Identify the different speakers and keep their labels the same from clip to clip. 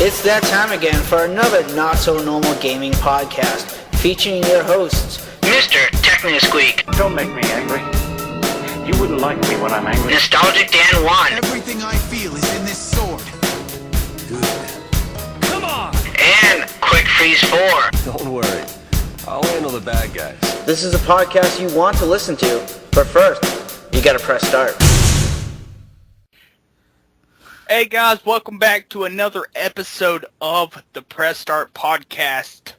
Speaker 1: It's that time again for another not-so-normal gaming podcast, featuring your hosts, MrTechnoSqueek.
Speaker 2: Don't make me angry. You wouldn't like me when I'm angry.
Speaker 1: Nostalgic Dan 1.
Speaker 3: Everything I feel is in this sword. Good.
Speaker 2: Come on!
Speaker 1: And Quick Freeze 4.
Speaker 4: Don't worry. I'll handle the bad guys.
Speaker 1: This is a podcast you want to listen to, but first, you gotta press start.
Speaker 5: Hey guys, welcome back to another episode of the Press Start Podcast.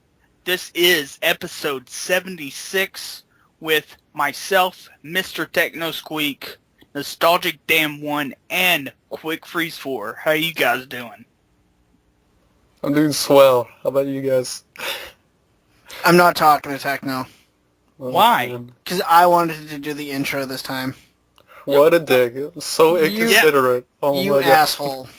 Speaker 5: This is episode 76 with myself, MrTechnoSqueek, Nostalgic Dan 1, and Quick Freeze 4. How you guys doing?
Speaker 6: I'm doing swell. How about you guys?
Speaker 7: I'm not talking to Techno.
Speaker 6: Oh,
Speaker 5: Why?
Speaker 6: man.
Speaker 7: Because I wanted to do the intro this time.
Speaker 6: What a dig. It was so inconsiderate. Oh
Speaker 7: You
Speaker 6: my god.
Speaker 7: asshole.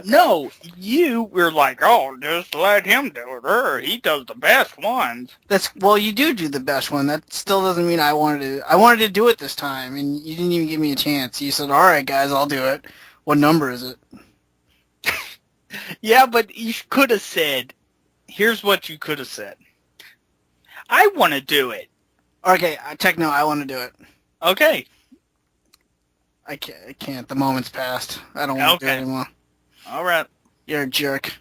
Speaker 5: No, you were like, oh, just let him do it. He does the best ones.
Speaker 7: Well, you do the best one. That still doesn't mean I wanted to do it this time, and you didn't even give me a chance. You said, alright guys, I'll do it. What number is it?
Speaker 5: Yeah, but you could have said, here's what you could have said. I want to do it.
Speaker 7: Okay, Techno, I want to do it.
Speaker 5: Okay.
Speaker 7: I can't. The moment's passed. I don't want to do it anymore.
Speaker 5: All right.
Speaker 7: You're a jerk.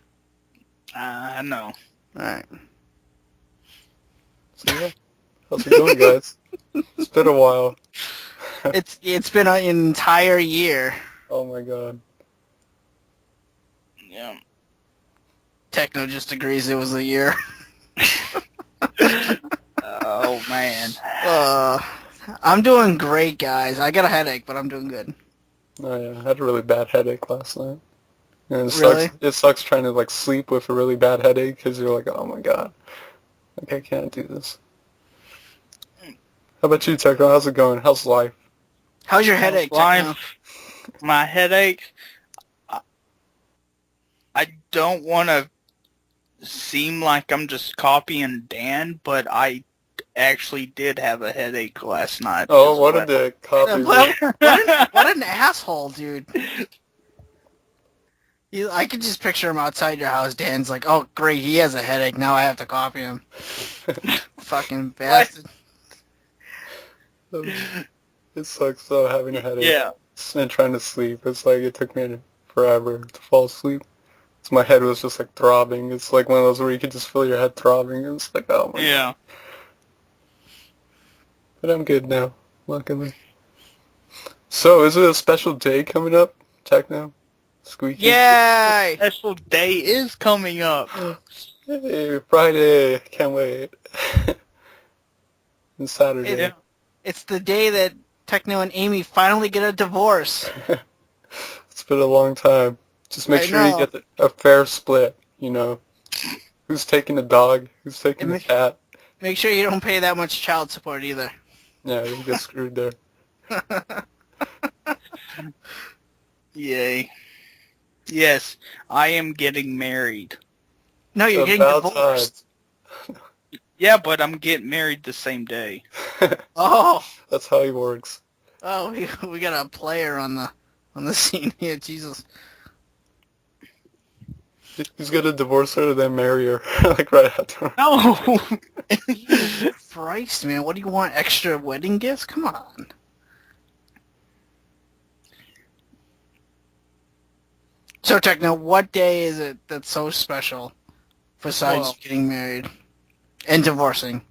Speaker 5: I know.
Speaker 7: Alright.
Speaker 6: So, yeah. How's it going, guys? It's been a while.
Speaker 7: It's been an entire year.
Speaker 6: Oh my god.
Speaker 5: Yeah.
Speaker 7: Techno just agrees it was a year.
Speaker 5: Oh, man.
Speaker 7: I'm doing great, guys. I got a headache, but I'm doing good.
Speaker 6: Oh yeah, I had a really bad headache last night. And
Speaker 7: Really?
Speaker 6: It sucks trying to like sleep with a really bad headache because you're like, oh my god. Like I can't do this. How about you, Techno? How's it going? How's life?
Speaker 7: How's your headache, Techno?
Speaker 5: Life, my headache, I don't want to seem like I'm just copying Dan, but I actually did have a headache last night.
Speaker 6: Oh, what a dick. Copy.
Speaker 7: What an asshole, dude. I could just picture him outside your house. Dan's like, oh, great, he has a headache. Now I have to copy him. Fucking bastard.
Speaker 6: It sucks though, having a headache.
Speaker 5: Yeah.
Speaker 6: And trying to sleep. It's like it took me forever to fall asleep. So my head was just like throbbing. It's like one of those where you could just feel your head throbbing. It's like, oh my god.
Speaker 5: Yeah.
Speaker 6: But I'm good now, luckily. So, is it a special day coming up, Techno? Squeaky?
Speaker 7: Yay!
Speaker 5: Special day is coming up.
Speaker 6: Hey, Friday. Can't wait. And Saturday.
Speaker 5: Yeah.
Speaker 7: It's the day that Techno and Amy finally get a divorce.
Speaker 6: It's been a long time. Just make
Speaker 7: I
Speaker 6: sure
Speaker 7: know.
Speaker 6: you get a fair split, you know. Who's taking the dog? Who's taking the cat?
Speaker 7: Make sure you don't pay that much child support either.
Speaker 6: Yeah, you get screwed there.
Speaker 5: Yay. Yes, I am getting married.
Speaker 7: No, you're getting
Speaker 6: About
Speaker 7: divorced.
Speaker 5: Yeah, but I'm getting married the same day.
Speaker 7: Oh,
Speaker 6: That's how he works.
Speaker 7: oh, we got a player on the scene here. Jesus.
Speaker 6: He's gonna divorce her, then marry her, like right after.
Speaker 5: No!
Speaker 7: Christ, man, what do you want? Extra wedding gifts? Come on. So, Techno, what day is it that's so special besides
Speaker 5: Well-
Speaker 7: getting married and divorcing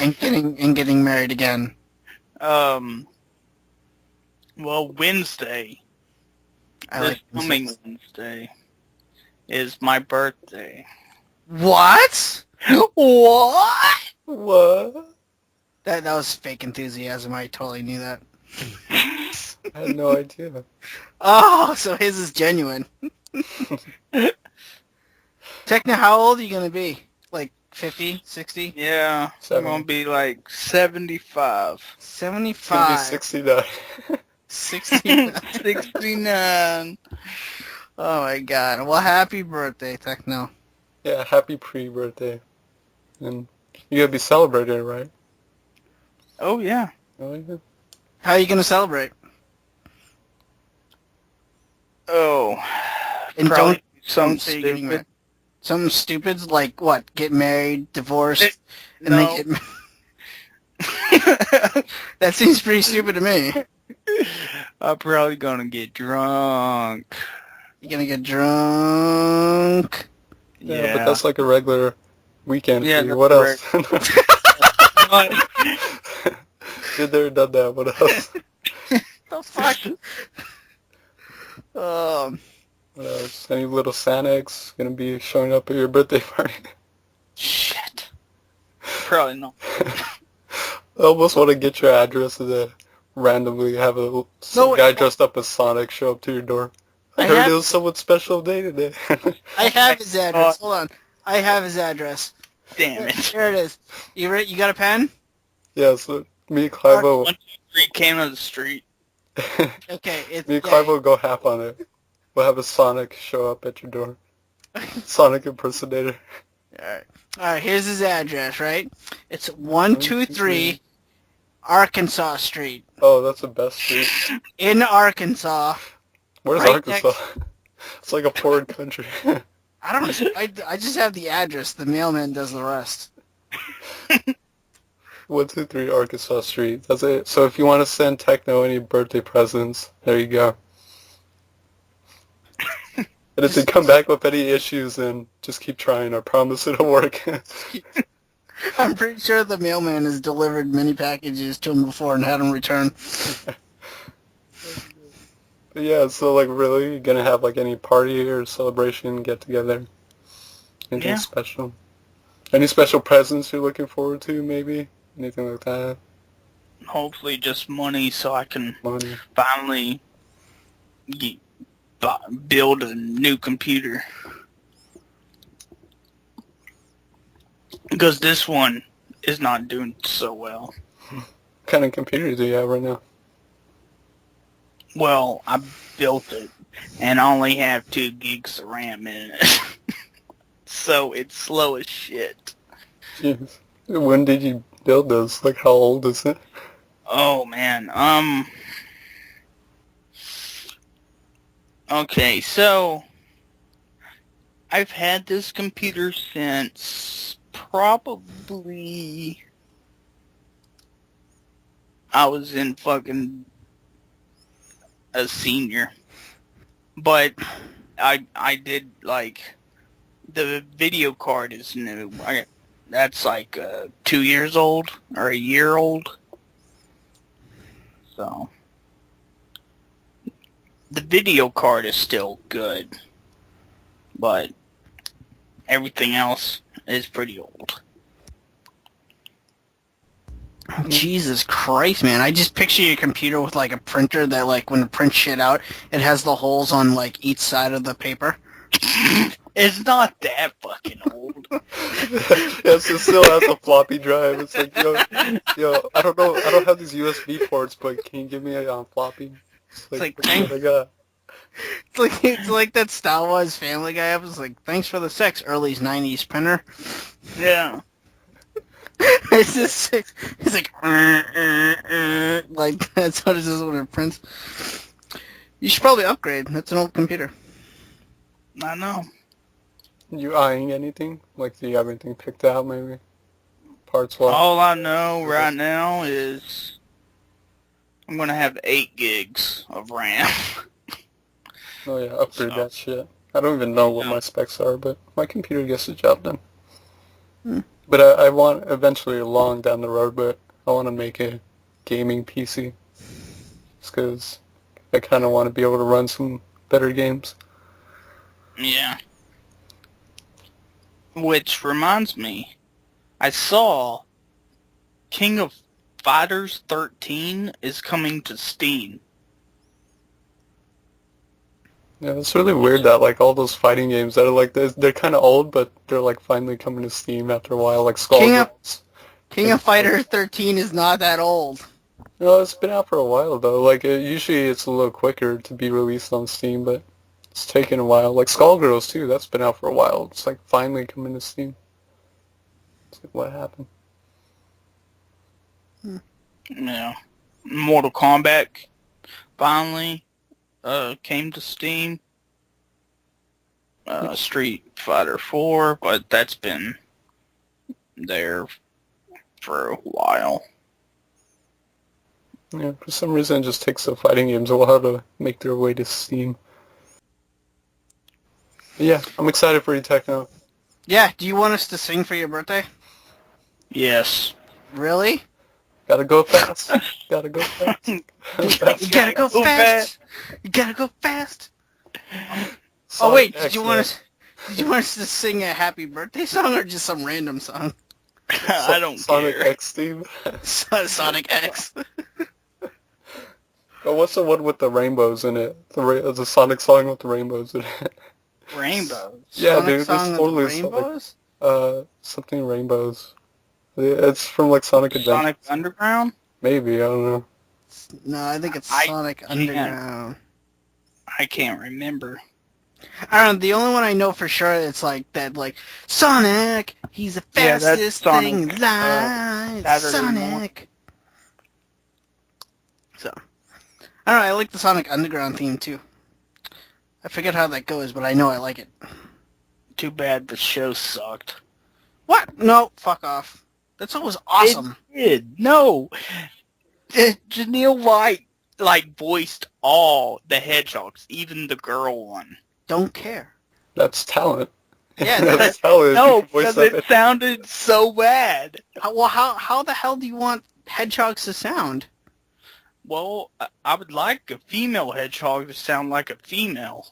Speaker 7: and getting married again?
Speaker 5: Well, Wednesday,
Speaker 7: I
Speaker 5: this
Speaker 7: like
Speaker 5: coming Wednesday, is my birthday.
Speaker 7: What? What?
Speaker 6: What?
Speaker 7: That was fake enthusiasm. I totally knew that.
Speaker 6: I had no idea.
Speaker 7: Oh, so his is genuine. Techno, how old are you going to be? Like 50, 60?
Speaker 5: Yeah, I'm
Speaker 6: 70.
Speaker 5: gonna be like 75.
Speaker 6: It's gonna be
Speaker 7: 75.
Speaker 6: 69.
Speaker 7: 69.
Speaker 5: 69.
Speaker 7: Oh my god. Well, happy birthday, Techno.
Speaker 6: Yeah, happy pre-birthday. And you gotta be celebrated, right?
Speaker 5: Oh, yeah.
Speaker 6: Oh, yeah.
Speaker 7: How are you going to celebrate?
Speaker 5: Oh,
Speaker 7: And
Speaker 5: probably
Speaker 7: don't
Speaker 5: something
Speaker 7: say you're getting
Speaker 5: stupid.
Speaker 7: married. Something stupid's like what? Get married, divorced, and
Speaker 5: No.
Speaker 7: then get. That seems pretty stupid to me.
Speaker 5: I'm probably gonna get drunk.
Speaker 7: You're gonna get drunk.
Speaker 6: Yeah, but that's like a regular weekend
Speaker 5: Yeah,
Speaker 6: for you.
Speaker 5: that's
Speaker 6: What else?
Speaker 5: What?
Speaker 6: Been there, done that. What else?
Speaker 7: The fuck?
Speaker 6: What else? Any little Santa eggs gonna be showing up at your birthday party?
Speaker 5: Shit. Probably not.
Speaker 6: I almost want to get your address and then randomly have some guy dressed up as Sonic show up to your door. I heard it was someone's special day today.
Speaker 7: I have his address. Hold on. I have his address.
Speaker 5: Damn it.
Speaker 7: Here it is. You ready? You got a pen?
Speaker 6: Yeah, so me and Clive will...
Speaker 5: 1, 2, 3 came to the street.
Speaker 7: Okay.
Speaker 6: Me and Clive will go half on it. We'll have a Sonic show up at your door. Sonic impersonator.
Speaker 7: Alright, here's his address, right? It's 123 Arkansas Street.
Speaker 6: Oh, that's the best street.
Speaker 7: In Arkansas.
Speaker 6: Where's
Speaker 7: Right
Speaker 6: Arkansas? It's like a foreign country.
Speaker 7: I don't know. I just have the address. The mailman does the rest.
Speaker 6: 123 Arkansas Street. That's it. So if you want to send Techno any birthday presents, there you go. And if they come back with any issues, then just keep trying. I promise it'll work.
Speaker 7: I'm pretty sure the mailman has delivered many packages to him before and had them returned.
Speaker 6: But yeah, so like really, you gonna have like any party or celebration, get together? Anything special? Any special presents you're looking forward to, maybe? Anything like that?
Speaker 5: Hopefully just money so I can
Speaker 6: Money.
Speaker 5: finally build a new computer. Because this one is not doing so well.
Speaker 6: What kind of computer do you have right now?
Speaker 5: Well, I built it, and I only have 2 gigs of RAM in it. So it's slow as shit.
Speaker 6: Jeez. When did you build this? Like, how old is it?
Speaker 5: Oh, man. Okay, so I've had this computer since probably I was in fucking a senior. But I did, like, the video card is new. That's like 2 years old or a year old. So the video card is still good, but everything else is pretty old.
Speaker 7: Jesus Christ, man. I just picture your computer with like a printer that like when it prints shit out, it has the holes on like each side of the paper.
Speaker 5: It's not that fucking old.
Speaker 6: Yes, it still has a floppy drive. It's like, yo, I don't know, I don't have these USB ports, but can you give me a floppy? It's like what I got.
Speaker 7: It's like that Star Wars Family Guy episode. Like, thanks for the sex, early 90s printer.
Speaker 5: Yeah.
Speaker 7: It's just, it's like that's what it is when it prints. You should probably upgrade. That's an old computer.
Speaker 5: I know.
Speaker 6: You eyeing anything? Like, do you have anything picked out, maybe? Parts wise?
Speaker 5: All I know right now is I'm going to have 8 gigs of RAM.
Speaker 6: Oh yeah, upgrade that shit. I don't even know what my specs are, but my computer gets the job done. But I want, eventually, along down the road, but I want to make a gaming PC. Just because I kind of want to be able to run some better games.
Speaker 5: Yeah. Which reminds me, I saw King of Fighters 13 is coming to Steam.
Speaker 6: Yeah, it's really weird that like all those fighting games that are like they're kind of old, but they're like finally coming to Steam after a while, like Skullgirls.
Speaker 7: King of Fighter 13 is not that old.
Speaker 6: No, it's been out for a while though. Like usually it's a little quicker to be released on Steam, but it's taken a while. Like Skullgirls too, that's been out for a while. It's like finally coming to Steam. It's like what happened?
Speaker 5: Yeah. Mortal Kombat finally came to Steam. Street Fighter 4, but that's been there for a while.
Speaker 6: Yeah, for some reason it just takes the fighting games a while to make their way to Steam. But yeah, I'm excited for you, Techno.
Speaker 7: Yeah, do you want us to sing for your birthday?
Speaker 5: Yes.
Speaker 7: Really?
Speaker 6: Gotta go fast. Gotta go fast.
Speaker 7: You gotta go fast. You gotta go fast. Oh wait, did you want us to sing a happy birthday song or just some random song?
Speaker 5: I don't
Speaker 6: Sonic
Speaker 5: care.
Speaker 6: X theme.
Speaker 7: Sonic X.
Speaker 6: Oh, what's the one with the rainbows in it? The Sonic song with the rainbows in it.
Speaker 5: Rainbows.
Speaker 6: Yeah,
Speaker 7: Sonic
Speaker 6: dude,
Speaker 7: song
Speaker 6: it's
Speaker 7: with
Speaker 6: totally
Speaker 7: rainbows?
Speaker 6: something rainbows. Yeah, it's from like Sonic Adventure.
Speaker 5: Sonic Underground?
Speaker 6: Maybe, I don't know.
Speaker 7: No, I think it's
Speaker 5: I
Speaker 7: Sonic
Speaker 5: can't.
Speaker 7: Underground.
Speaker 5: I can't remember.
Speaker 7: I don't know, the only one I know for sure it's like that, like, Sonic, he's the
Speaker 5: Yeah, that's
Speaker 7: fastest
Speaker 5: Sonic,
Speaker 7: thing alive,
Speaker 5: Saturday morning.
Speaker 7: Sonic. So, I don't know, I like the Sonic Underground theme too. I forget how that goes, but I know I like it.
Speaker 5: Too bad the show sucked.
Speaker 7: What? No, fuck off. That song was awesome.
Speaker 5: It did. No. Janelle White, voiced all the hedgehogs, even the girl one.
Speaker 7: Don't care.
Speaker 6: That's talent.
Speaker 7: Yeah,
Speaker 6: That's talent.
Speaker 5: No,
Speaker 6: Voice
Speaker 5: because
Speaker 6: that
Speaker 5: it sounded so bad.
Speaker 7: How the hell do you want hedgehogs to sound?
Speaker 5: Well, I would like a female hedgehog to sound like a female.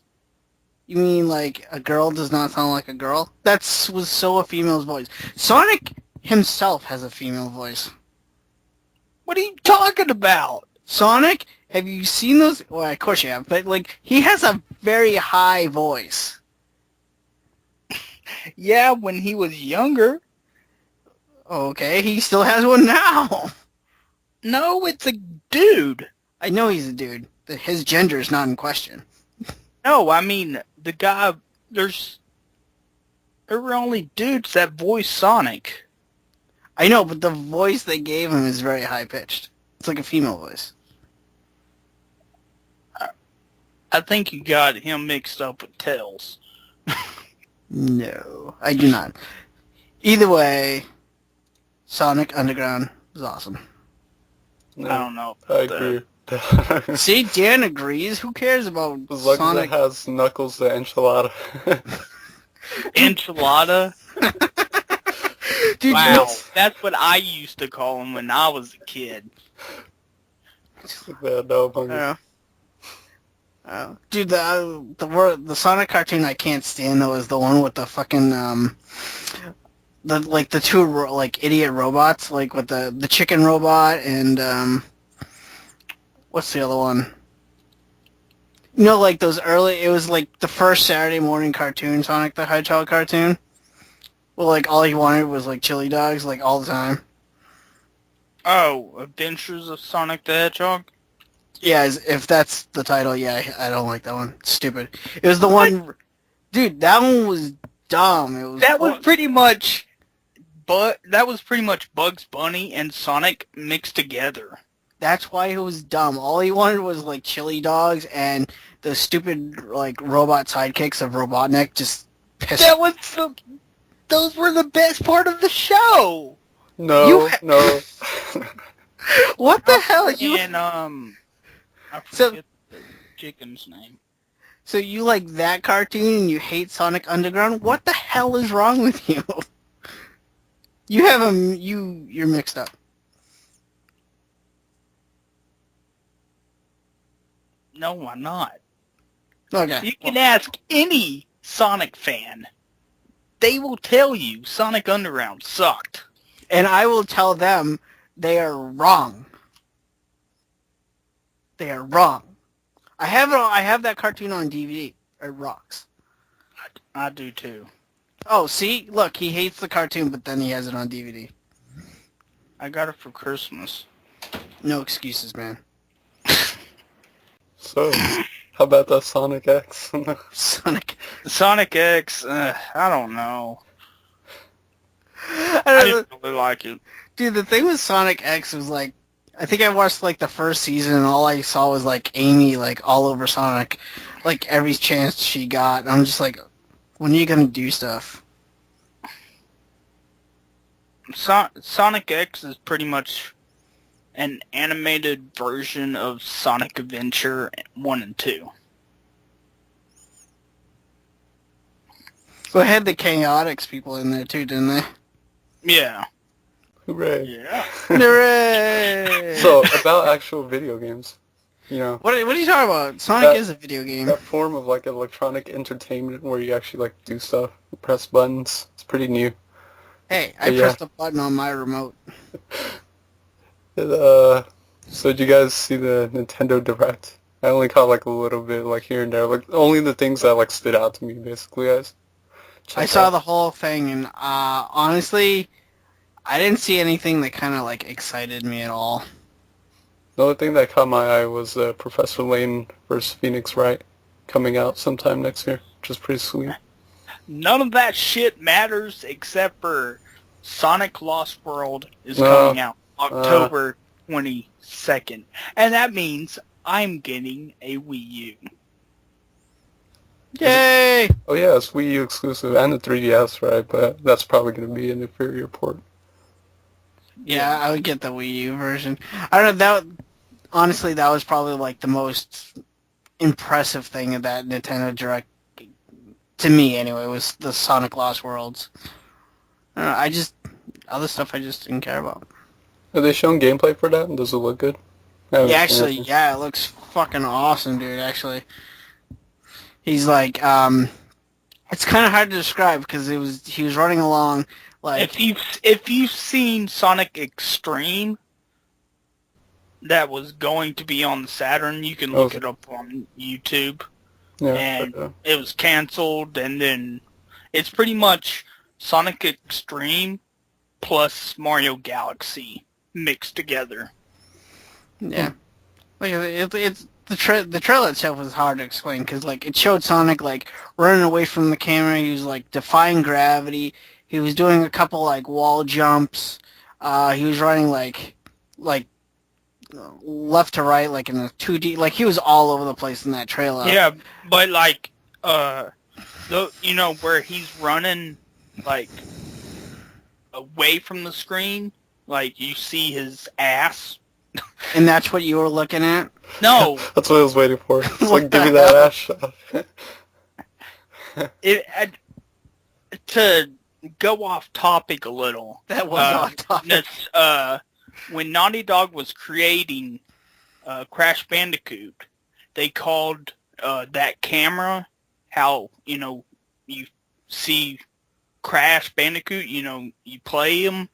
Speaker 7: You mean like a girl does not sound like a girl? That was so a female's voice. Sonic himself has a female voice.
Speaker 5: What are you talking about?
Speaker 7: Sonic, have you seen those? Well, of course you have, but he has a very high voice.
Speaker 5: Yeah, when he was younger.
Speaker 7: Okay, he still has one now.
Speaker 5: No, it's a dude.
Speaker 7: I know he's a dude. His gender is not in question.
Speaker 5: No, I mean, the guy, there were only dudes that voiced Sonic.
Speaker 7: I know, but the voice they gave him is very high-pitched. It's like a female voice.
Speaker 5: I think you got him mixed up with Tails.
Speaker 7: No, I do not. Either way, Sonic Underground is awesome.
Speaker 6: No,
Speaker 5: I don't know.
Speaker 6: I agree.
Speaker 7: See, Dan agrees. Who cares about
Speaker 6: As long
Speaker 7: Sonic?
Speaker 6: as it has Knuckles the enchilada.
Speaker 5: Enchilada?
Speaker 7: Dude,
Speaker 5: Wow, that's what I used to call him when I was a kid.
Speaker 6: Yeah, no, I'm hungry.
Speaker 7: Dude, the Sonic cartoon I can't stand though is the one with the fucking the two idiot robots, with the chicken robot and what's the other one? You know, those early. It was the first Saturday morning cartoon, Sonic the Hedgehog cartoon. Well, all he wanted was chili dogs, all the time.
Speaker 5: Oh, Adventures of Sonic the Hedgehog?
Speaker 7: Yeah, if that's the title, yeah, I don't like that one. It's stupid. It was the one, dude. That one was dumb. It was
Speaker 5: That was pretty much Bugs Bunny and Sonic mixed together.
Speaker 7: That's why it was dumb. All he wanted was chili dogs and the stupid robot sidekicks of Robotnik. Just pissed.
Speaker 5: Those were the best part of the show.
Speaker 6: No, no.
Speaker 7: What the hell?
Speaker 5: And I forget the chicken's name.
Speaker 7: So you like that cartoon and you hate Sonic Underground? What the hell is wrong with you? You have you're mixed up.
Speaker 5: No, I'm not.
Speaker 7: Okay.
Speaker 5: You can ask any Sonic fan. They will tell you Sonic Underground sucked.
Speaker 7: And I will tell them they are wrong. They are wrong. I have that cartoon on DVD. It rocks.
Speaker 5: I do too.
Speaker 7: Oh, see? Look, he hates the cartoon, but then he has it on DVD.
Speaker 5: I got it for Christmas.
Speaker 7: No excuses, man.
Speaker 6: So, how about that Sonic X?
Speaker 5: Sonic X, I don't know.
Speaker 7: I
Speaker 5: I
Speaker 7: don't know.
Speaker 5: didn't really like it.
Speaker 7: Dude, the thing with Sonic X was I I think I watched like the first season, and all I saw was like Amy like all over Sonic, like every chance she got. And I'm just like, when are you gonna do stuff?
Speaker 5: Sonic X is pretty much an animated version of Sonic Adventure 1 and 2.
Speaker 7: Well, it had the Chaotix people in there too, didn't they?
Speaker 5: Yeah.
Speaker 6: Hooray.
Speaker 5: Yeah.
Speaker 7: Hooray!
Speaker 6: So, about actual video games, you know,
Speaker 7: What are you talking about? Sonic
Speaker 6: That-
Speaker 7: is a video game.
Speaker 6: that form of like electronic entertainment where you actually like do stuff, press buttons, it's pretty new.
Speaker 7: Hey, I
Speaker 6: Yeah.
Speaker 7: pressed a button on my remote.
Speaker 6: So did you guys see the Nintendo Direct? I only caught like a little bit, like here and there, like only the things that like stood out to me, basically, guys.
Speaker 7: I saw the whole thing, and honestly, I didn't see anything that kind of like excited me at all.
Speaker 6: The only thing that caught my eye was Professor Layton versus Phoenix Wright coming out sometime next year, which is pretty sweet.
Speaker 5: None of that shit matters except for Sonic Lost World is coming out October 22nd. And that means I'm getting a Wii U.
Speaker 7: Yay!
Speaker 6: Oh yeah, it's Wii U exclusive and the 3DS, right? But that's probably going to be an inferior port.
Speaker 7: Yeah, I would get the Wii U version. I don't know, honestly, that was probably like the most impressive thing of that Nintendo Direct, to me anyway, was the Sonic Lost Worlds. I don't know, other stuff I just didn't care about.
Speaker 6: Are they showing gameplay for that? Does it look good?
Speaker 7: Yeah, actually, yeah, it looks fucking awesome, dude, actually. He's like, it's kind of hard to describe because he was running along, like...
Speaker 5: If you've seen Sonic Extreme, that was going to be on the Saturn, you can look it up on YouTube.
Speaker 6: Yeah,
Speaker 5: And it was canceled, and then it's pretty much Sonic Extreme plus Mario Galaxy mixed together.
Speaker 7: Yeah. Like, it's... The trailer itself was hard to explain because, like, it showed Sonic, like, running away from the camera. He was, like, defying gravity. He was doing a couple, like, wall jumps. He was running, like, left to right, like, in a 2D. Like, he was all over the place in that trailer.
Speaker 5: Yeah, but, like, you know, where he's running, like, away from the screen, like, you see his ass.
Speaker 7: And that's what you were looking at?
Speaker 5: No.
Speaker 6: That's what I was waiting for. It's
Speaker 7: What
Speaker 6: like, give me
Speaker 7: the
Speaker 6: that
Speaker 7: hell?
Speaker 6: ass shot.
Speaker 5: To go off topic a little.
Speaker 7: That was off topic.
Speaker 5: When Naughty Dog was creating Crash Bandicoot, they called that camera, how, you know, you see Crash Bandicoot, you know, you play him,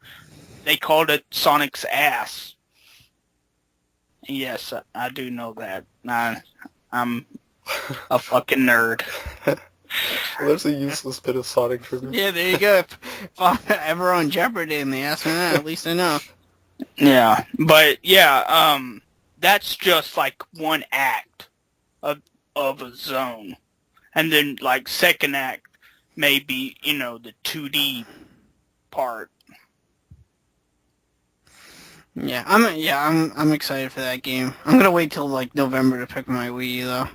Speaker 5: they called it Sonic's ass. Yes, I do know that. I'm a fucking nerd.
Speaker 6: Well, there's a useless bit of Sonic trivia.
Speaker 7: Yeah, there you go. If I'm ever on Jeopardy and they ask me that, at least I know.
Speaker 5: Yeah, but yeah, that's just like one act of a zone, and then like second act maybe, you know, the 2D part.
Speaker 7: Yeah, I'm excited for that game. I'm gonna wait till like November to pick my Wii U though.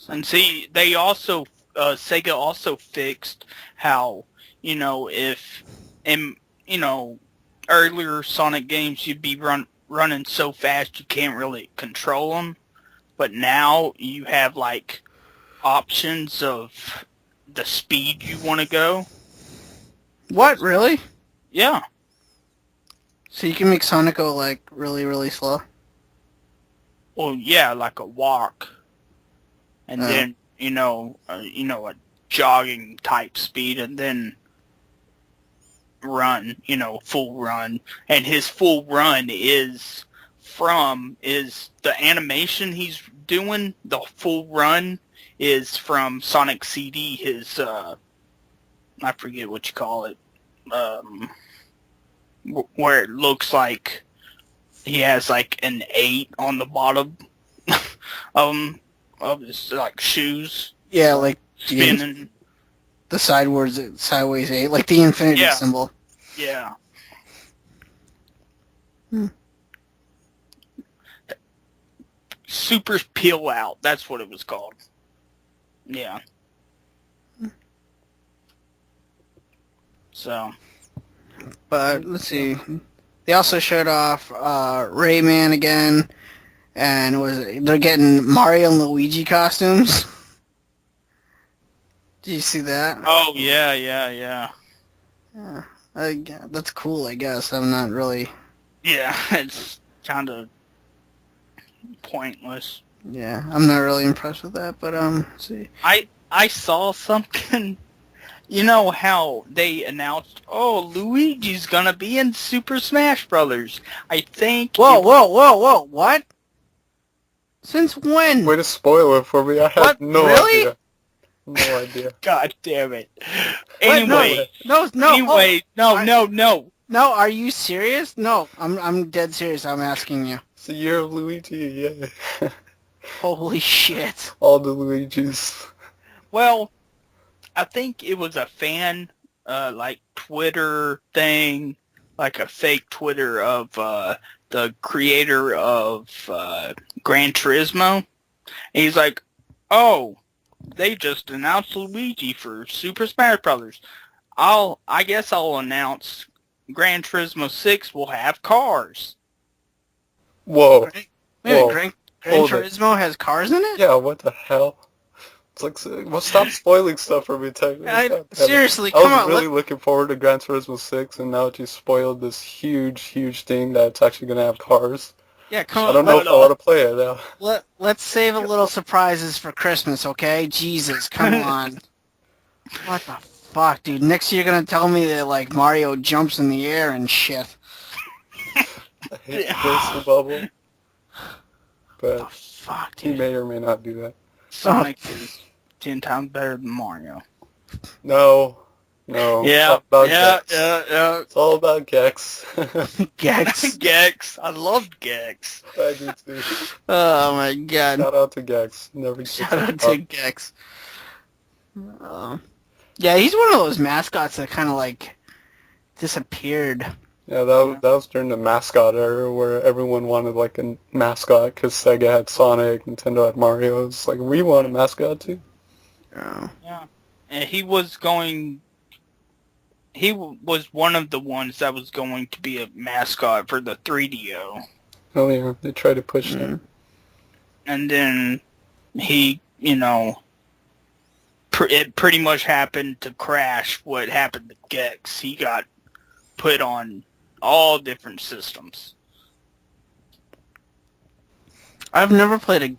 Speaker 5: And see, they also Sega also fixed how, you know, if in, you know, earlier Sonic games you'd be running so fast you can't really control them, but now you have like options of the speed you want to go.
Speaker 7: What, really?
Speaker 5: Yeah.
Speaker 7: So you can make Sonic go like really, really slow?
Speaker 5: Well, yeah, like a walk. And then, you know, a jogging type speed, and then run, you know, full run. And his full run is the animation he's doing, the full run is from Sonic CD, his, I forget what you call it, where it looks like he has like an 8 on the bottom of his like shoes.
Speaker 7: Yeah, like
Speaker 5: Spinning.
Speaker 7: the sideways 8, like the infinity symbol.
Speaker 5: Yeah. Super Peel Out. That's what it was called. Yeah. So.
Speaker 7: But let's see. They also showed off Rayman again, and they're getting Mario and Luigi costumes. Did you see that?
Speaker 5: Oh yeah.
Speaker 7: Yeah, that's cool. I guess I'm not really.
Speaker 5: Yeah, it's kind of pointless.
Speaker 7: Yeah, I'm not really impressed with that. But let's see.
Speaker 5: I saw something. You know how they announced, oh, Luigi's gonna be in Super Smash Brothers. I think.
Speaker 7: Whoa! What? Since when?
Speaker 6: Way to spoil it for me. I had
Speaker 7: What?
Speaker 6: no
Speaker 7: Really?
Speaker 6: idea. No idea.
Speaker 5: God damn it.
Speaker 7: What?
Speaker 5: Anyway.
Speaker 7: No.
Speaker 5: Anyway, no.
Speaker 7: No, are you serious? No, I'm dead serious. I'm asking you.
Speaker 6: It's the year of Luigi, yeah.
Speaker 7: Holy shit.
Speaker 6: All the Luigis.
Speaker 5: Well, I think it was a fan, like, Twitter thing, like a fake Twitter of the creator of Gran Turismo. And he's like, oh, they just announced Luigi for Super Smash Brothers. I guess I'll announce Gran Turismo 6 will have cars.
Speaker 6: Whoa.
Speaker 7: Wait, Gran Turismo has cars in it?
Speaker 6: Yeah, what the hell? It's like, well, stop spoiling stuff for me, Techno.
Speaker 7: Seriously,
Speaker 6: I
Speaker 7: come
Speaker 6: was
Speaker 7: on.
Speaker 6: really looking forward to Gran Turismo 6, and now you spoiled this huge thing that's actually going to have cars.
Speaker 7: Yeah, come on.
Speaker 6: I don't know if I want to play it now.
Speaker 7: Let's save a little surprises for Christmas, okay? Jesus, come on. What the fuck, dude? Next year you're gonna tell me that, like, Mario jumps in the air and shit.
Speaker 6: I hate the bubble. But
Speaker 7: What the fuck,
Speaker 6: he
Speaker 7: dude?
Speaker 6: may or may not do that.
Speaker 5: Sonic is 10 times better than Mario.
Speaker 6: No.
Speaker 5: Yeah,
Speaker 6: It's all about
Speaker 5: yeah.
Speaker 6: It's all about Gex.
Speaker 7: Gex.
Speaker 5: Gex. I loved Gex.
Speaker 6: I do too.
Speaker 7: Oh my god.
Speaker 6: Shout out to Gex. Never
Speaker 7: Shout out to Gex. Yeah, he's one of those mascots that kind of, like, disappeared.
Speaker 6: Yeah, that was during the mascot era where everyone wanted, like, a mascot because Sega had Sonic, Nintendo had Mario. It's like, we want a mascot too.
Speaker 7: Oh.
Speaker 5: Yeah. And he was one of the ones that was going to be a mascot for the 3DO.
Speaker 6: Oh yeah, they tried to push that.
Speaker 5: And then he, it pretty much happened to crash what happened to Gex. He got put on all different systems.
Speaker 7: I've never played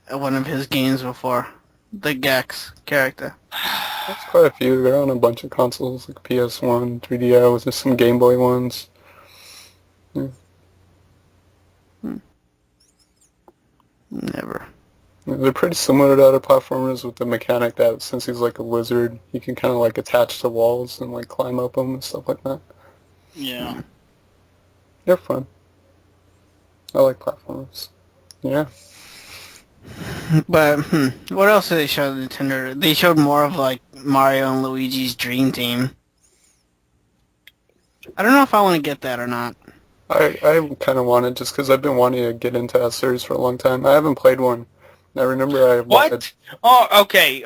Speaker 7: one of his games before. The Gex character.
Speaker 6: There's quite a few. They're on a bunch of consoles, like PS1, 3DO, there's some Game Boy ones. Yeah.
Speaker 7: Never.
Speaker 6: They're pretty similar to other platformers with the mechanic that since he's like a lizard, he can kind of like attach to walls and like climb up them and stuff like that.
Speaker 5: Yeah.
Speaker 6: They're fun. I like platformers. Yeah.
Speaker 7: But, what else did they show Nintendo? They showed more of, like, Mario and Luigi's Dream Team. I don't know if I want to get that or not.
Speaker 6: I kind of want it just because I've been wanting to get into that series for a long time. I haven't played one. I remember I wanted...
Speaker 5: What? Oh, okay.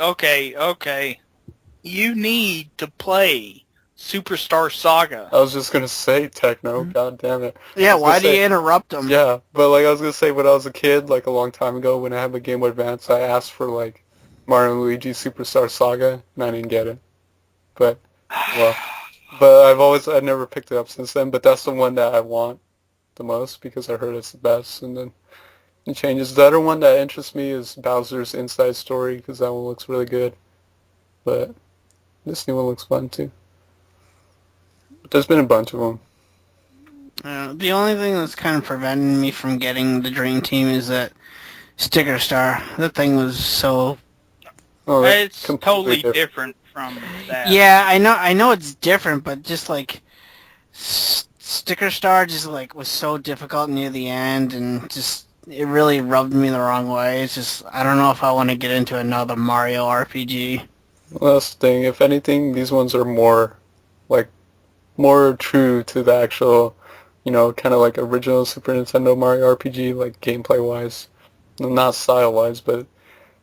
Speaker 5: You need to play Superstar Saga.
Speaker 6: I was just going to say Techno, god damn it.
Speaker 7: Yeah, why do you interrupt them?
Speaker 6: Yeah, but like I was going to say when I was a kid, like a long time ago when I had my Game Boy Advance, I asked for like Mario and Luigi Superstar Saga, and I didn't get it. But, well, I never picked it up since then, but that's the one that I want the most because I heard it's the best, and then it changes. The other one that interests me is Bowser's Inside Story because that one looks really good, but this new one looks fun too. But there's been a bunch of them.
Speaker 7: The only thing that's kind of preventing me from getting the Dream Team is that Sticker Star. That thing was so...
Speaker 6: Oh,
Speaker 5: It's totally different from that.
Speaker 7: Yeah, I know it's different, but just like Sticker Star just like was so difficult near the end, and just it really rubbed me the wrong way. It's just I don't know if I want to get into another Mario RPG.
Speaker 6: Well, that's the thing. If anything, these ones are more true to the actual, you know, kind of like original Super Nintendo Mario RPG, like gameplay-wise. Not style-wise, but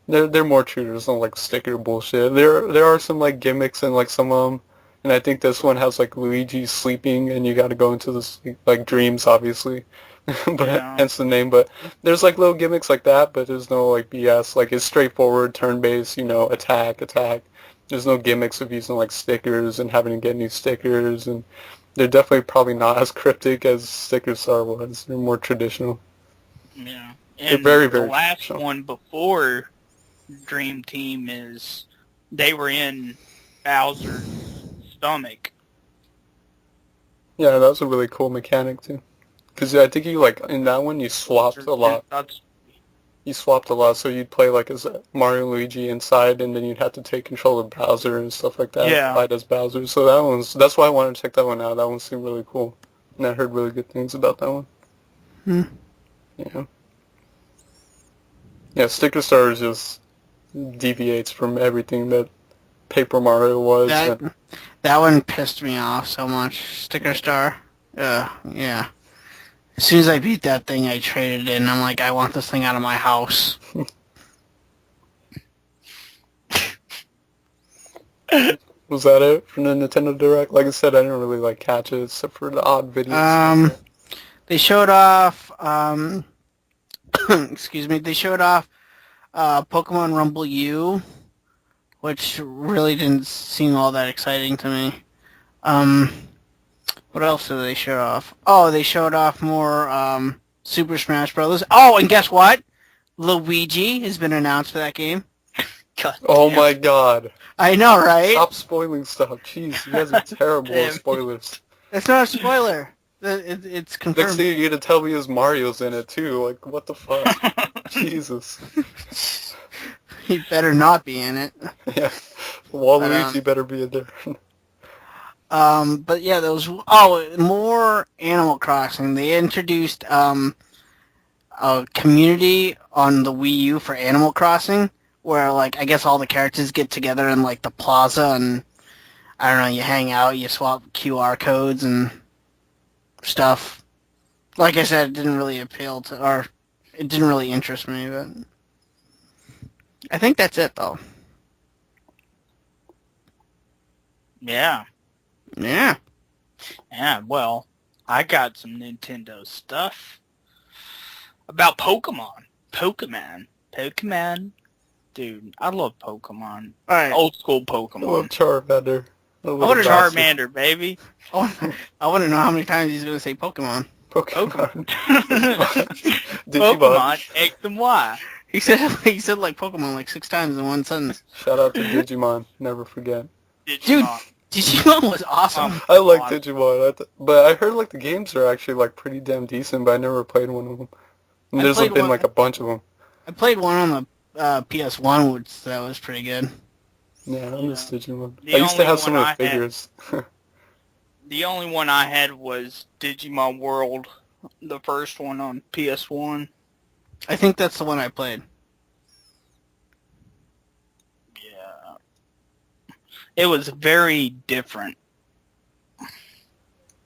Speaker 6: they're more true. There's no like sticker bullshit. There are some like gimmicks in like some of them, and I think this one has like Luigi sleeping, and you got to go into this like dreams, obviously, but
Speaker 5: Yeah.
Speaker 6: hence the name. But there's like little gimmicks like that, but there's no like BS. Like it's straightforward, turn-based. You know, attack. There's no gimmicks of using like stickers and having to get new stickers, and they're definitely probably not as cryptic as Sticker Star was. They're more traditional.
Speaker 5: Yeah.
Speaker 6: They're
Speaker 5: And
Speaker 6: very,
Speaker 5: the
Speaker 6: very
Speaker 5: last
Speaker 6: traditional.
Speaker 5: one before Dream Team is they were in Bowser's stomach.
Speaker 6: Yeah, that was a really cool mechanic too. Because I think you like in that one you swapped a lot.
Speaker 5: That's
Speaker 6: You swapped a lot, so you'd play like as Mario and Luigi inside, and then you'd have to take control of Bowser and stuff like that.
Speaker 5: Yeah.
Speaker 6: Fight as Bowser. So that's why I wanted to check that one out. That one seemed really cool, and I heard really good things about that one. Yeah. Yeah, Sticker Star just deviates from everything that Paper Mario was.
Speaker 7: That one pissed me off so much. Sticker Star. Yeah. As soon as I beat that thing, I traded it in. I'm like, I want this thing out of my house.
Speaker 6: Was that it from the Nintendo Direct? Like I said, I didn't really like catch it except for the odd videos.
Speaker 7: They showed off. Excuse me. They showed off Pokemon Rumble U, which really didn't seem all that exciting to me. What else did they show off? Oh, they showed off more Super Smash Brothers. Oh, and guess what? Luigi has been announced for that game.
Speaker 5: God
Speaker 6: Oh
Speaker 5: damn.
Speaker 6: my god.
Speaker 7: I know, right?
Speaker 6: Stop spoiling stuff. Jeez, you guys are terrible at spoilers.
Speaker 7: That's not a spoiler. It's
Speaker 6: Next
Speaker 7: confirmed.
Speaker 6: thing you're gonna tell me is Mario's in it too. Like, what the fuck? Jesus.
Speaker 7: He better not be in it.
Speaker 6: Yeah. Waluigi better be in there.
Speaker 7: But yeah, more Animal Crossing. They introduced a community on the Wii U for Animal Crossing, where like I guess all the characters get together in like the plaza, and I don't know, you hang out, you swap QR codes and stuff. Like I said, it didn't really appeal to, or it didn't really interest me, but I think that's it though.
Speaker 5: Yeah.
Speaker 7: Yeah.
Speaker 5: Yeah, well, I got some Nintendo stuff about Pokemon. Pokemon. Dude, I love Pokemon.
Speaker 7: Alright.
Speaker 5: Old school
Speaker 6: I love
Speaker 5: Pokemon.
Speaker 6: Charmander.
Speaker 5: I want a Charmander, baby.
Speaker 7: I want to know how many times he's going to say Pokemon.
Speaker 6: Pokemon.
Speaker 5: Pokemon X and Y.
Speaker 7: He said like Pokemon like 6 times in one sentence.
Speaker 6: Shout out to Digimon. Never forget.
Speaker 7: Dude, Digimon was awesome.
Speaker 6: I like Digimon, but I heard like the games are actually like pretty damn decent, but I never played one of them. And there's
Speaker 7: played
Speaker 6: been
Speaker 7: one-
Speaker 6: like a bunch of them.
Speaker 7: I played one on the PS1, which that was pretty good.
Speaker 6: Yeah, I miss Digimon.
Speaker 5: The
Speaker 6: I used to
Speaker 5: only
Speaker 6: have some
Speaker 5: one
Speaker 6: of
Speaker 5: I
Speaker 6: the
Speaker 5: had-
Speaker 6: figures.
Speaker 5: The only one I had was Digimon World, the first one on PS1.
Speaker 7: I think that's the one I played.
Speaker 5: Yeah. It was very different.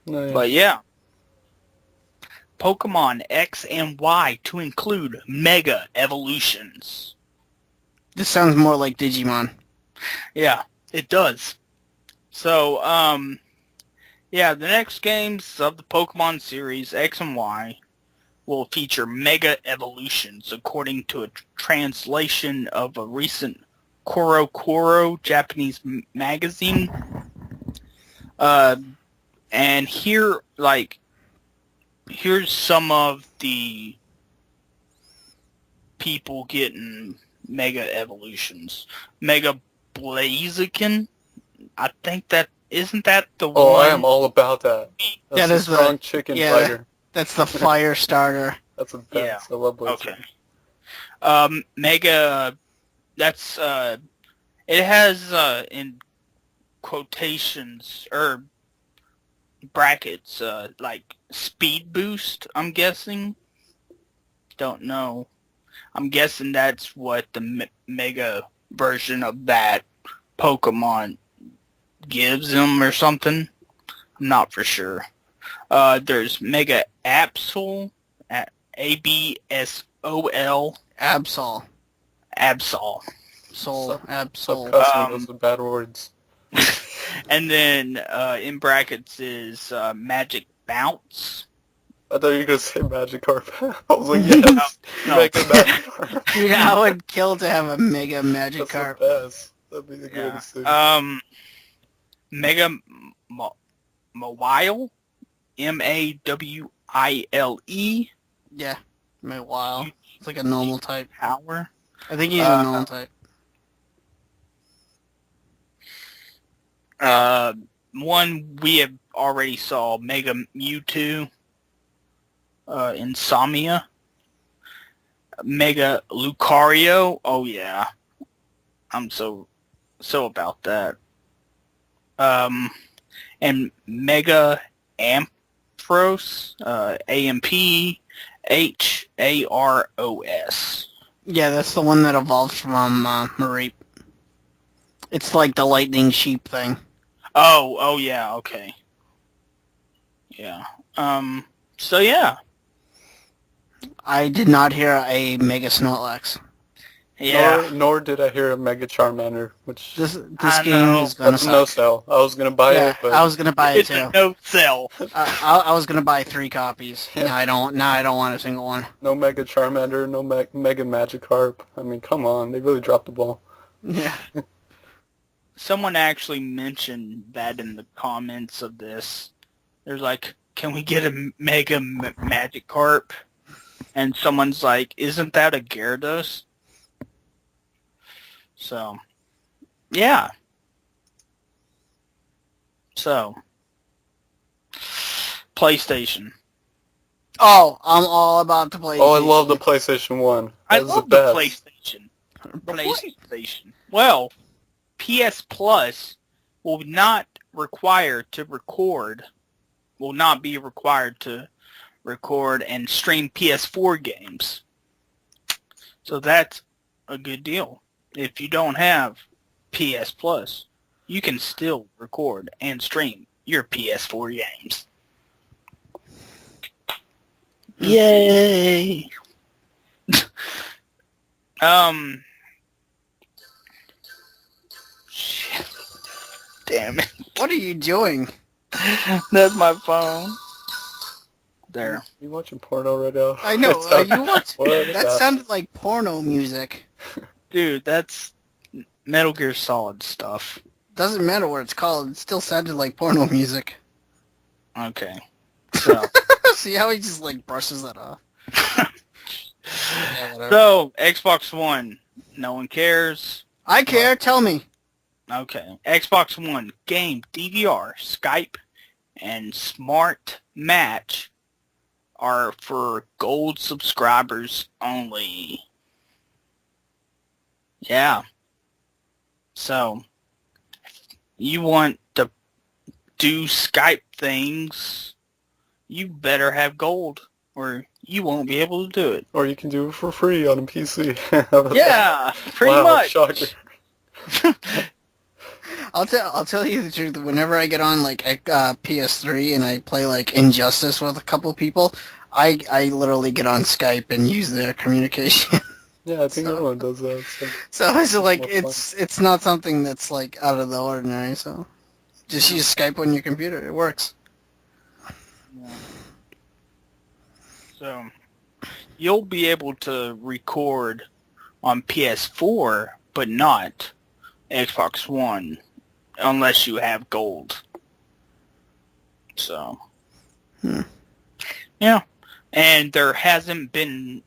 Speaker 6: No, yeah.
Speaker 5: But yeah. Pokemon X and Y to include Mega Evolutions.
Speaker 7: This sounds more like Digimon.
Speaker 5: Yeah, it does. So, yeah, the next games of the Pokemon series, X and Y, will feature Mega Evolutions, according to a translation of a recent Koro Japanese magazine. And here's some of the people getting Mega Evolutions. Mega Blaziken. I think isn't that the
Speaker 6: Oh,
Speaker 5: one?
Speaker 6: I am all about that. That's
Speaker 7: That
Speaker 6: a
Speaker 7: is the-
Speaker 6: strong chicken
Speaker 7: yeah.
Speaker 6: fighter.
Speaker 7: That's the fire starter.
Speaker 6: That's the best. I love Blaziken.
Speaker 5: Okay. Mega. That's It has in quotations or brackets like speed boost. I'm guessing. Don't know. I'm guessing that's what the Mega version of that Pokemon gives him or something. I'm not for sure. There's Mega Absol, ABSOL,
Speaker 7: Absol.
Speaker 5: Absol.
Speaker 7: Soul.
Speaker 6: Stop
Speaker 7: Absol.
Speaker 6: cussing, those are bad words.
Speaker 5: And then in brackets is Magic Bounce.
Speaker 6: I thought you were going to say Magikarp. I was like, yes,
Speaker 5: No.
Speaker 6: Mega Magikarp.
Speaker 7: Dude, I would kill to have a Mega
Speaker 6: That's
Speaker 7: Magikarp.
Speaker 6: the best. That'd be the
Speaker 5: Yeah.
Speaker 6: greatest thing.
Speaker 5: Mega Mawile, MAWILE
Speaker 7: Yeah. Wow. It's like a normal type.
Speaker 5: power.
Speaker 7: I think he's a normal type.
Speaker 5: One we have already saw, Mega Mewtwo, Insomnia, Mega Lucario. Oh yeah, I'm so about that. And Mega Ampharos, AMPHAROS.
Speaker 7: Yeah, that's the one that evolved from Mareep. It's like the lightning sheep thing.
Speaker 5: Oh yeah, okay. Yeah. So yeah.
Speaker 7: I did not hear a Mega Snorlax.
Speaker 5: Yeah.
Speaker 6: Nor did I hear a Mega Charmander, which
Speaker 7: This
Speaker 5: I
Speaker 7: game
Speaker 5: know.
Speaker 7: is gonna
Speaker 6: that's no
Speaker 7: suck.
Speaker 6: sell. I was gonna buy
Speaker 7: Yeah,
Speaker 6: it, but
Speaker 7: I was gonna buy it
Speaker 5: It's
Speaker 7: too.
Speaker 5: a no sell.
Speaker 7: I was gonna buy 3 copies.
Speaker 6: Yeah.
Speaker 7: Now I don't want a single one.
Speaker 6: no Mega Charmander, no Mega Magikarp. I mean, come on, they really dropped the ball.
Speaker 7: Yeah.
Speaker 5: Someone actually mentioned that in the comments of this. There's like, can we get a Mega Magikarp? And someone's like, isn't that a Gyarados? So, yeah. So, PlayStation.
Speaker 7: Oh, I'm all about the PlayStation.
Speaker 6: Oh, I love the PlayStation 1.
Speaker 5: I
Speaker 6: That was
Speaker 5: love
Speaker 6: the
Speaker 5: the
Speaker 6: best.
Speaker 5: PlayStation. PlayStation. Well, PS Plus will not require to record, will not be required to record and stream PS4 games. So that's a good deal. If you don't have PS Plus, you can still record and stream your PS4 games. Yay! Shit. Damn it.
Speaker 7: What are you doing?
Speaker 5: That's my phone. There.
Speaker 6: You watching porno right now?
Speaker 7: I know. You watch?
Speaker 6: What
Speaker 7: That
Speaker 6: the-
Speaker 7: sounded like porno music.
Speaker 5: Dude, that's Metal Gear Solid stuff.
Speaker 7: Doesn't matter what it's called. It still sounded like porno music.
Speaker 5: Okay. So,
Speaker 7: See how he just like brushes that off. Yeah, whatever.
Speaker 5: so Xbox One. No one cares.
Speaker 7: I care. Tell me.
Speaker 5: Okay. Xbox One game, DVR, Skype, and Smart Match are for gold subscribers only. Yeah. So, you want to do Skype things, you better have gold, or you won't be able to do it.
Speaker 6: Or you can do it for free on a PC. How about that?
Speaker 5: Yeah, pretty
Speaker 6: Wow,
Speaker 5: much.
Speaker 6: shocker.
Speaker 7: I'll tell you the truth. Whenever I get on like PS3 and I play like Injustice with a couple people, I literally get on Skype and use their communication.
Speaker 6: Yeah, I think everyone does that. So.
Speaker 7: So it's like
Speaker 6: More fun.
Speaker 7: it's not something that's like out of the ordinary. So just use Skype on your computer. It works.
Speaker 5: So, you'll be able to record on PS4, but not Xbox One, unless you have gold. So, yeah. And there hasn't been,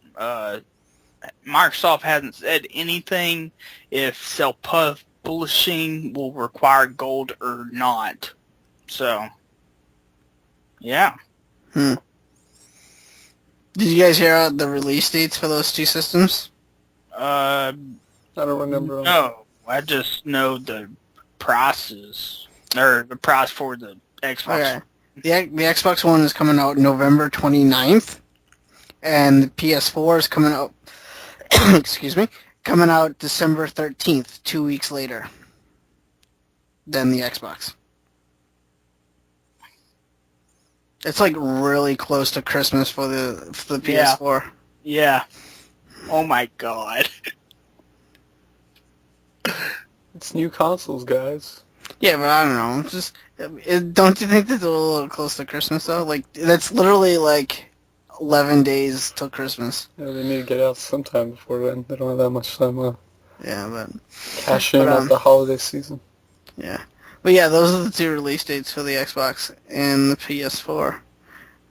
Speaker 5: Microsoft hasn't said anything if self-publishing will require gold or not. So, yeah.
Speaker 7: Did you guys hear the release dates for those two systems?
Speaker 5: Uh,
Speaker 6: I don't remember.
Speaker 5: No, I just know the prices, or the price for the Xbox.
Speaker 7: Okay. The Xbox One is coming out November 29th, and the PS4 is coming out, excuse me, coming out December 13th, 2 weeks later than the Xbox. It's like really close to Christmas for the
Speaker 5: Yeah.
Speaker 7: PS4.
Speaker 5: Yeah. Oh my god.
Speaker 6: It's new consoles, guys.
Speaker 7: Yeah, but I don't know. Don't you think that's a little close to Christmas though? Like that's literally like 11 days till Christmas.
Speaker 6: Yeah, they need to get out sometime before then. They don't have that much time left.
Speaker 7: Yeah, but
Speaker 6: Cash in
Speaker 7: But,
Speaker 6: at the holiday season.
Speaker 7: yeah. But yeah, those are the two release dates for the Xbox and the PS4.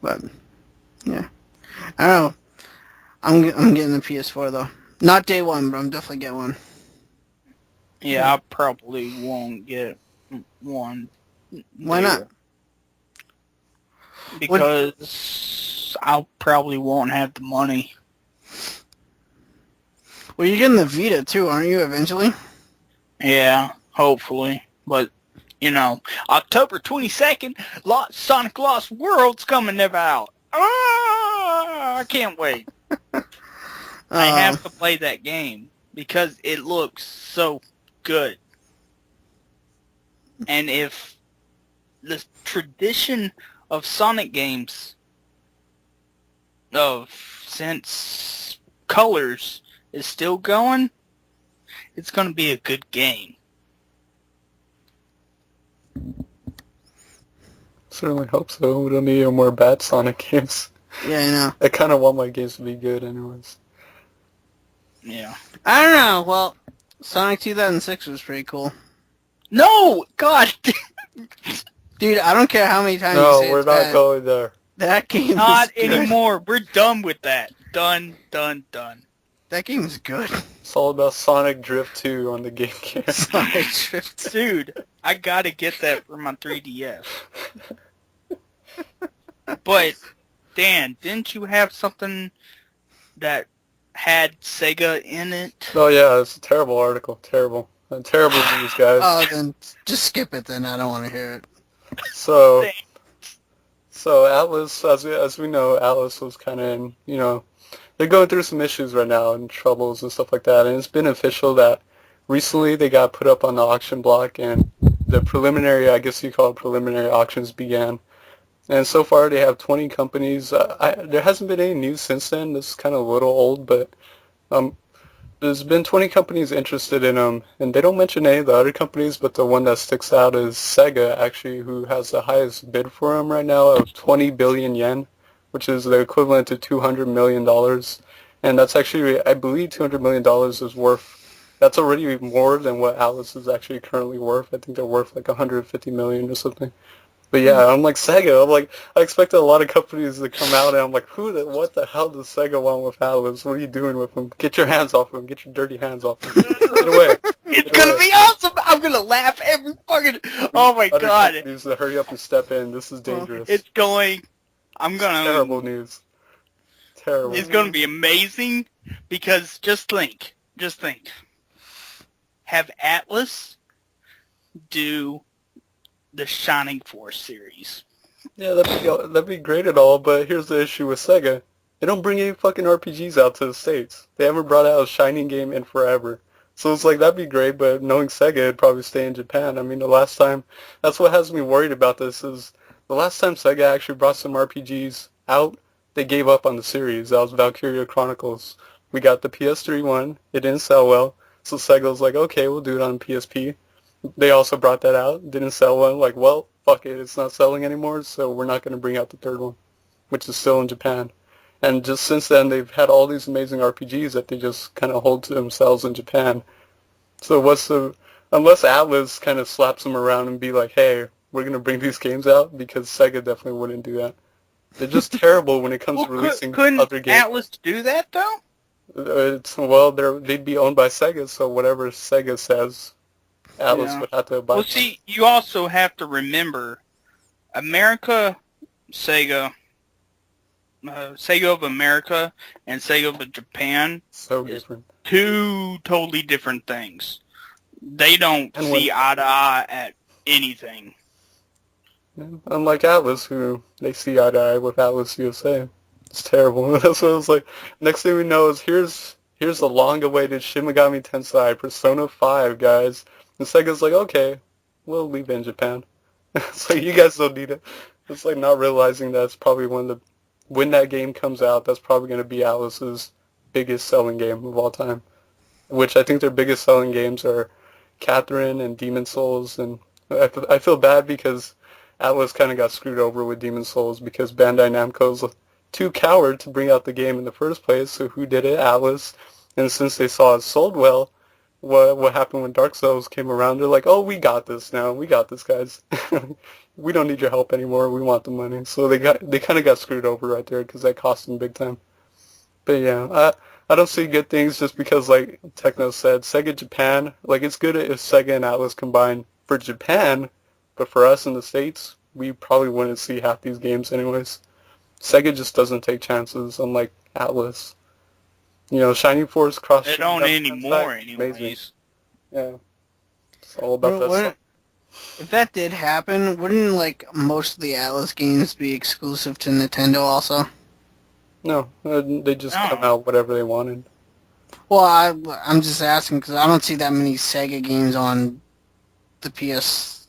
Speaker 7: But yeah, I don't know. I'm getting the PS4 though. Not day one, but I'm definitely getting one.
Speaker 5: Yeah, I probably won't get one.
Speaker 7: Why not?
Speaker 5: Because I probably won't have the money.
Speaker 7: Well, you're getting the Vita too, aren't you? Eventually.
Speaker 5: Yeah, hopefully. But, October 22nd, Sonic Lost World's coming out. I can't wait. I have to play that game because it looks so good. And if the tradition of Sonic games since Colors is still going, it's going to be a good game.
Speaker 6: Certainly hope so. We don't need any more bad Sonic games.
Speaker 7: Yeah, I know.
Speaker 6: I kind of want my games to be good anyways.
Speaker 5: Yeah.
Speaker 7: I don't know. Well, Sonic 2006 was pretty cool.
Speaker 5: No! God!
Speaker 7: Dude, I don't care how many times you
Speaker 6: No,
Speaker 7: say
Speaker 6: we're
Speaker 7: it's
Speaker 6: not
Speaker 7: bad.
Speaker 6: going there.
Speaker 7: That game
Speaker 5: Not
Speaker 7: is good.
Speaker 5: anymore. We're done with that. Done.
Speaker 7: That game is good.
Speaker 6: It's all about Sonic Drift 2 on the GameCube.
Speaker 7: Sonic Drift.
Speaker 5: Dude, I gotta get that for my 3DS. But, Dan, didn't you have something that had Sega in it?
Speaker 6: Oh yeah, it's a terrible article. Terrible. Terrible news, guys.
Speaker 7: Oh, then just skip it then. I don't want to hear it.
Speaker 6: So Atlas, as we know, Atlas was kind of in, they're going through some issues right now and troubles and stuff like that. And it's been official that recently they got put up on the auction block and the preliminary, I guess you call it preliminary auctions began. And so far they have 20 companies. There hasn't been any news since then. This is kind of a little old, but there's been 20 companies interested in them. And they don't mention any of the other companies, but the one that sticks out is Sega, actually, who has the highest bid for them right now of 20 billion yen, which is the equivalent to $200 million. And that's actually, I believe $200 million is worth, that's already more than what Atlas is actually currently worth. I think they're worth like 150 million or something. But yeah, I'm like Sega. I'm like, I expected a lot of companies to come out, and I'm like, what the hell does Sega want with Atlas? What are you doing with them? Get your hands off them. Get your dirty hands off them. Get away.
Speaker 5: It's gonna be awesome! I'm gonna laugh every fucking... Oh my
Speaker 6: Other
Speaker 5: god.
Speaker 6: companies to hurry up and step in. This is dangerous.
Speaker 5: It's going... I'm gonna...
Speaker 6: Terrible news. Terrible.
Speaker 5: It's gonna be amazing, because just think. Have Atlas do the Shining Force series.
Speaker 6: Yeah, that'd be great and all, but here's the issue with Sega. They don't bring any fucking RPGs out to the States. They haven't brought out a Shining game in forever. So it's like, that'd be great, but knowing Sega, it'd probably stay in Japan. I mean, the last time, that's what has me worried about this, is the last time Sega actually brought some RPGs out, they gave up on the series. That was Valkyria Chronicles. We got the PS3 one. It didn't sell well. So Sega was like, okay, we'll do it on PSP. They also brought that out. Didn't sell well. Like, well, fuck it. It's not selling anymore, so we're not going to bring out the third one, which is still in Japan. And just since then, they've had all these amazing RPGs that they just kind of hold to themselves in Japan. So unless Atlas kind of slaps them around and be like, hey, we're going to bring these games out, because Sega definitely wouldn't do that. They're just terrible when it comes to releasing other games.
Speaker 5: Atlas do that, though?
Speaker 6: They'd be owned by Sega, so whatever Sega says, Atlas would have to abide.
Speaker 5: Well, see, you also have to remember, America, Sega of America and Sega of Japan
Speaker 6: So
Speaker 5: is
Speaker 6: different.
Speaker 5: two totally different things. They don't see eye to eye at anything.
Speaker 6: Unlike Atlas, who they see eye to eye with Atlas USA. It's terrible. That's what it was like. Next thing we know is here's the long-awaited Shin Megami Tensei Persona 5, guys. And Sega's like, okay, we'll leave it in Japan. So you guys don't need it. It's like not realizing that's probably when that game comes out, that's probably going to be Atlus's biggest selling game of all time. Which I think their biggest selling games are Catherine and Demon Souls, and I feel bad because Atlus kind of got screwed over with Demon Souls because Bandai Namco's too coward to bring out the game in the first place, so who did it? Atlus. And since they saw it sold well, what happened when Dark Souls came around? They're like, oh, we got this now. We got this, guys. We don't need your help anymore. We want the money. So they kind of got screwed over right there because that cost them big time. But yeah, I don't see good things just because, like Techno said, Sega Japan, like it's good if Sega and Atlus combine for Japan, but for us in the States, we probably wouldn't see half these games anyways. Sega just doesn't take chances, unlike Atlus. You know, Shining Force Cross.
Speaker 5: They don't anymore, anyways.
Speaker 6: Yeah, it's all about that.
Speaker 7: If that did happen, wouldn't like most of the Atlus games be exclusive to Nintendo also?
Speaker 6: No, they just come out whatever they wanted.
Speaker 7: Well, I'm just asking because I don't see that many Sega games on the PS3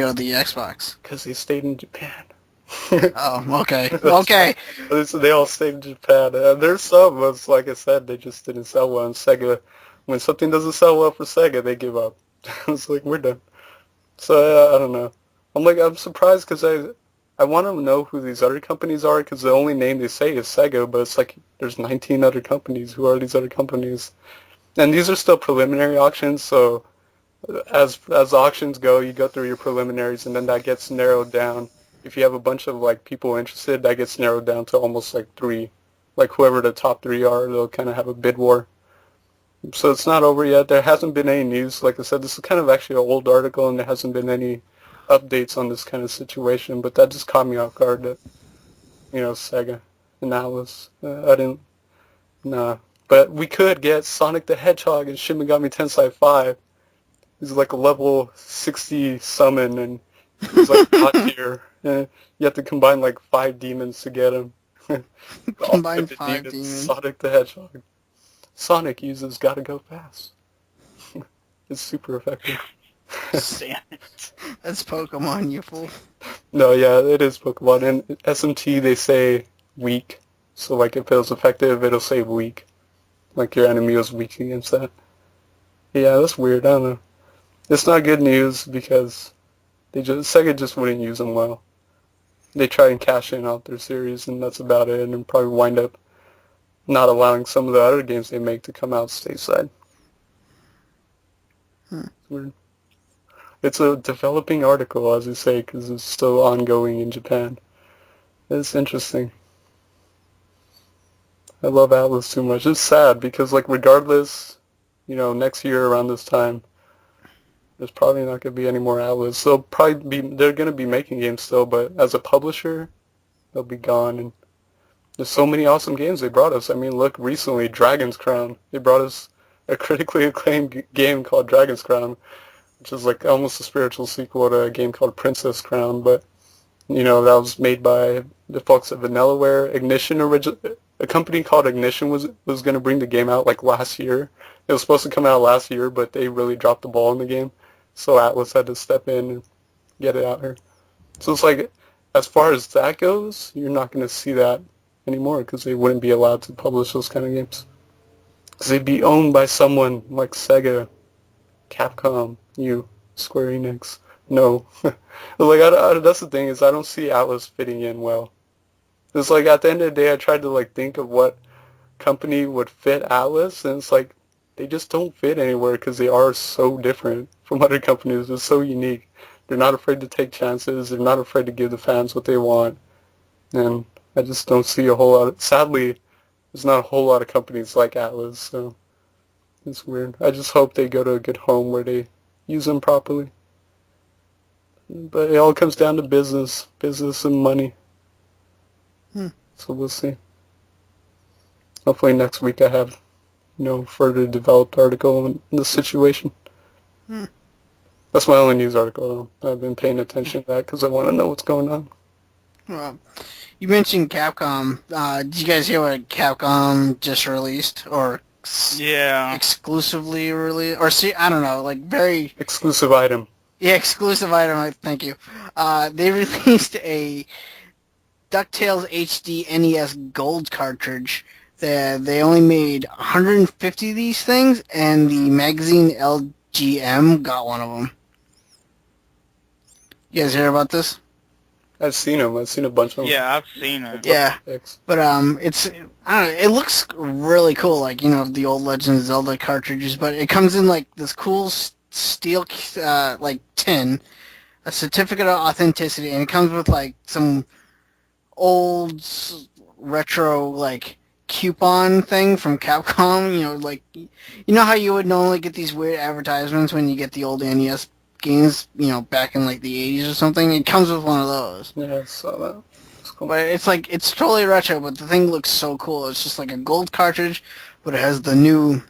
Speaker 7: or the Xbox.
Speaker 6: Because they stayed in Japan.
Speaker 7: Oh, okay. Okay.
Speaker 6: They all stayed in Japan. There's some, but like I said, they just didn't sell well. And Sega, when something doesn't sell well for Sega, they give up. It's like, we're done. So, I don't know. I'm surprised because I want to know who these other companies are because the only name they say is Sega, but it's like there's 19 other companies. Who are these other companies? And these are still preliminary auctions, so as auctions go, you go through your preliminaries, and then that gets narrowed down. If you have a bunch of like people interested, that gets narrowed down to almost like 3. Like whoever the top 3 are, they'll kind of have a bid war. So it's not over yet. There hasn't been any news. Like I said, this is kind of actually an old article, and there hasn't been any updates on this kind of situation, but that just caught me off guard that, you know, Sega and Atlus. I didn't, nah. But we could get Sonic the Hedgehog and Shin Megami Tensei 5. He's like a level 60 summon, and he's like top tier. You have to combine like 5 demons to get him.
Speaker 7: Combine 5 demons.
Speaker 6: Sonic the Hedgehog. Sonic uses gotta go fast. It's super effective.
Speaker 7: That's Pokemon, you fool.
Speaker 6: No, yeah, it is Pokemon. In SMT, they say weak. So, like, if it was effective, it'll say weak. Like, your enemy was weak against that. Yeah, that's weird. I don't know. It's not good news because Sega just wouldn't use them well. They try and cash in out their series, and that's about it, and probably wind up not allowing some of the other games they make to come out stateside. It's weird. It's a developing article, as you say, because it's still ongoing in Japan. It's interesting. I love Atlus too much. It's sad because, like, regardless, you know, next year around this time, there's probably not going to be any more Atlus. They're going to be making games still, but as a publisher, they'll be gone. And there's so many awesome games they brought us. I mean, look, recently, Dragon's Crown. They brought us a critically acclaimed game called Dragon's Crown, which is like almost a spiritual sequel to a game called Princess Crown, but, you know, that was made by the folks at Vanillaware. A company called Ignition was going to bring the game out like last year. It was supposed to come out last year, but they really dropped the ball in the game, so Atlus had to step in and get it out here. So it's like, as far as that goes, you're not going to see that anymore because they wouldn't be allowed to publish those kind of games. Because they'd be owned by someone like Sega, Capcom, Square Enix. No. Like, that's the thing, is I don't see Atlus fitting in well. It's like, at the end of the day, I tried to, like, think of what company would fit Atlus, and it's like, they just don't fit anywhere because they are so different from other companies. They're so unique. They're not afraid to take chances. They're not afraid to give the fans what they want. And I just don't see a whole lot. Sadly, there's not a whole lot of companies like Atlus, so it's weird. I just hope they go to a good home where they use them properly. But it all comes down to business and money. So we'll see. Hopefully next week I have, further developed article on the situation. That's my only news article, though. I've been paying attention to that because I want to know what's going on.
Speaker 7: Well, you mentioned Capcom. Did you guys hear what Capcom just released? Or
Speaker 5: yeah,
Speaker 7: exclusively released? Or see, I don't know, like very...
Speaker 6: Exclusive item.
Speaker 7: Yeah, exclusive item. Thank you. They released a DuckTales HD NES Gold cartridge. They only made 150 of these things, and the magazine LGM got one of them. You guys hear about this?
Speaker 6: I've seen them. I've seen a bunch of them.
Speaker 5: Yeah, I've seen it.
Speaker 7: Yeah, but it's I don't know. It looks really cool, like the old Legend of Zelda cartridges. But it comes in like this cool steel like tin, a certificate of authenticity, and it comes with like some old retro like coupon thing from Capcom. Like how you would normally get these weird advertisements when you get the old NES games, back in like the 80s or something. It comes with one of those.
Speaker 6: Yeah, I saw that. It's cool.
Speaker 7: But it's totally retro, but the thing looks so cool. It's just like a gold cartridge, but it has the new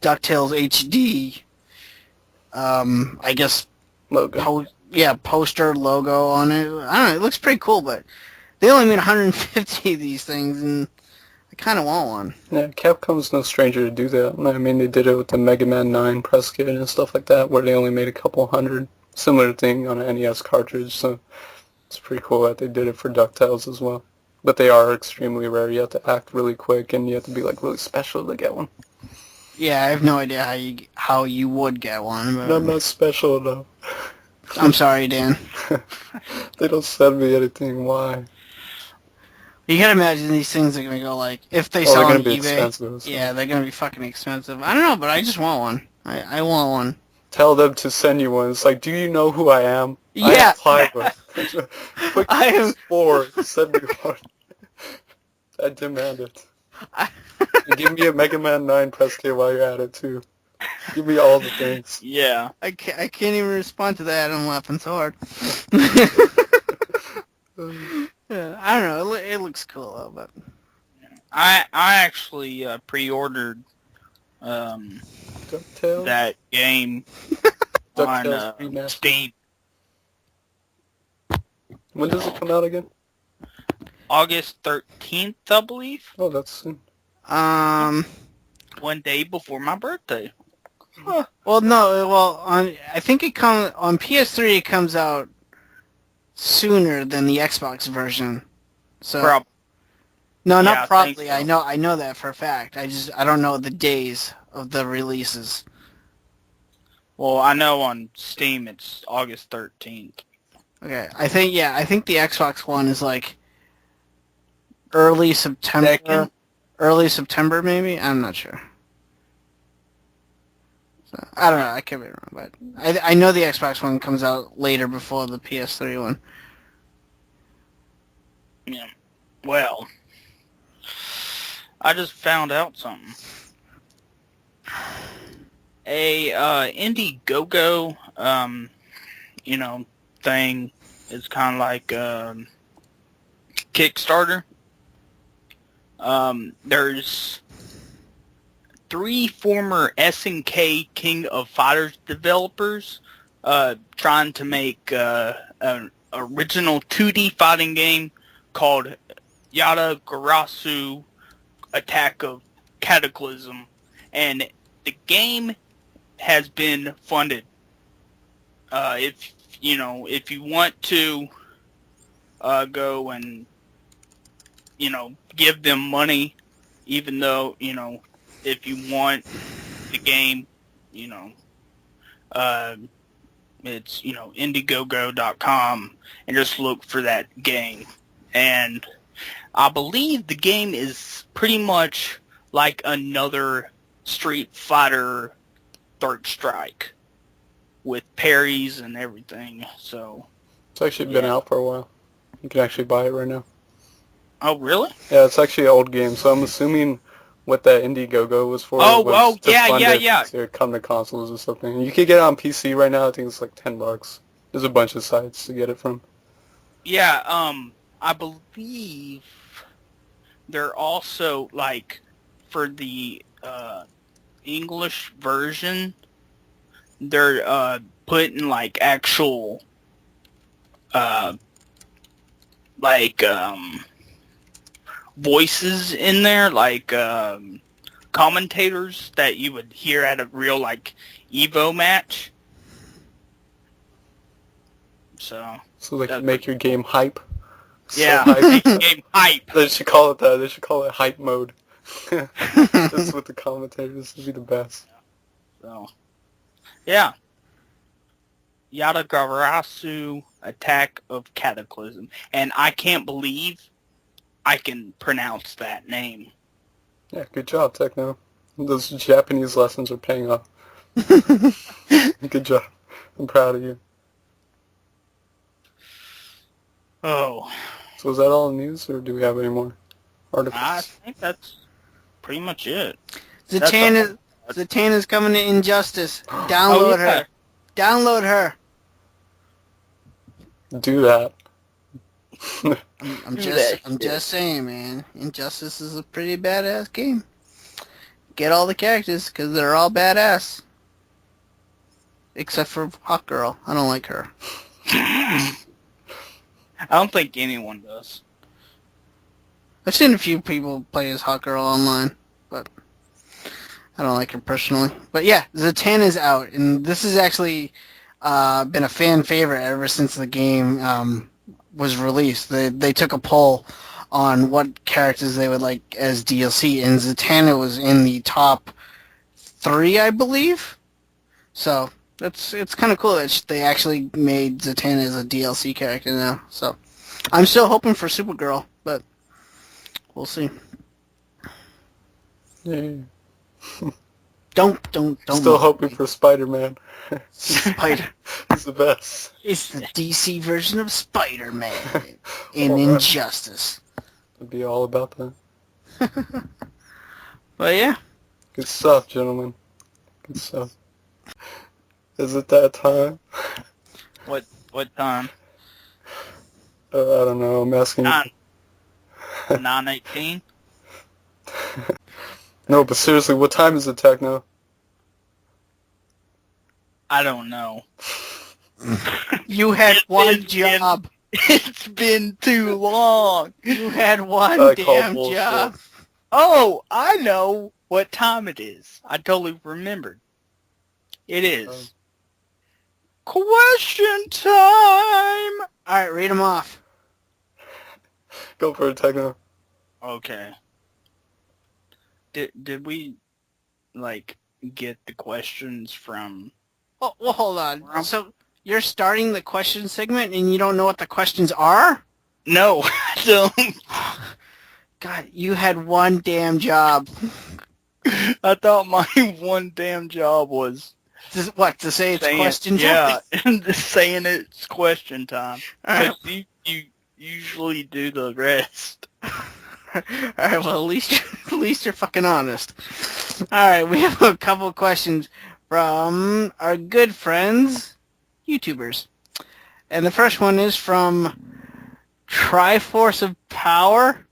Speaker 7: DuckTales HD, I guess,
Speaker 6: logo.
Speaker 7: Poster logo on it. I don't know, it looks pretty cool, but they only made 150 of these things, and I kind of want one.
Speaker 6: Yeah, Capcom's no stranger to do that. I mean, they did it with the Mega Man 9 press kit and stuff like that, where they only made a couple hundred. Similar thing on an NES cartridge, so it's pretty cool that they did it for DuckTales as well. But they are extremely rare. You have to act really quick, and you have to be like really special to get one.
Speaker 7: Yeah, I have no idea how you would get one. But
Speaker 6: I'm not special enough.
Speaker 7: I'm sorry, Dan.
Speaker 6: They don't send me anything. Why?
Speaker 7: You can imagine these things are gonna go like if they
Speaker 6: they're
Speaker 7: sell on
Speaker 6: gonna be
Speaker 7: eBay.
Speaker 6: expensive, so.
Speaker 7: Yeah, they're gonna be fucking expensive. I don't know, but I just want one. I want one.
Speaker 6: Tell them to send you one. It's like, do you know who I am?
Speaker 7: Yeah.
Speaker 6: I apply one. Quick
Speaker 7: I am.
Speaker 6: explore. Send me one. I demand it. And give me a Mega Man 9 press kit while you're at it too. Give me all the things.
Speaker 5: Yeah.
Speaker 7: I can't even respond to that. I'm laughing so hard. Yeah, I don't know. It looks cool though, but
Speaker 5: I actually pre-ordered
Speaker 6: DuckTales?
Speaker 5: that game
Speaker 6: DuckTales
Speaker 5: on
Speaker 6: Remastered.
Speaker 5: Steam.
Speaker 6: When does it come out again?
Speaker 5: August 13th, I believe.
Speaker 6: Oh, that's soon.
Speaker 5: One day before my birthday.
Speaker 7: well, no, I think it comes on PS3. It comes out sooner than the Xbox version. So no,
Speaker 5: Yeah,
Speaker 7: not
Speaker 5: I
Speaker 7: probably.
Speaker 5: think so.
Speaker 7: I know that for a fact. I don't know the days of the releases.
Speaker 5: Well, I know on Steam it's August 13th.
Speaker 7: Okay, I think the Xbox one is like early September.
Speaker 5: Second?
Speaker 7: Early September, maybe. I'm not sure. So, I don't know. I could be wrong, but I know the Xbox one comes out later before the PS3 one.
Speaker 5: Yeah. Well, I just found out something. A Indiegogo, thing is kind of like Kickstarter. There's 3 former SNK King of Fighters developers trying to make an original 2D fighting game called Yada Garasu Attack of Cataclysm, and the game has been funded. If you want to go and give them money, even though if you want the game, it's Indiegogo.com, and just look for that game. And I believe the game is pretty much like another Street Fighter Third Strike with parries and everything. So
Speaker 6: It's actually been out for a while. You can actually buy it right now.
Speaker 5: Oh, really?
Speaker 6: Yeah, it's actually an old game, so I'm assuming what that Indiegogo was for was to fund it to come to consoles or something. You can get it on PC right now. I think it's like $10. There's a bunch of sites to get it from.
Speaker 5: Yeah, I believe they're also, like, for the English version, they're putting, like, actual, voices in there, like, commentators that you would hear at a real, like, Evo match. So
Speaker 6: they can make your game hype.
Speaker 5: yeah,
Speaker 6: So hype.
Speaker 5: game hype.
Speaker 6: They should call it that. They should call it hype mode. That's what the commentators would be the best.
Speaker 5: So yeah, Yatagarasu Attack of Cataclysm, and I can't believe I can pronounce that name.
Speaker 6: Yeah, good job, Techno. Those Japanese lessons are paying off. Good job. I'm proud of you.
Speaker 5: Oh,
Speaker 6: So is that all the news, or do we have any more articles?
Speaker 5: I think that's pretty much it.
Speaker 7: Zatanna's coming to Injustice. Download her. Download her.
Speaker 6: Do that.
Speaker 7: I'm just saying, man. Injustice is a pretty badass game. Get all the characters, because they're all badass. Except for Hawk Girl. I don't like her.
Speaker 5: I don't think anyone does.
Speaker 7: I've seen a few people play as Hawk Girl online, but I don't like her personally. But yeah, Zatanna's out, and this has actually been a fan favorite ever since the game was released. They took a poll on what characters they would like as DLC, and Zatanna was in the top 3, I believe. So it's kind of cool that they actually made Zatanna as a DLC character now. So I'm still hoping for Supergirl, but we'll see.
Speaker 6: Yeah.
Speaker 7: Don't.
Speaker 6: Still hoping for Spider-Man.
Speaker 7: Spider.
Speaker 6: He's the best.
Speaker 7: It's the DC version of Spider-Man in Injustice.
Speaker 6: It'd be all about that.
Speaker 7: But yeah.
Speaker 6: Good stuff, gentlemen. Good stuff. Is it that time?
Speaker 5: What time?
Speaker 6: I don't know. I'm asking.
Speaker 5: 9:18.
Speaker 6: No, but seriously, what time is it, Techno?
Speaker 5: I don't know.
Speaker 7: You had one job.
Speaker 5: It's been too long.
Speaker 7: You had one
Speaker 6: I call
Speaker 7: damn
Speaker 6: bullshit.
Speaker 7: job.
Speaker 5: Oh, I know what time it is. I totally remembered. It is question time.
Speaker 7: All right, read them off.
Speaker 6: Go for it, Techno.
Speaker 5: Okay. Did we get the questions from?
Speaker 7: Well, hold on. So you're starting the question segment and you don't know what the questions are?
Speaker 5: No, I don't.
Speaker 7: God, you had one damn job.
Speaker 5: I thought my one damn job was
Speaker 7: to say it's question time?
Speaker 5: Yeah, and saying it's question time.
Speaker 7: All right.
Speaker 5: But you usually do the rest.
Speaker 7: All right, well, at least you're fucking honest. All right, we have a couple of questions from our good friends, YouTubers. And the first one is from Triforce of Power.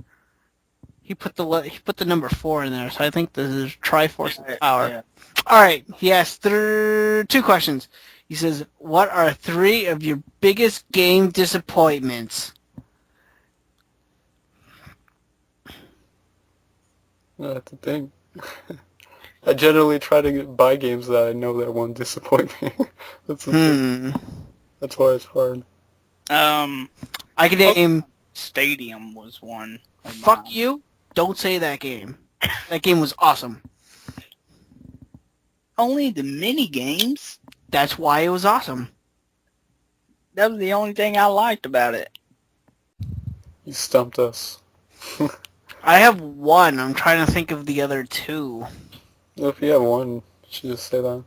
Speaker 7: He put the number 4 in there, so I think this is Triforce of Power.
Speaker 5: Yeah.
Speaker 7: All right, he has 2 questions. He says, what are 3 of your biggest game disappointments?
Speaker 6: That's the thing. I generally try to buy games that I know that won't disappoint me. That's the thing. That's why it's hard.
Speaker 7: I can name...
Speaker 5: Stadium was one.
Speaker 7: Fuck you. Don't say that game. That game was awesome.
Speaker 5: Only the mini games.
Speaker 7: That's why it was awesome.
Speaker 5: That was the only thing I liked about it.
Speaker 6: You stumped us.
Speaker 7: I have 1. I'm trying to think of the other 2.
Speaker 6: Well, if you have 1, you should just say that.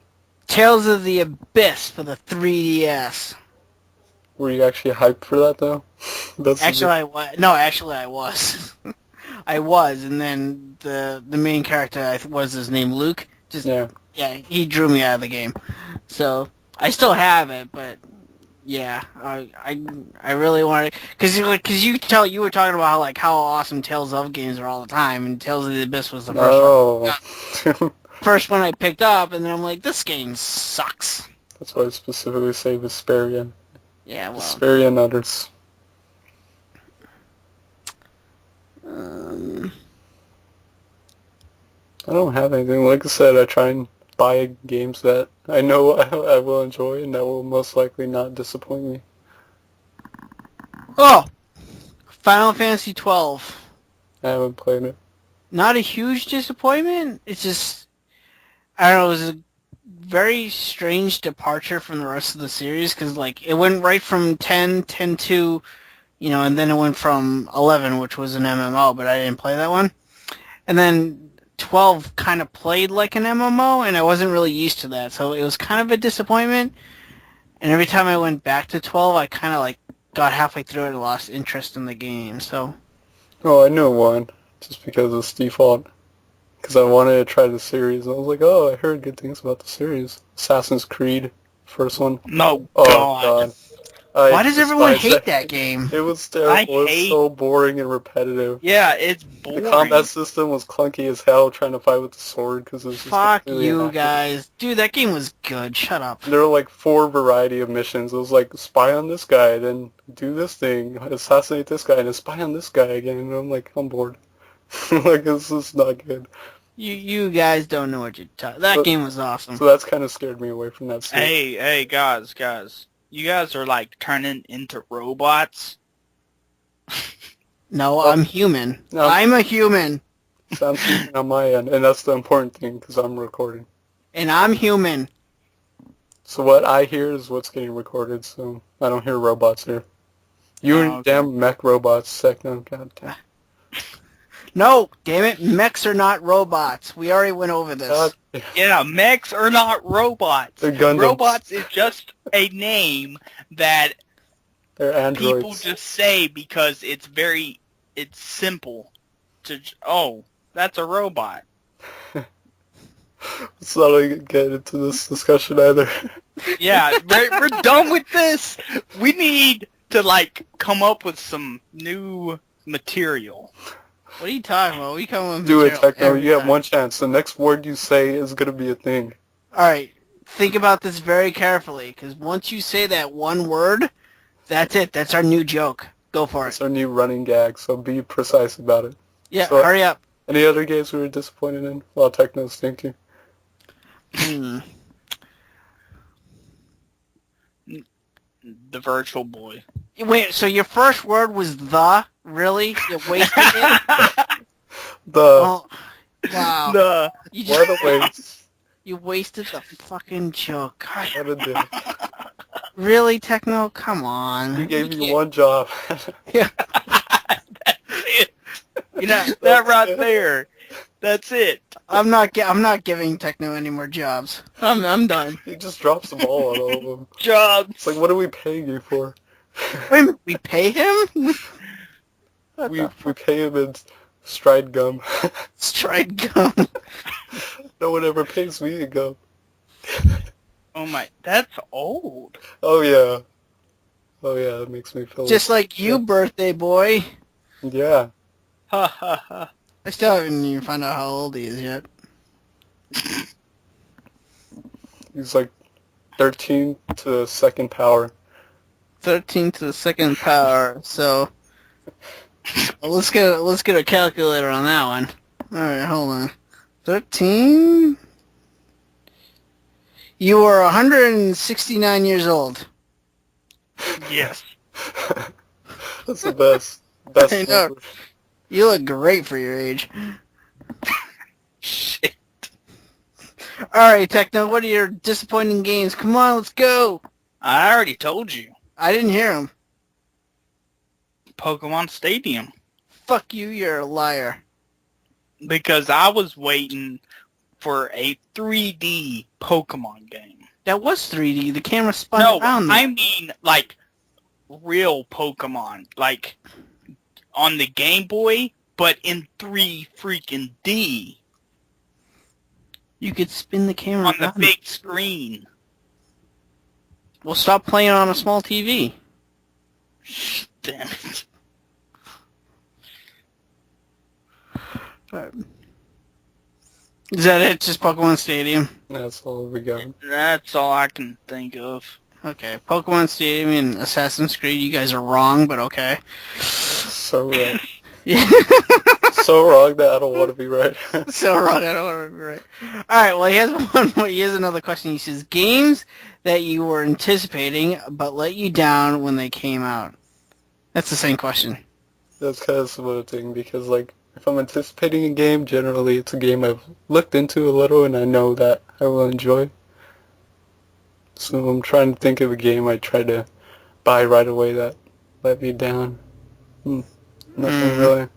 Speaker 7: Tales of the Abyss for the 3DS.
Speaker 6: Were you actually hyped for that, though?
Speaker 7: Actually, I was. No, actually, I was. I was, and then the main character, was his name Luke? Yeah, he drew me out of the game. So, I still have it, but... Yeah, I really wanted, because you were talking about how awesome Tales of games are all the time, and Tales of the Abyss was the first one. First one I picked up, and then I'm like, this game sucks.
Speaker 6: That's why I specifically say Vesperia.
Speaker 7: Yeah, well.
Speaker 6: Vesperia and others. I don't have anything. Like I said, I try and buy games that I know I will enjoy and that will most likely not disappoint me.
Speaker 7: Oh, Final Fantasy 12.
Speaker 6: I haven't played it.
Speaker 7: Not a huge disappointment. It's just, I don't know, it was a very strange departure from the rest of the series because, like, it went right from 10 to, and then it went from 11, which was an MMO, but I didn't play that one. And then 12 kind of played like an MMO, and I wasn't really used to that, so it was kind of a disappointment. And every time I went back to 12, I kind of, like, got halfway through it and lost interest in the game, so...
Speaker 6: Oh, I knew one, just because it's default. Because I wanted to try the series, and I was like, oh, I heard good things about the series. Assassin's Creed, first one.
Speaker 5: No,
Speaker 6: Oh,
Speaker 5: God.
Speaker 6: Why
Speaker 7: does everyone hate that game?
Speaker 6: It was terrible. It was so boring and repetitive.
Speaker 5: Yeah, it's boring.
Speaker 6: The combat system was clunky as hell, trying to fight with the sword, because it was just
Speaker 7: Fuck
Speaker 6: completely
Speaker 7: you
Speaker 6: inaccurate.
Speaker 7: guys. Dude, that game was good. Shut up.
Speaker 6: There were like 4 variety of missions. It was like, spy on this guy, then do this thing, assassinate this guy, and then spy on this guy again. And I'm like, I'm bored. Like, this is not good.
Speaker 7: You guys don't know what you're talking. That game was awesome.
Speaker 6: So that's kind of scared me away from that series.
Speaker 5: Hey, guys. You guys are, like, turning into robots.
Speaker 7: No, I'm human.
Speaker 6: No.
Speaker 7: I'm a human.
Speaker 6: Sounds human on my end, and that's the important thing, because I'm recording.
Speaker 7: And I'm human.
Speaker 6: So what I hear is what's getting recorded, so I don't hear robots here. You and
Speaker 5: okay.
Speaker 6: damn mech robots, Techno, goddamn.
Speaker 7: No, damn it. Mechs are not robots. We already went over this.
Speaker 6: God,
Speaker 5: Yeah, mechs are not robots.
Speaker 6: They're Gundams.
Speaker 5: Robots is just a name that
Speaker 6: they're androids.
Speaker 5: people just say because it's simple. That's a robot.
Speaker 6: Let's not even get into this discussion either.
Speaker 5: Yeah, we're done with this. We need to, like, come up with some new material.
Speaker 7: What are you talking about? We come with
Speaker 6: Do it,
Speaker 7: material
Speaker 6: Techno.
Speaker 7: every
Speaker 6: You have
Speaker 7: time.
Speaker 6: one chance. The next word you say is going to be a thing.
Speaker 7: Alright, think about this very carefully, because once you say that one word, that's it. That's our new joke. Go for
Speaker 6: It's
Speaker 7: it.
Speaker 6: our new running gag, so be precise about it.
Speaker 7: Yeah,
Speaker 6: So-
Speaker 7: hurry up.
Speaker 6: Any other games we were disappointed in while Techno's thinking?
Speaker 5: The Virtual Boy.
Speaker 7: Wait, so your first word was the? Really? You wasted it?
Speaker 6: The...
Speaker 7: Oh, wow.
Speaker 5: The
Speaker 7: You
Speaker 6: By
Speaker 7: just,
Speaker 6: the way,
Speaker 7: you wasted the fucking joke. God,
Speaker 6: what a dick.
Speaker 7: really, Techno? Come on.
Speaker 6: We gave you one job.
Speaker 7: Yeah.
Speaker 5: That's it. That right there. That's it.
Speaker 7: I'm not giving Techno any more jobs. I'm done.
Speaker 6: He just drops the ball on all of them.
Speaker 5: Jobs.
Speaker 6: It's like, what are we paying you for?
Speaker 7: Wait a minute, we pay him?
Speaker 6: We pay him in stride gum.
Speaker 7: Stride gum.
Speaker 6: No one ever pays me in gum.
Speaker 5: Oh my, that's old.
Speaker 6: Oh yeah. Oh yeah, that makes me feel...
Speaker 7: Just like you, birthday boy.
Speaker 6: Yeah.
Speaker 5: Ha ha ha.
Speaker 7: I still haven't even found out how old he is yet.
Speaker 6: He's like 13 to the second power.
Speaker 7: 13 to the second power, so... Well, let's get a calculator on that one. Alright, hold on. 13? You are 169 years old.
Speaker 5: Yes.
Speaker 6: That's the best. Best
Speaker 7: I know.
Speaker 6: number.
Speaker 7: You look great for your age.
Speaker 5: Shit.
Speaker 7: Alright, Techno, what are your disappointing games? Come on, let's go!
Speaker 5: I already told you.
Speaker 7: I didn't hear him.
Speaker 5: Pokemon Stadium.
Speaker 7: Fuck you, you're a liar.
Speaker 5: Because I was waiting for a 3D Pokemon game.
Speaker 7: That was 3D. The camera spun
Speaker 5: No,
Speaker 7: around.
Speaker 5: I mean, like, real Pokemon. Like, on the Game Boy, but in 3 freaking D.
Speaker 7: You could spin the camera
Speaker 5: On the
Speaker 7: around.
Speaker 5: big screen.
Speaker 7: Well, stop playing on a small TV.
Speaker 5: Damn it.
Speaker 7: Is that it? Just Pokemon Stadium?
Speaker 6: That's all we got.
Speaker 5: That's all I can think of.
Speaker 7: Okay, Pokemon Stadium and Assassin's Creed, you guys are wrong, but okay.
Speaker 6: So wrong.
Speaker 7: Yeah.
Speaker 6: So wrong that I don't want to be right.
Speaker 7: So wrong, I don't want to be right. Alright, well, he has one more. He has another question. He says, games that you were anticipating but let you down when they came out. That's the same question.
Speaker 6: That's kind of similar thing because, like, if I'm anticipating a game, generally it's a game I've looked into a little and I know that I will enjoy. So I'm trying to think of a game I try to buy right away that let me down. Nothing really.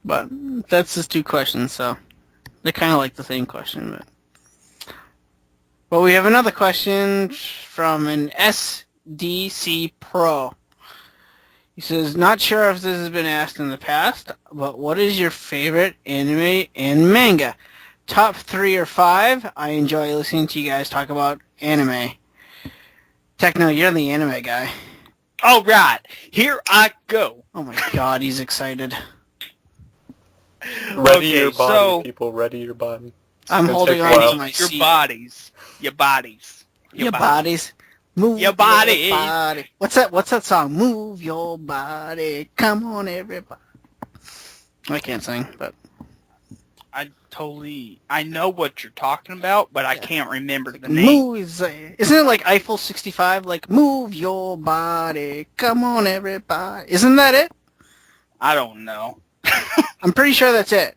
Speaker 7: But that's just 2 questions, so they're kind of like the same question. But we have another question from an SDC Pro. He says, not sure if this has been asked in the past, but what is your favorite anime and manga? Top 3 or 5? I enjoy listening to you guys talk about anime. Techno, you're the anime guy.
Speaker 5: All right, here I go.
Speaker 7: Oh my god, he's excited.
Speaker 6: Ready your body,
Speaker 5: so
Speaker 6: people. Ready your body.
Speaker 7: I'm
Speaker 6: gonna
Speaker 7: holding
Speaker 6: take a
Speaker 7: on
Speaker 6: while.
Speaker 7: to my
Speaker 5: your
Speaker 7: seat.
Speaker 5: bodies.
Speaker 7: Your bodies. Move
Speaker 5: Your body.
Speaker 7: body. What's that song? Move your body. Come on, everybody. I can't sing, but
Speaker 5: I know what you're talking about, but I can't remember the name.
Speaker 7: move. Isn't it like Eiffel 65? Like, move your body. Come on, everybody. Isn't that it?
Speaker 5: I don't know.
Speaker 7: I'm pretty sure that's it.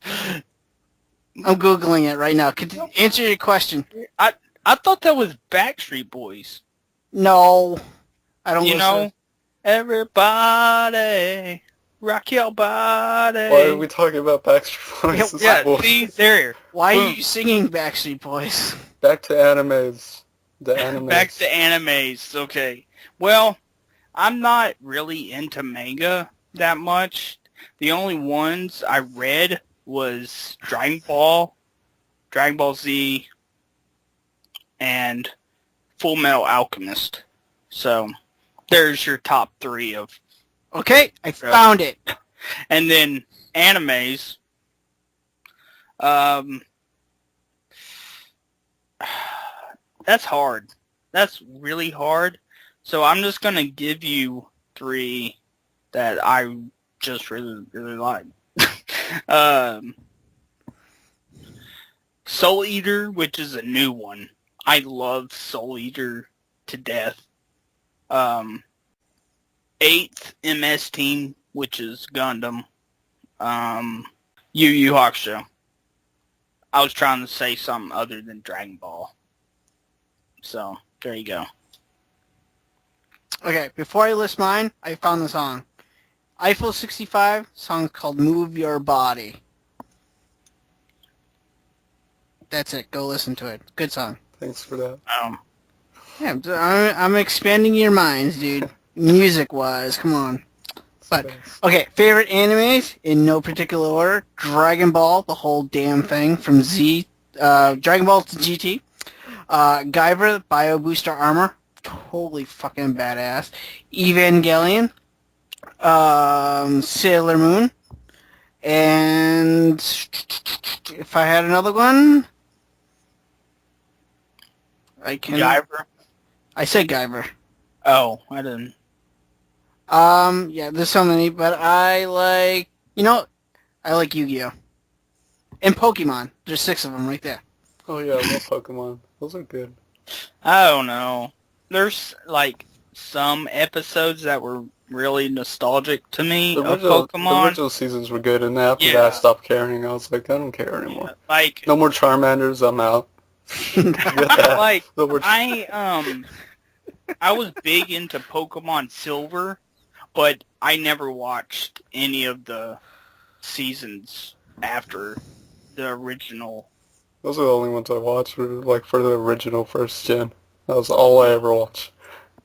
Speaker 7: I'm Googling it right now. Answer your question.
Speaker 5: I thought that was Backstreet Boys.
Speaker 7: No. I don't
Speaker 5: You know, everybody, rock your body.
Speaker 6: Why are we talking about Backstreet Boys? This is
Speaker 5: Yeah,
Speaker 6: bullshit.
Speaker 5: see, there.
Speaker 7: Why are
Speaker 5: Boom.
Speaker 7: you singing Backstreet Boys?
Speaker 6: Back to animes. The animes.
Speaker 5: Back to animes. Okay. Well, I'm not really into manga that much. The only ones I read was Dragon Ball Z, and Full Metal Alchemist. So there's your top 3 of.
Speaker 7: Okay, I found it.
Speaker 5: And then animes. That's hard. That's really hard. So I'm just going to give you 3 that I just really, really like. Soul Eater, which is a new one. I love Soul Eater to death. 8th MS Team, which is Gundam. Yu Yu Hakusho. I was trying to say something other than Dragon Ball. So, there you go.
Speaker 7: Okay, before I list mine, I found the song. Eiffel 65, song called Move Your Body. That's it. Go listen to it. Good song.
Speaker 6: Thanks for that.
Speaker 7: Yeah, I'm expanding your minds, dude. Music-wise, come on. But, okay, favorite animes, in no particular order. Dragon Ball, the whole damn thing, from Dragon Ball to GT. Guyver, Bio Booster Armor, totally fucking badass. Evangelion, Sailor Moon, and if I had another one,
Speaker 5: Guyver?
Speaker 7: I said Guyver.
Speaker 5: Oh, I didn't.
Speaker 7: Yeah, there's so many, but I like Yu-Gi-Oh! And Pokemon. There's 6 of them right there.
Speaker 6: Oh yeah, I love Pokemon. Those are good.
Speaker 5: I don't know. There's, like, some episodes that were really nostalgic to me of Pokemon.
Speaker 6: The original seasons were good, and after that I stopped caring. I was like, I don't care anymore.
Speaker 5: Yeah, like,
Speaker 6: no more Charmanders, I'm out.
Speaker 5: like,
Speaker 6: No more
Speaker 5: I was big into Pokemon Silver, but I never watched any of the seasons after the original.
Speaker 6: Those are the only ones I watched, were like for the original first gen. That was all I ever watched.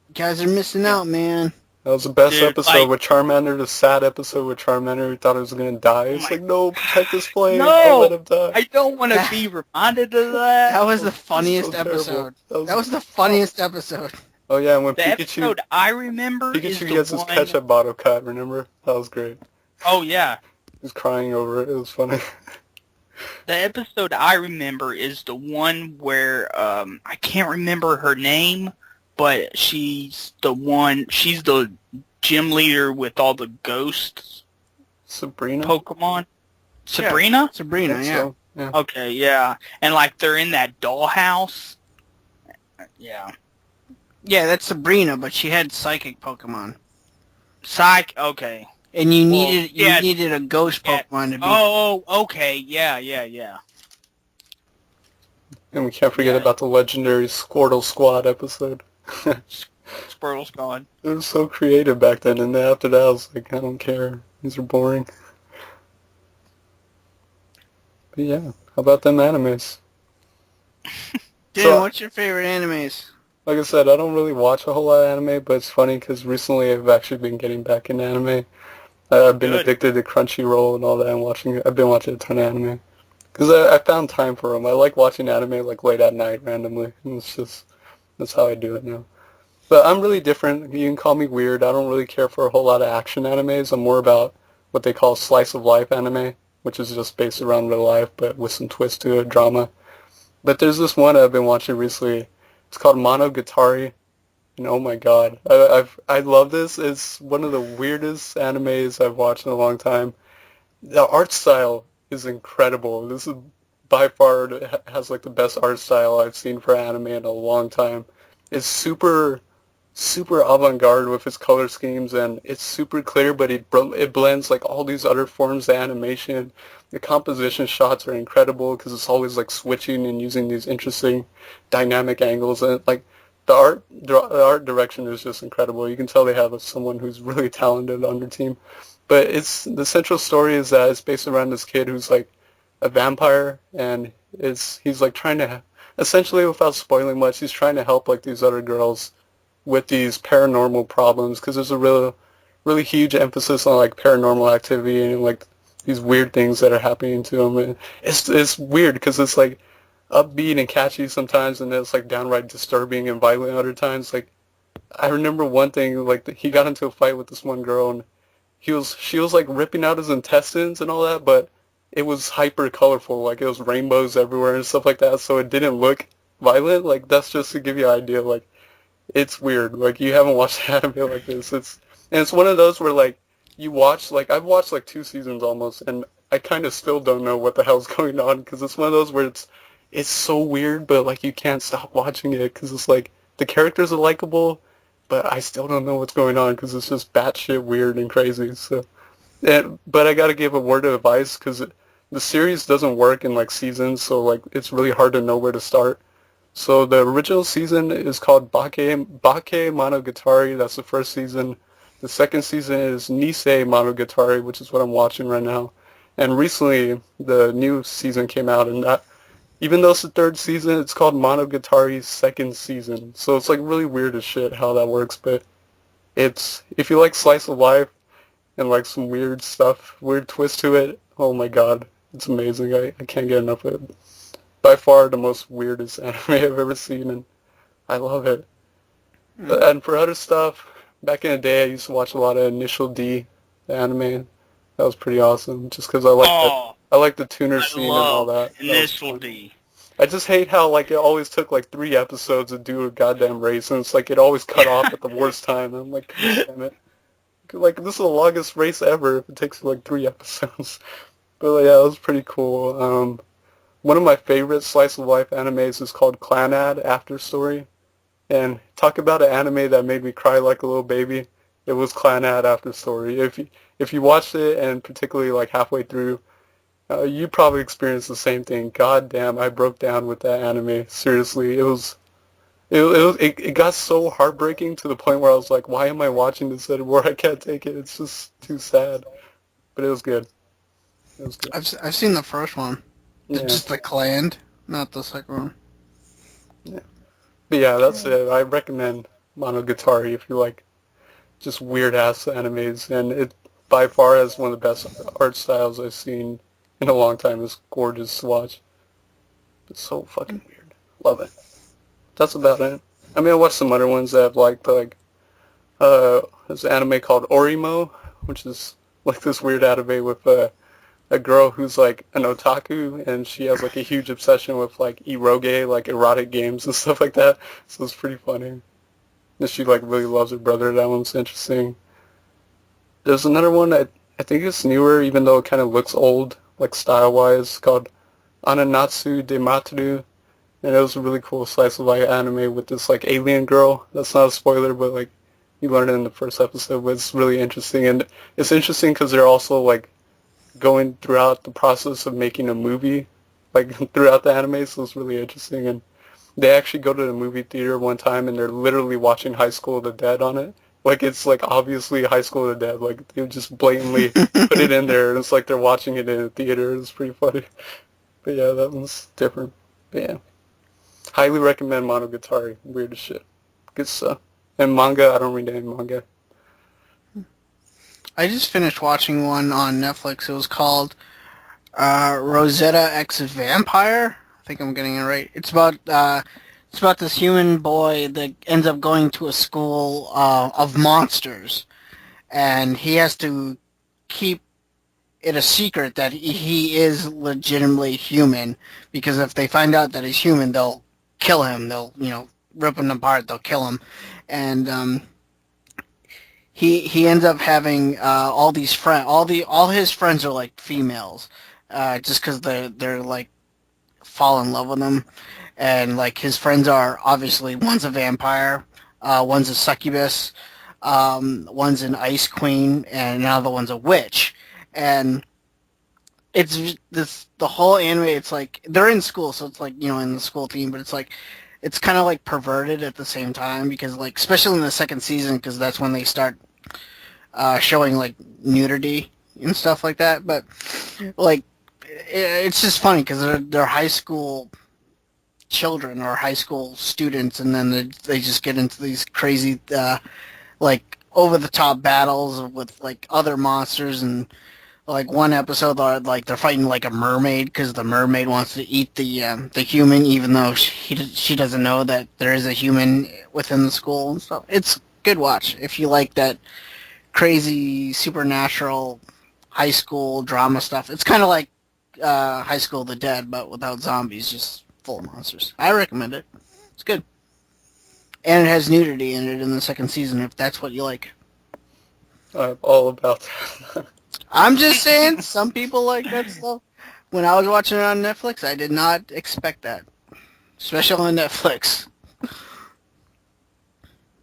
Speaker 7: You guys are missing out, man.
Speaker 6: That was the best
Speaker 5: Dude,
Speaker 6: episode
Speaker 5: like,
Speaker 6: with Charmander, the sad episode with Charmander who thought he was going to die. It's like, no, protect this flame.
Speaker 5: No!
Speaker 6: Don't let him die.
Speaker 5: I don't want to be reminded of that.
Speaker 7: That was the funniest
Speaker 6: so terrible.
Speaker 7: episode.
Speaker 6: That
Speaker 7: That was the funniest episode.
Speaker 6: Oh yeah, and when
Speaker 5: The episode I remember is
Speaker 6: Pikachu
Speaker 5: the
Speaker 6: gets his
Speaker 5: one...
Speaker 6: ketchup bottle cut, remember? That was great.
Speaker 5: Oh, yeah.
Speaker 6: He was crying over it. It was funny.
Speaker 5: The episode I remember is the one where, I can't remember her name, but she's the gym leader with all the ghosts.
Speaker 6: Sabrina?
Speaker 5: Pokemon? Sabrina?
Speaker 7: Sabrina, yeah.
Speaker 6: So, yeah.
Speaker 5: Okay, yeah. And, like, they're in that dollhouse. Yeah.
Speaker 7: Yeah, that's Sabrina, but she had psychic Pokemon.
Speaker 5: Okay.
Speaker 7: And you
Speaker 5: Well,
Speaker 7: needed a ghost
Speaker 5: Yeah.
Speaker 7: Pokemon to be...
Speaker 5: Oh, okay. Yeah.
Speaker 6: And we can't forget
Speaker 5: Yeah.
Speaker 6: about the legendary Squirtle Squad episode.
Speaker 5: Squirtle's gone.
Speaker 6: It was so creative back then, and then after that I was like, I don't care. These are boring. But yeah, how about them animes?
Speaker 7: Dan, what's your favorite animes?
Speaker 6: Like I said, I don't really watch a whole lot of anime, but it's funny because recently I've actually been getting back into anime. I've been
Speaker 5: Good.
Speaker 6: addicted to Crunchyroll and all that, and I've been watching a ton of anime. Because I found time for them. I like watching anime like late at night randomly, and that's how I do it now. But I'm really different. You can call me weird. I don't really care for a whole lot of action animes. I'm more about what they call slice of life anime, which is just based around real life, but with some twist to it, drama. But there's this one I've been watching recently. It's called Monogatari, and oh my god, I love this. It's one of the weirdest animes I've watched in a long time. The art style is incredible. This is by far has like the best art style I've seen for anime in a long time. It's super avant-garde with its color schemes, and it's super clear, but it blends like all these other forms of animation. The composition shots are incredible because it's always like switching and using these interesting dynamic angles, and like the art direction is just incredible. You can tell they have someone who's really talented on their team. But the central story is that it's based around this kid who's like a vampire, and he's like trying to, essentially without spoiling much, he's trying to help like these other girls with these paranormal problems, because there's a really huge emphasis on like paranormal activity and like these weird things that are happening to them. And it's weird because it's like upbeat and catchy sometimes, and then it's like downright disturbing and violent other times. Like I remember one thing, like he got into a fight with this one girl, and she was like ripping out his intestines and all that, but it was hyper colorful, like it was rainbows everywhere and stuff like that, so it didn't look violent. Like that's just to give you an idea. Like it's weird. Like you haven't watched anime like this. It's one of those where like you watch, like I've watched like 2 seasons almost, and I kind of still don't know what the hell's going on, because it's one of those where it's so weird, but like you can't stop watching it because it's like the characters are likable, but I still don't know what's going on because it's just batshit weird and crazy. So, but I gotta give a word of advice because the series doesn't work in like seasons, so like it's really hard to know where to start. So the original season is called Bake Monogatari. That's the first season. The second season is Nisei Monogatari, which is what I'm watching right now. And recently, the new season came out, and that, even though it's the third season, it's called Monogatari's second season. So it's like really weird as shit how that works, but if you like slice of life and like some weird stuff, weird twist to it, oh my god, it's amazing. I can't get enough of it. By far the most weirdest anime I've ever seen, and I love it. And for other stuff, back in the day I used to watch a lot of Initial D, the anime. That was pretty awesome, just because I like the tuner scene and all that.
Speaker 5: Initial D.
Speaker 6: I just hate how like it always took like 3 episodes to do a goddamn race, and it's like it always cut off at the worst time. I'm like, God damn it. Like this is the longest race ever if it takes like 3 episodes. But yeah, it was pretty cool. One of my favorite slice of life animes is called Clanad After Story. And talk about an anime that made me cry like a little baby. It was Clanad After Story. If you watched it, and particularly like halfway through, you probably experienced the same thing. God damn, I broke down with that anime. Seriously, it got so heartbreaking to the point where I was like, why am I watching this anymore? I can't take it. It's just too sad. But it was good. It was good.
Speaker 7: I've seen the first one.
Speaker 6: Yeah.
Speaker 7: Just the Clan, not the second one.
Speaker 6: Yeah. But yeah, that's it. I recommend Monogatari if you like just weird ass animes, and it by far has one of the best art styles I've seen in a long time. It's gorgeous to watch. It's so fucking weird. Love it. That's about it. I mean, I watched some other ones that I've liked, like there's an anime called Orimo, which is like this weird anime with a girl who's like an otaku, and she has like a huge obsession with like eroge, like erotic games and stuff like that. So it's pretty funny. And she like really loves her brother. That one's interesting. There's another one I think it's newer, even though it kind of looks old, like style-wise, called Ananatsu de Matru. And it was a really cool slice of life anime with this like alien girl. That's not a spoiler, but like you learn it in the first episode. But it's really interesting, and it's interesting because they're also like going throughout the process of making a movie, like throughout the anime. So it's really interesting, and they actually go to the movie theater one time, and they're literally watching High School of the Dead on it. Like it's like obviously High School of the Dead. Like they just blatantly put it in there, and it's like they're watching it in a theater. It's pretty funny. But yeah, that one's different. But yeah. Highly recommend Monogatari. Weird as shit. Good stuff. And manga, I don't read any manga.
Speaker 7: I just finished watching one on Netflix. It was called Rosetta X Vampire. I think I'm getting it right. It's about this human boy that ends up going to a school of monsters, and he has to keep it a secret that he is legitimately human, because if they find out that he's human, they'll kill him. They'll, rip him apart. They'll kill him. And he ends up having all these friends. All his friends are like females, just because they're like fall in love with him. And like his friends are obviously, one's a vampire, one's a succubus, one's an ice queen, and another one's a witch. And it's the whole anime. It's like they're in school, so it's like in the school team, but it's like it's kind of like perverted at the same time, because like especially in the second season, because that's when they start showing like nudity and stuff like that. But like it's just funny because they're high school children or high school students, and then they just get into these crazy like over the top battles with like other monsters. And like one episode, they're fighting like a mermaid because the mermaid wants to eat the human, even though she doesn't know that there is a human within the school and stuff. It's good watch if you like that crazy supernatural high school drama stuff. It's kind of like High School of the Dead, but without zombies, just full of monsters. I recommend it. It's good, and it has nudity in it in the second season, if that's what you like.
Speaker 6: I'm all about that.
Speaker 7: I'm just saying, some people like that stuff. When I was watching it on Netflix, I did not expect that, especially on Netflix.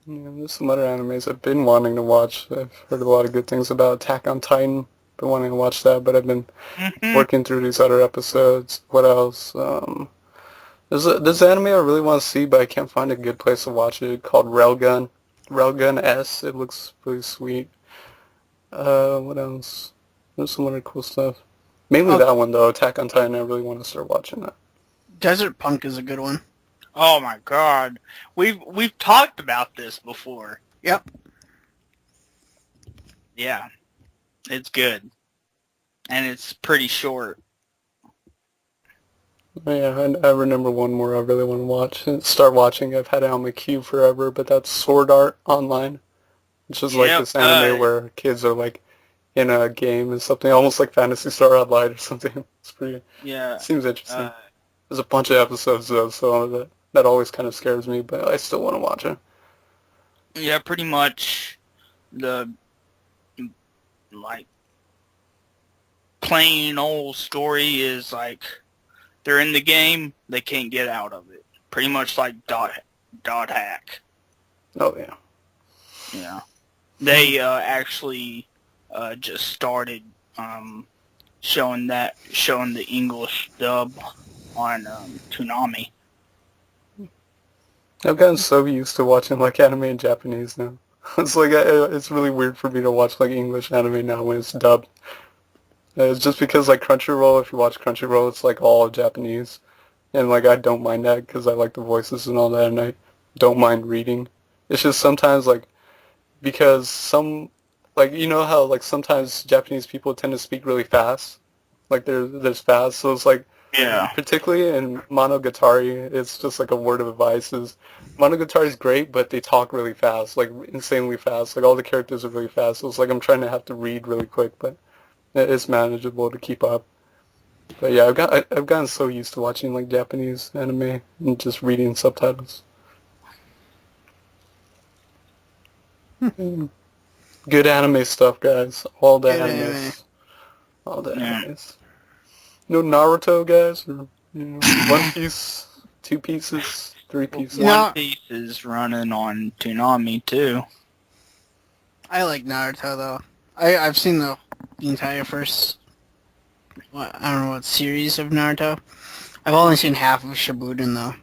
Speaker 6: Yeah, there's some other animes I've been wanting to watch. I've heard a lot of good things about Attack on Titan. Been wanting to watch that, but I've been working through these other episodes. What else? There's an anime I really want to see, but I can't find a good place to watch it, called Railgun. Railgun S. It looks really sweet. What else? There's some other cool stuff. Mainly that one, though, Attack on Titan. I really want to start watching that.
Speaker 7: Desert Punk is a good one.
Speaker 5: Oh my god. We've talked about this before.
Speaker 7: Yep.
Speaker 5: Yeah. It's good. And it's pretty short.
Speaker 6: Yeah, I remember one more I really want to watch. Start watching. I've had it on my queue forever, but that's Sword Art Online. It's just like this anime where kids are like in a game and something, almost like Phantasy Star Online or something. It's pretty.
Speaker 5: Yeah.
Speaker 6: Seems interesting. There's a bunch of episodes though, so that always kind of scares me, but I still want to watch it.
Speaker 5: Yeah, pretty much the like plain old story is like they're in the game, they can't get out of it. Pretty much like dot hack.
Speaker 6: Oh yeah.
Speaker 5: Yeah. They actually just started showing the English dub on Toonami.
Speaker 6: I've gotten so used to watching like anime in Japanese now. It's like it's really weird for me to watch like English anime now when it's dubbed. It's just because like Crunchyroll, if you watch Crunchyroll, it's like all Japanese, and like I don't mind that because I like the voices and all that, and I don't mind reading. It's just sometimes like because like how like sometimes Japanese people tend to speak really fast, like there's fast, so it's like particularly in Monogatari, it's just like a word of advice is Monogatari is great, but they talk really fast, like insanely fast, like all the characters are really fast, so it's like I'm trying to have to read really quick, but it's manageable to keep up. But yeah, I've gotten so used to watching like Japanese anime and just reading subtitles. Good anime stuff, guys. All the animes. All the animes. No Naruto, guys, or One Piece, 2 pieces, 3 pieces.
Speaker 5: One Piece is running on Toonami too.
Speaker 7: I like Naruto though. I've seen the entire first, I don't know what series of Naruto. I've only seen half of Shippuden though.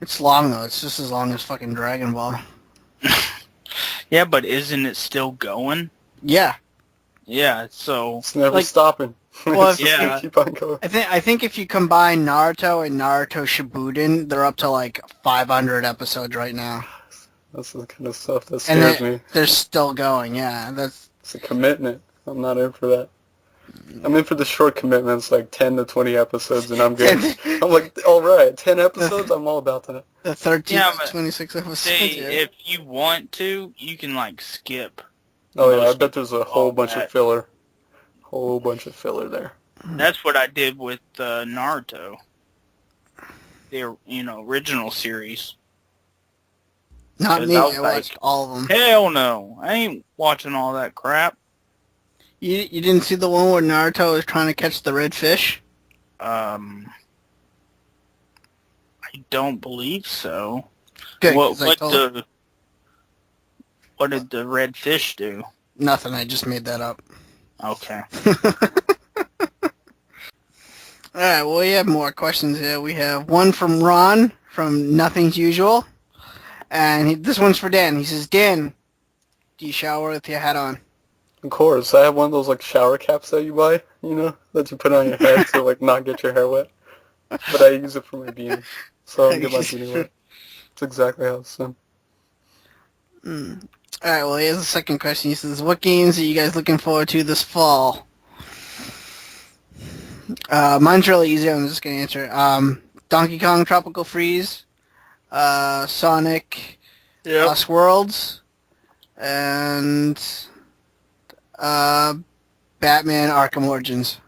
Speaker 7: It's long though. It's just as long as fucking Dragon Ball.
Speaker 5: Yeah, but isn't it still going?
Speaker 7: Yeah.
Speaker 5: Yeah, so
Speaker 6: It's never
Speaker 7: Like-
Speaker 6: stopping.
Speaker 7: Well,
Speaker 6: It's just gonna
Speaker 5: yeah.
Speaker 6: keep on going.
Speaker 7: I think if you combine Naruto and Naruto Shippuden, they're up to like 500 episodes right now.
Speaker 6: That's the kind of stuff that
Speaker 7: And
Speaker 6: scares me.
Speaker 7: they're still going. Yeah, that's
Speaker 6: It's a commitment. I'm not in for that. I'm in for the short commitments, like 10 to 20 episodes, and I'm good. I'm like, all right, 10 episodes, I'm all about that.
Speaker 7: the 13
Speaker 5: Yeah,
Speaker 7: to
Speaker 5: but
Speaker 7: 26 episodes.
Speaker 5: see,
Speaker 7: Yeah.
Speaker 5: if you want to, you can like skip.
Speaker 6: Oh yeah, I
Speaker 5: Most
Speaker 6: bet there's a whole
Speaker 5: all
Speaker 6: bunch
Speaker 5: that.
Speaker 6: of filler. Whole bunch of filler there.
Speaker 5: That's what I did with Naruto. The original series.
Speaker 7: Not
Speaker 5: 'cause
Speaker 7: me.
Speaker 5: I was
Speaker 7: I
Speaker 5: like-
Speaker 7: watched all of them.
Speaker 5: Hell no, I ain't watching all that crap.
Speaker 7: You didn't see the one where Naruto was trying to catch the red fish?
Speaker 5: I don't believe so.
Speaker 7: Good.
Speaker 5: What
Speaker 7: 'cause I told-
Speaker 5: what did the red fish do?
Speaker 7: Nothing. I just made that up.
Speaker 5: Okay.
Speaker 7: All right. Well, we have more questions here. We have one from Ron from Nothing's Usual, and this one's for Dan. He says, Dan, do you shower with your hat on?
Speaker 6: Of course, I have one of those like shower caps that you buy, that you put on your head to like not get your hair wet. But I use it for my beanie, so I don't get my beanie wet. It's exactly how it's done.
Speaker 7: All right. Well, here's the second question. He says, what games are you guys looking forward to this fall? Mine's really easy. I'm just gonna answer it. Donkey Kong Tropical Freeze, Sonic,
Speaker 5: Yep.
Speaker 7: Lost Worlds, and Batman Arkham Origins.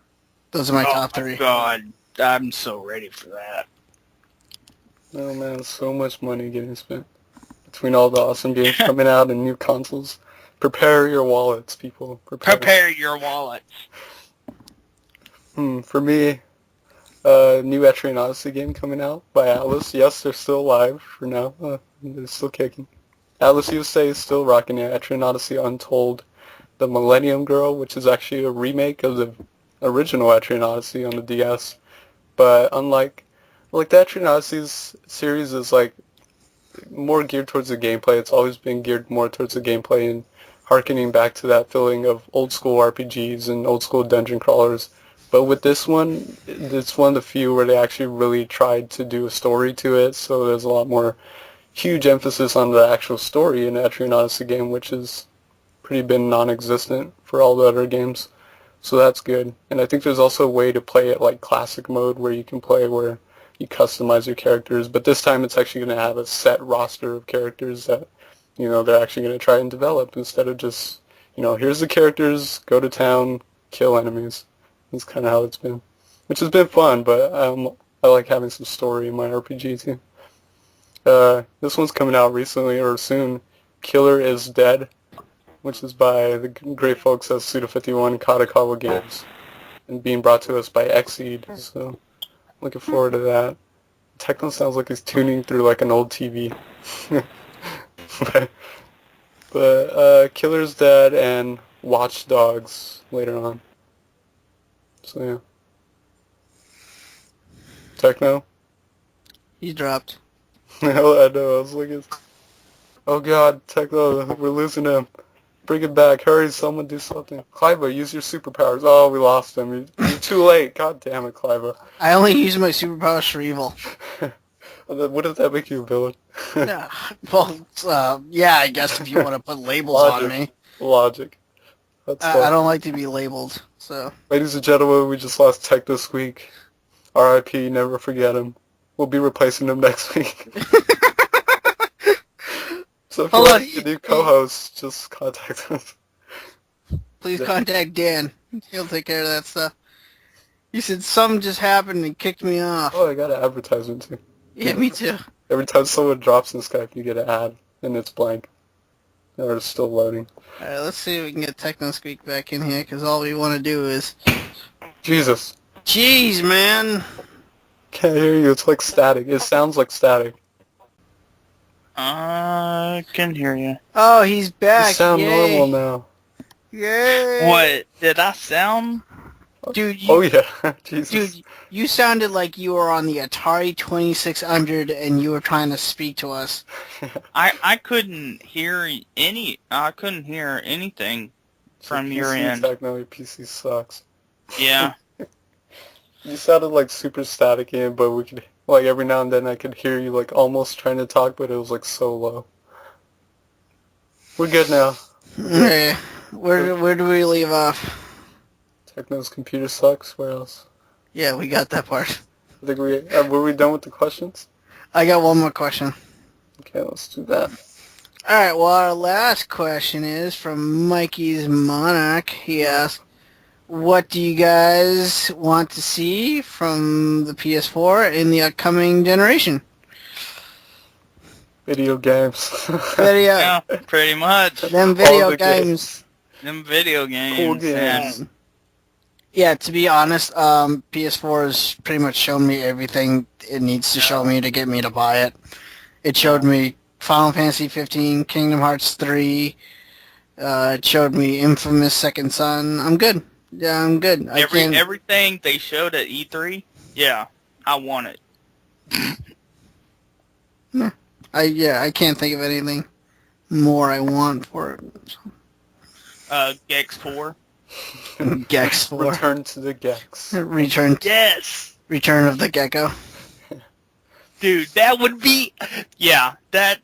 Speaker 7: Those are my top three.
Speaker 5: God, I'm so ready for that.
Speaker 6: Oh man, so much money getting spent between all the awesome games coming out and new consoles. Prepare your wallets, people.
Speaker 5: Prepare your wallet.
Speaker 6: For me, new Etrian Odyssey game coming out by Atlas. Yes, they're still alive for now. They're still kicking. Atlas USA is still rocking it. Etrian Odyssey Untold, the Millennium Girl, which is actually a remake of the original Etrian Odyssey on the DS. But unlike the Etrian Odyssey's series is like more geared towards the gameplay. It's always been geared more towards the gameplay and harkening back to that feeling of old school RPGs and old school dungeon crawlers. But with this one, it's one of the few where they actually really tried to do a story to it, so there's a lot more huge emphasis on the actual story in the Etrian Odyssey game, which has pretty been non-existent for all the other games. So that's good. And I think there's also a way to play it like classic mode where you can play where you customize your characters, but this time it's actually going to have a set roster of characters that, they're actually going to try and develop instead of just, here's the characters, go to town, kill enemies. That's kind of how it's been, which has been fun, but I like having some story in my RPG too. This one's coming out recently or soon. Killer is Dead, which is by the great folks at Suda51 Kadakawa Games, and being brought to us by Xseed. So looking forward to that. Techno sounds like he's tuning through like an old TV. but Killer's Dead and Watch Dogs later on. So yeah. Techno?
Speaker 7: He dropped.
Speaker 6: I know, I was looking. Oh god, Techno, we're losing him. Bring it back, hurry, someone do something. Cliva, use your superpowers. Oh, we lost him. You're too late. God damn it, Cliva.
Speaker 7: I only use my superpowers for evil.
Speaker 6: What does that make you a villain?
Speaker 7: Yeah. Well, yeah, I guess if you want to put labels on me.
Speaker 6: Logic. That's
Speaker 7: I don't like to be labeled, so.
Speaker 6: Ladies and gentlemen, we just lost TechnoSqueek. R.I.P. Never forget him. We'll be replacing him next week. So if you want a new co-host, just contact us.
Speaker 7: Please contact Dan. He'll take care of that stuff. He said something just happened and kicked me off.
Speaker 6: Oh, I got an advertisement too.
Speaker 7: Yeah, me too.
Speaker 6: Every time someone drops in Skype, you get an ad, and it's blank. Or it's still loading.
Speaker 7: Alright, let's see if we can get TechnoSqueek back in here, because all we want to do is...
Speaker 6: Jesus.
Speaker 7: Jeez, man.
Speaker 6: Can't hear you. It's like static. It sounds like static.
Speaker 5: I can hear you.
Speaker 7: Oh, he's
Speaker 6: You
Speaker 7: back.
Speaker 6: sound
Speaker 7: Yay.
Speaker 6: normal now.
Speaker 7: Yay.
Speaker 5: What? Did I sound?
Speaker 7: Dude,
Speaker 6: Oh yeah, Jesus.
Speaker 7: dude, you sounded like you were on the Atari 2600 and you were trying to speak to us.
Speaker 5: I couldn't hear I couldn't hear anything from your
Speaker 6: PC
Speaker 5: end.
Speaker 6: Techno, your PC sucks.
Speaker 5: Yeah.
Speaker 6: You sounded like super staticky, but we could like every now and then I could hear you like almost trying to talk, but it was like so low. We're good now.
Speaker 7: Okay. Where do we leave off?
Speaker 6: Techno's computer sucks. Where else?
Speaker 7: Yeah, we got that part.
Speaker 6: I think were we done with the questions?
Speaker 7: I got one more question.
Speaker 6: Okay, let's do that.
Speaker 7: Alright, well, our last question is from Mikey's Monarch. He asked, what do you guys want to see from the PS4 in the upcoming generation?
Speaker 6: Video games.
Speaker 7: Video.
Speaker 5: Yeah, pretty much.
Speaker 7: Them
Speaker 6: All
Speaker 7: video
Speaker 6: the
Speaker 7: games.
Speaker 5: Them video games.
Speaker 6: Cool games.
Speaker 5: And
Speaker 7: Yeah, to be honest, PS4 has pretty much shown me everything it needs to show me to get me to buy it. It showed me Final Fantasy 15, Kingdom Hearts 3. It showed me Infamous Second Son. I'm good. Yeah, I'm good.
Speaker 5: everything they showed at E3, yeah, I want it.
Speaker 7: I can't think of anything more I want for it.
Speaker 5: Gex 4.
Speaker 7: Gex 4.
Speaker 6: Return to the Gex.
Speaker 5: Yes!
Speaker 7: Return of the Gecko.
Speaker 5: Dude, that would be... Yeah, that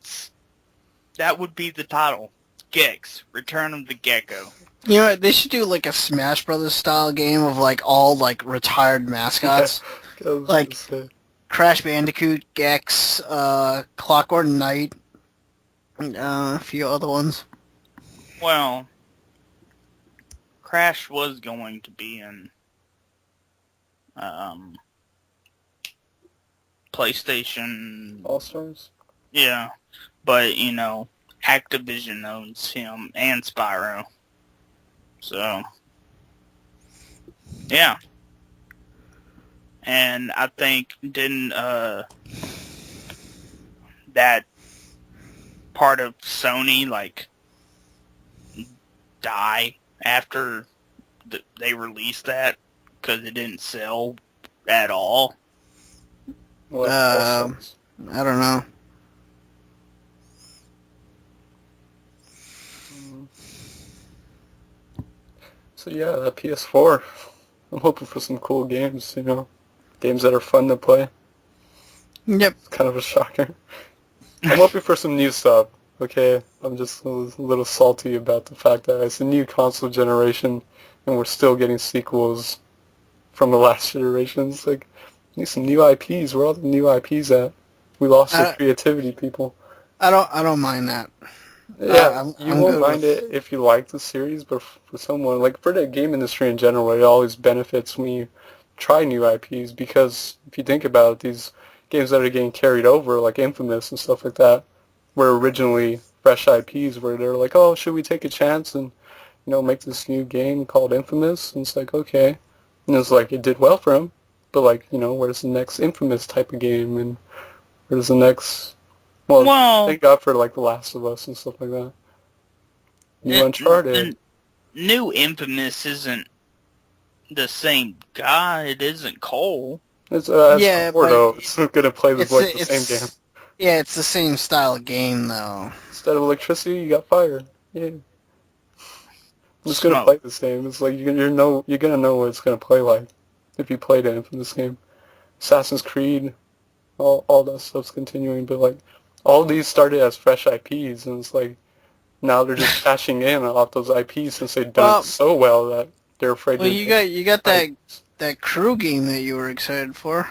Speaker 5: would be the title. Gex, Return of the Gecko.
Speaker 7: You know what, they should do like a Smash Brothers style game of like all like retired mascots.
Speaker 6: Yeah,
Speaker 7: Like Crash Bandicoot, Gex, Clockwork Knight, a few other ones.
Speaker 5: Well, Crash was going to be in PlayStation.
Speaker 6: All-Stars?
Speaker 5: Yeah, but, Activision owns him and Spyro. So, yeah. And I think didn't that part of Sony like die after they released that because it didn't sell at all?
Speaker 6: What?
Speaker 7: I don't know.
Speaker 6: So yeah, that PS4. I'm hoping for some cool games, games that are fun to play.
Speaker 7: Yep.
Speaker 6: It's kind of a shocker. I'm hoping for some new stuff, okay? I'm just a little salty about the fact that it's a new console generation and we're still getting sequels from the last generations. Like, we need some new IPs. Where are all the new IPs at? We lost the creativity, people.
Speaker 7: I don't mind that.
Speaker 6: Yeah,
Speaker 7: I'm
Speaker 6: you won't
Speaker 7: good
Speaker 6: mind
Speaker 7: with-
Speaker 6: it if you like the series, but for someone, like for the game industry in general, it always benefits when you try new IPs, because if you think about it, these games that are getting carried over, like Infamous and stuff like that, were originally fresh IPs where they're like, oh, should we take a chance and, make this new game called Infamous? And it's like, okay. And it's like, it did well for them, but like, where's the next Infamous type of game, and where's the next... Well, thank God for like The Last of Us and stuff like that. New Uncharted.
Speaker 5: New Infamous isn't the same guy. It isn't Cole.
Speaker 6: It's
Speaker 7: Yeah,
Speaker 6: before,
Speaker 7: but
Speaker 6: though. It's gonna play with like the
Speaker 7: it's-
Speaker 6: same game.
Speaker 7: Yeah, it's the same style of game though.
Speaker 6: Instead of electricity, you got fire. Yeah. It's gonna
Speaker 5: Smoke.
Speaker 6: play the same. It's like you're gonna know what it's gonna play like if you played it from this game. Assassin's Creed, all that stuff's continuing, but like all these started as fresh IPs, and it's like now they're just cashing in off those IPs since they've done it so well that they're afraid.
Speaker 7: Well,
Speaker 6: to
Speaker 7: you got that Crew game that you were excited for.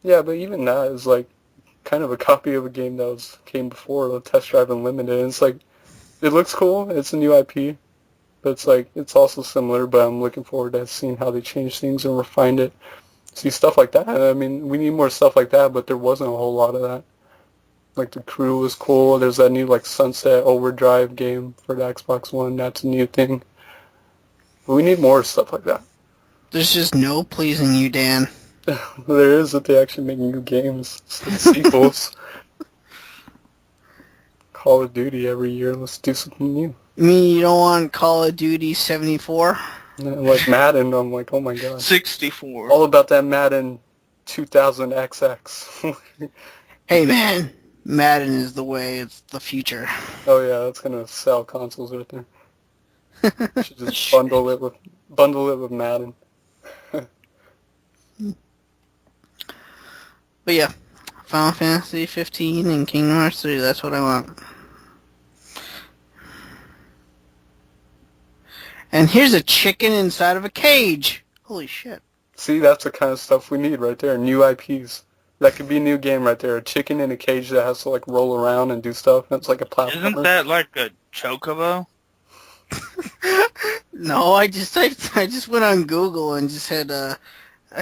Speaker 6: Yeah, but even that is like kind of a copy of a game that came before, the Test Drive Unlimited. And it's like, it looks cool. It's a new IP, but it's like it's also similar. But I'm looking forward to seeing how they change things and refine it. See stuff like that. I mean, we need more stuff like that, but there wasn't a whole lot of that. Like the Crew was cool. There's that new like Sunset Overdrive game for the Xbox One. That's a new thing. But we need more stuff like that.
Speaker 7: There's just no pleasing you, Dan.
Speaker 6: There is if they actually make new games. Sequels. Call of Duty every year. Let's do something new.
Speaker 7: You mean you don't want Call of Duty 74?
Speaker 6: Like Madden, I'm like, oh my god.
Speaker 5: 64.
Speaker 6: All about that Madden 2000XX.
Speaker 7: Hey man, Madden is the way. It's the future.
Speaker 6: Oh yeah, that's gonna sell consoles right there. You should just bundle it with Madden.
Speaker 7: But yeah, Final Fantasy 15 and Kingdom Hearts 3, that's what I want. And here's a chicken inside of a cage. Holy shit.
Speaker 6: See, that's the kind of stuff we need right there. New IPs. That could be a new game right there. A chicken in a cage that has to like roll around and do stuff. That's like a platformer.
Speaker 5: Isn't that like a chocobo?
Speaker 7: No, I just went on Google and just had I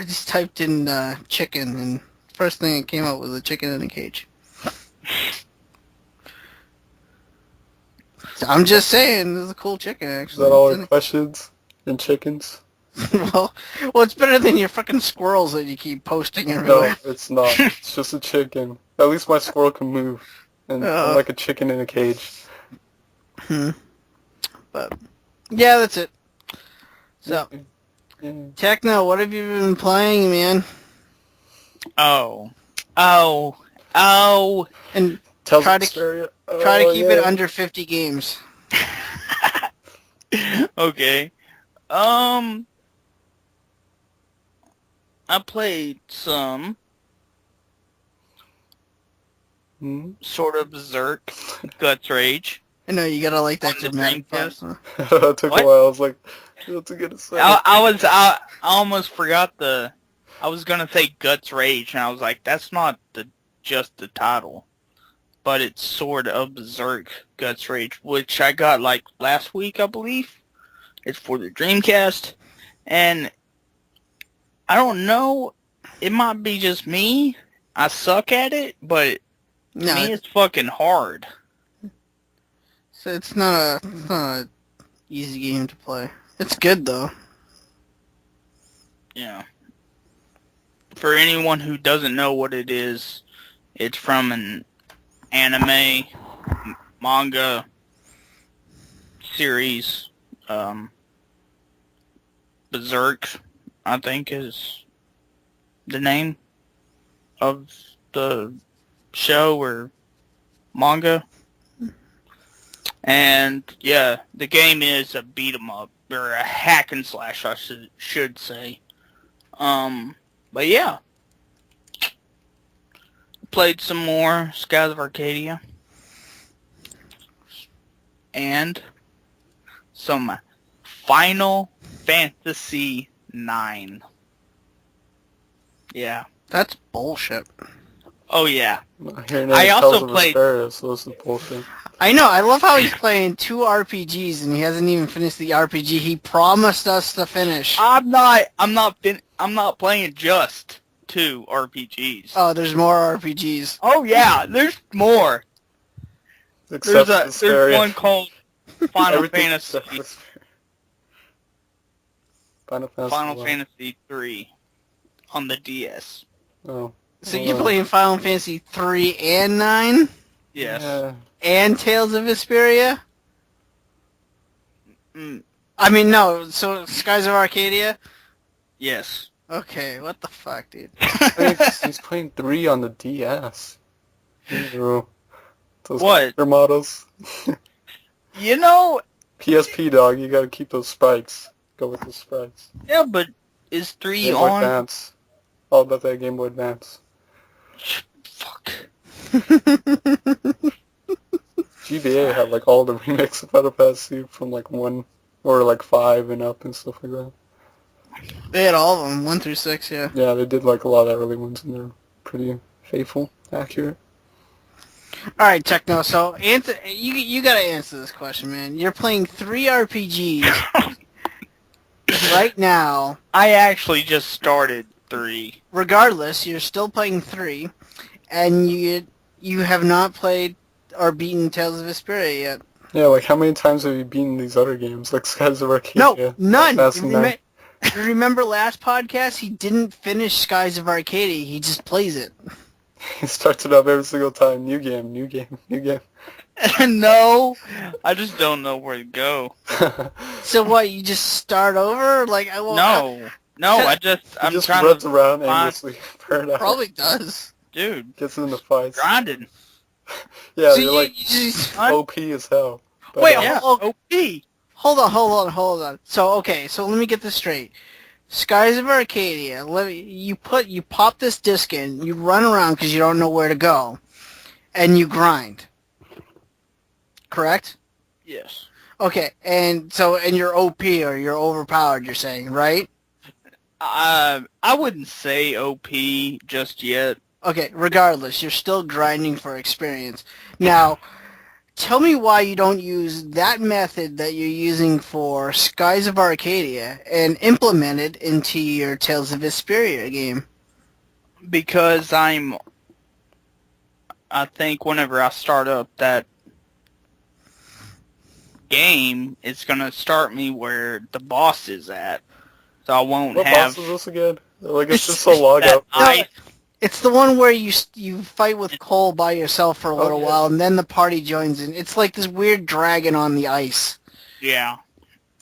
Speaker 7: just typed in chicken, and first thing that came up was a chicken in a cage. So I'm just saying, this is a cool chicken actually.
Speaker 6: Is that all our questions and chickens?
Speaker 7: well, it's better than your fucking squirrels that you keep posting everywhere.
Speaker 6: No, it's not. It's just a chicken. At least my squirrel can move. And I'm like a chicken in a cage.
Speaker 7: But yeah, that's it. So, Techno, what have you been playing, man?
Speaker 5: Oh.
Speaker 7: And
Speaker 6: Tell
Speaker 7: try
Speaker 6: the
Speaker 7: to
Speaker 6: story.
Speaker 7: try to keep it under 50 games.
Speaker 5: Okay. I played some sort of Berserk, Guts Rage.
Speaker 7: I know you gotta like that
Speaker 5: On the
Speaker 7: dramatic
Speaker 5: Dreamcast.
Speaker 7: pause.
Speaker 6: It took
Speaker 5: What?
Speaker 6: a while. I was like, what's it gonna say?
Speaker 5: I almost forgot I was gonna say Guts Rage, and I was like, that's not just the title, but it's sort of Berserk Guts Rage, which I got like last week, I believe. It's for the Dreamcast, and I don't know, it might be just me. I suck at it, but to
Speaker 7: No,
Speaker 5: me it's fucking hard.
Speaker 7: so it's not a easy game to play. It's good though.
Speaker 5: Yeah. For anyone who doesn't know what it is, it's from an anime, manga series. Berserk, I think, is the name of the show or manga. And yeah, the game is a beat 'em up, or a hack and slash, I should say. But yeah, played some more Skies of Arcadia, and some Final Fantasy 9. Yeah.
Speaker 7: That's bullshit.
Speaker 5: Oh yeah.
Speaker 6: I
Speaker 5: also played-
Speaker 6: So this is bullshit.
Speaker 7: I know. I love how he's playing 2 RPGs and he hasn't even finished the RPG he promised us to finish.
Speaker 5: I'm not playing just 2 RPGs.
Speaker 7: Oh, there's more RPGs.
Speaker 5: Oh yeah, there's more.
Speaker 6: Except
Speaker 5: There's one called Final
Speaker 6: Everything
Speaker 5: Fantasy.
Speaker 6: except for Final Fantasy.
Speaker 5: Final
Speaker 6: one.
Speaker 5: Fantasy 3 on the DS.
Speaker 6: Oh.
Speaker 7: So you're playing Final Fantasy 3 and 9?
Speaker 5: Yes.
Speaker 6: Yeah.
Speaker 7: And Tales of Vesperia? I mean, no. So Skies of Arcadia?
Speaker 5: Yes.
Speaker 7: Okay, what the fuck, dude?
Speaker 6: He's playing 3 on the DS. Ew. Those
Speaker 5: What?
Speaker 6: character models.
Speaker 5: You know,
Speaker 6: PSP, dog. You gotta keep those sprites. Go with the sprites.
Speaker 5: yeah, but is 3
Speaker 6: Game Boy
Speaker 5: on?
Speaker 6: Advance. All about that Game Boy Advance.
Speaker 5: Fuck.
Speaker 6: GBA had like all the remakes of Final Fantasy from like 1 or like 5 and up and stuff like that.
Speaker 7: They had all of them, 1 through 6, yeah.
Speaker 6: Yeah, they did like a lot of the early ones and they're pretty faithful, accurate.
Speaker 7: Alright, Techno, so you gotta answer this question, man. You're playing 3 RPGs right now.
Speaker 5: I actually just started 3.
Speaker 7: Regardless, you're still playing 3, and you have not played or beaten Tales of Vesperia yet.
Speaker 6: Yeah, like how many times have you beaten these other games, like Skies of Arcadia?
Speaker 7: No, none.
Speaker 6: That's none.
Speaker 7: Remember last podcast? He didn't finish Skies of Arcadia. He just plays it.
Speaker 6: He starts it up every single time. New game, new game, new game.
Speaker 5: No, I just don't know where to go.
Speaker 7: So what? You just start over? Like I will.
Speaker 5: No, I'm
Speaker 6: He just
Speaker 5: trying
Speaker 6: runs
Speaker 5: to
Speaker 6: around
Speaker 5: find,
Speaker 6: aimlessly for an hour.
Speaker 7: Probably does.
Speaker 5: dude,
Speaker 6: Gets into fights.
Speaker 5: grinding.
Speaker 6: Yeah,
Speaker 7: So
Speaker 6: you're like
Speaker 7: you just,
Speaker 6: OP as hell. But,
Speaker 7: Wait,
Speaker 5: Yeah,
Speaker 7: oh,
Speaker 5: OP.
Speaker 7: hold on. So okay, so let me get this straight. Skies of Arcadia. You pop this disc in. You run around because you don't know where to go, and you grind. Correct?
Speaker 5: Yes.
Speaker 7: Okay, and you're OP or you're overpowered. You're saying, right?
Speaker 5: I wouldn't say OP just yet.
Speaker 7: Okay, regardless, you're still grinding for experience. Now, tell me why you don't use that method that you're using for Skies of Arcadia and implement it into your Tales of Vesperia game.
Speaker 5: Because I think whenever I start up that game, it's going to start me where the boss is at. So I won't
Speaker 6: what
Speaker 5: have...
Speaker 6: boss is this again? Like, it's just a log
Speaker 5: that
Speaker 6: out.
Speaker 5: ice.
Speaker 7: It's the one where you fight with Cole by yourself for a little
Speaker 6: yeah.
Speaker 7: while, and then the party joins in. It's like this weird dragon on the ice.
Speaker 5: Yeah.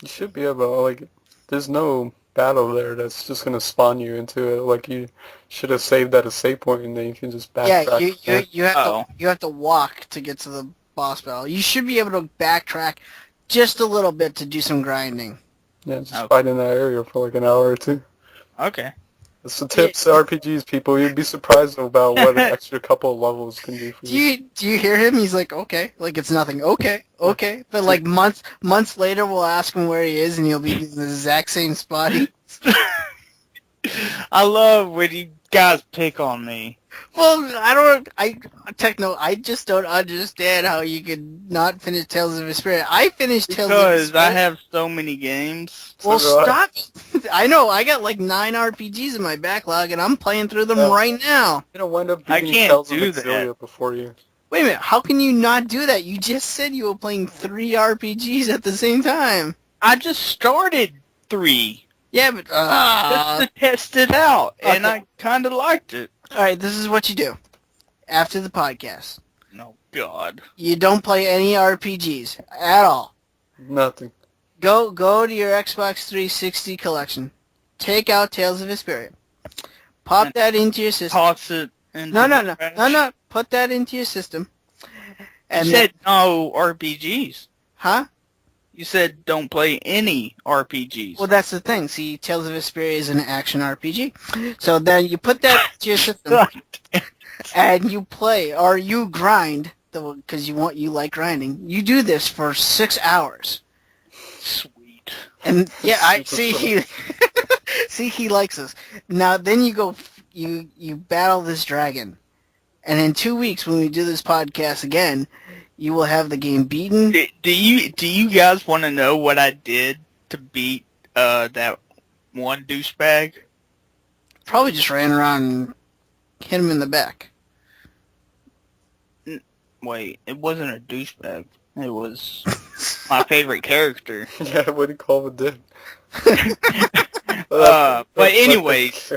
Speaker 6: You should be able, like, there's no battle there that's just going to spawn you into it. Like, you should have saved at a save point, and then you can just backtrack.
Speaker 7: Yeah,
Speaker 5: Oh.
Speaker 7: you have to walk to get to the boss battle. You should be able to backtrack just a little bit to do some grinding.
Speaker 6: Yeah, just
Speaker 5: Okay.
Speaker 6: fight in that area for like an hour or two.
Speaker 5: Okay.
Speaker 6: That's the tips to RPGs, people. You'd be surprised about what an extra couple of levels can do for you.
Speaker 7: Do you hear him? He's like, okay, like it's nothing. Okay. But like months later, we'll ask him where he is, and he'll be in the exact same spot.
Speaker 5: I love when you guys pick on me.
Speaker 7: Well, Techno, I just don't understand how you could not finish Tales of Vesperia. I finished Tales of Vesperia.
Speaker 5: Because I have so many games.
Speaker 7: Well,
Speaker 6: So do I.
Speaker 7: stop. I know, I got like 9 RPGs in my backlog, and I'm playing through them
Speaker 6: Yeah.
Speaker 7: right now.
Speaker 6: You're going to wind up
Speaker 5: I
Speaker 6: beating
Speaker 5: can't
Speaker 6: Tales of
Speaker 5: do that.
Speaker 6: Exilia before you.
Speaker 7: Wait a minute, how can you not do that? You just said you were playing 3 RPGs at the same time.
Speaker 5: I just started 3
Speaker 7: Yeah, but...
Speaker 5: just to test it out, and
Speaker 7: Okay.
Speaker 5: I kind of liked it.
Speaker 7: Alright, this is what you do. After the podcast,
Speaker 5: Oh, God.
Speaker 7: you don't play any RPGs at all.
Speaker 6: Nothing.
Speaker 7: Go to your Xbox 360 collection. Take out Tales of Vesperia. Pop that into your system.
Speaker 5: Toss it into
Speaker 7: No.
Speaker 5: the trash.
Speaker 7: Put that into your system.
Speaker 5: You said no RPGs.
Speaker 7: Huh?
Speaker 5: You said don't play any RPGs.
Speaker 7: Well, that's the thing. See, Tales of Vesperia is an action RPG. So then you put that into your system, and you play, or you grind, because you like grinding. You do this for 6 hours.
Speaker 5: Sweet.
Speaker 7: And yeah, I
Speaker 6: Super
Speaker 7: see he likes this. Now then you go you battle this dragon. And in 2 weeks when we do this podcast again, you will have the game beaten.
Speaker 5: Do you guys want to know what I did to beat that one douchebag?
Speaker 7: Probably just ran around and hit him in the back.
Speaker 5: Wait, it wasn't a douchebag. It was my favorite character.
Speaker 6: Yeah, what do you call it? Did?
Speaker 5: But anyways,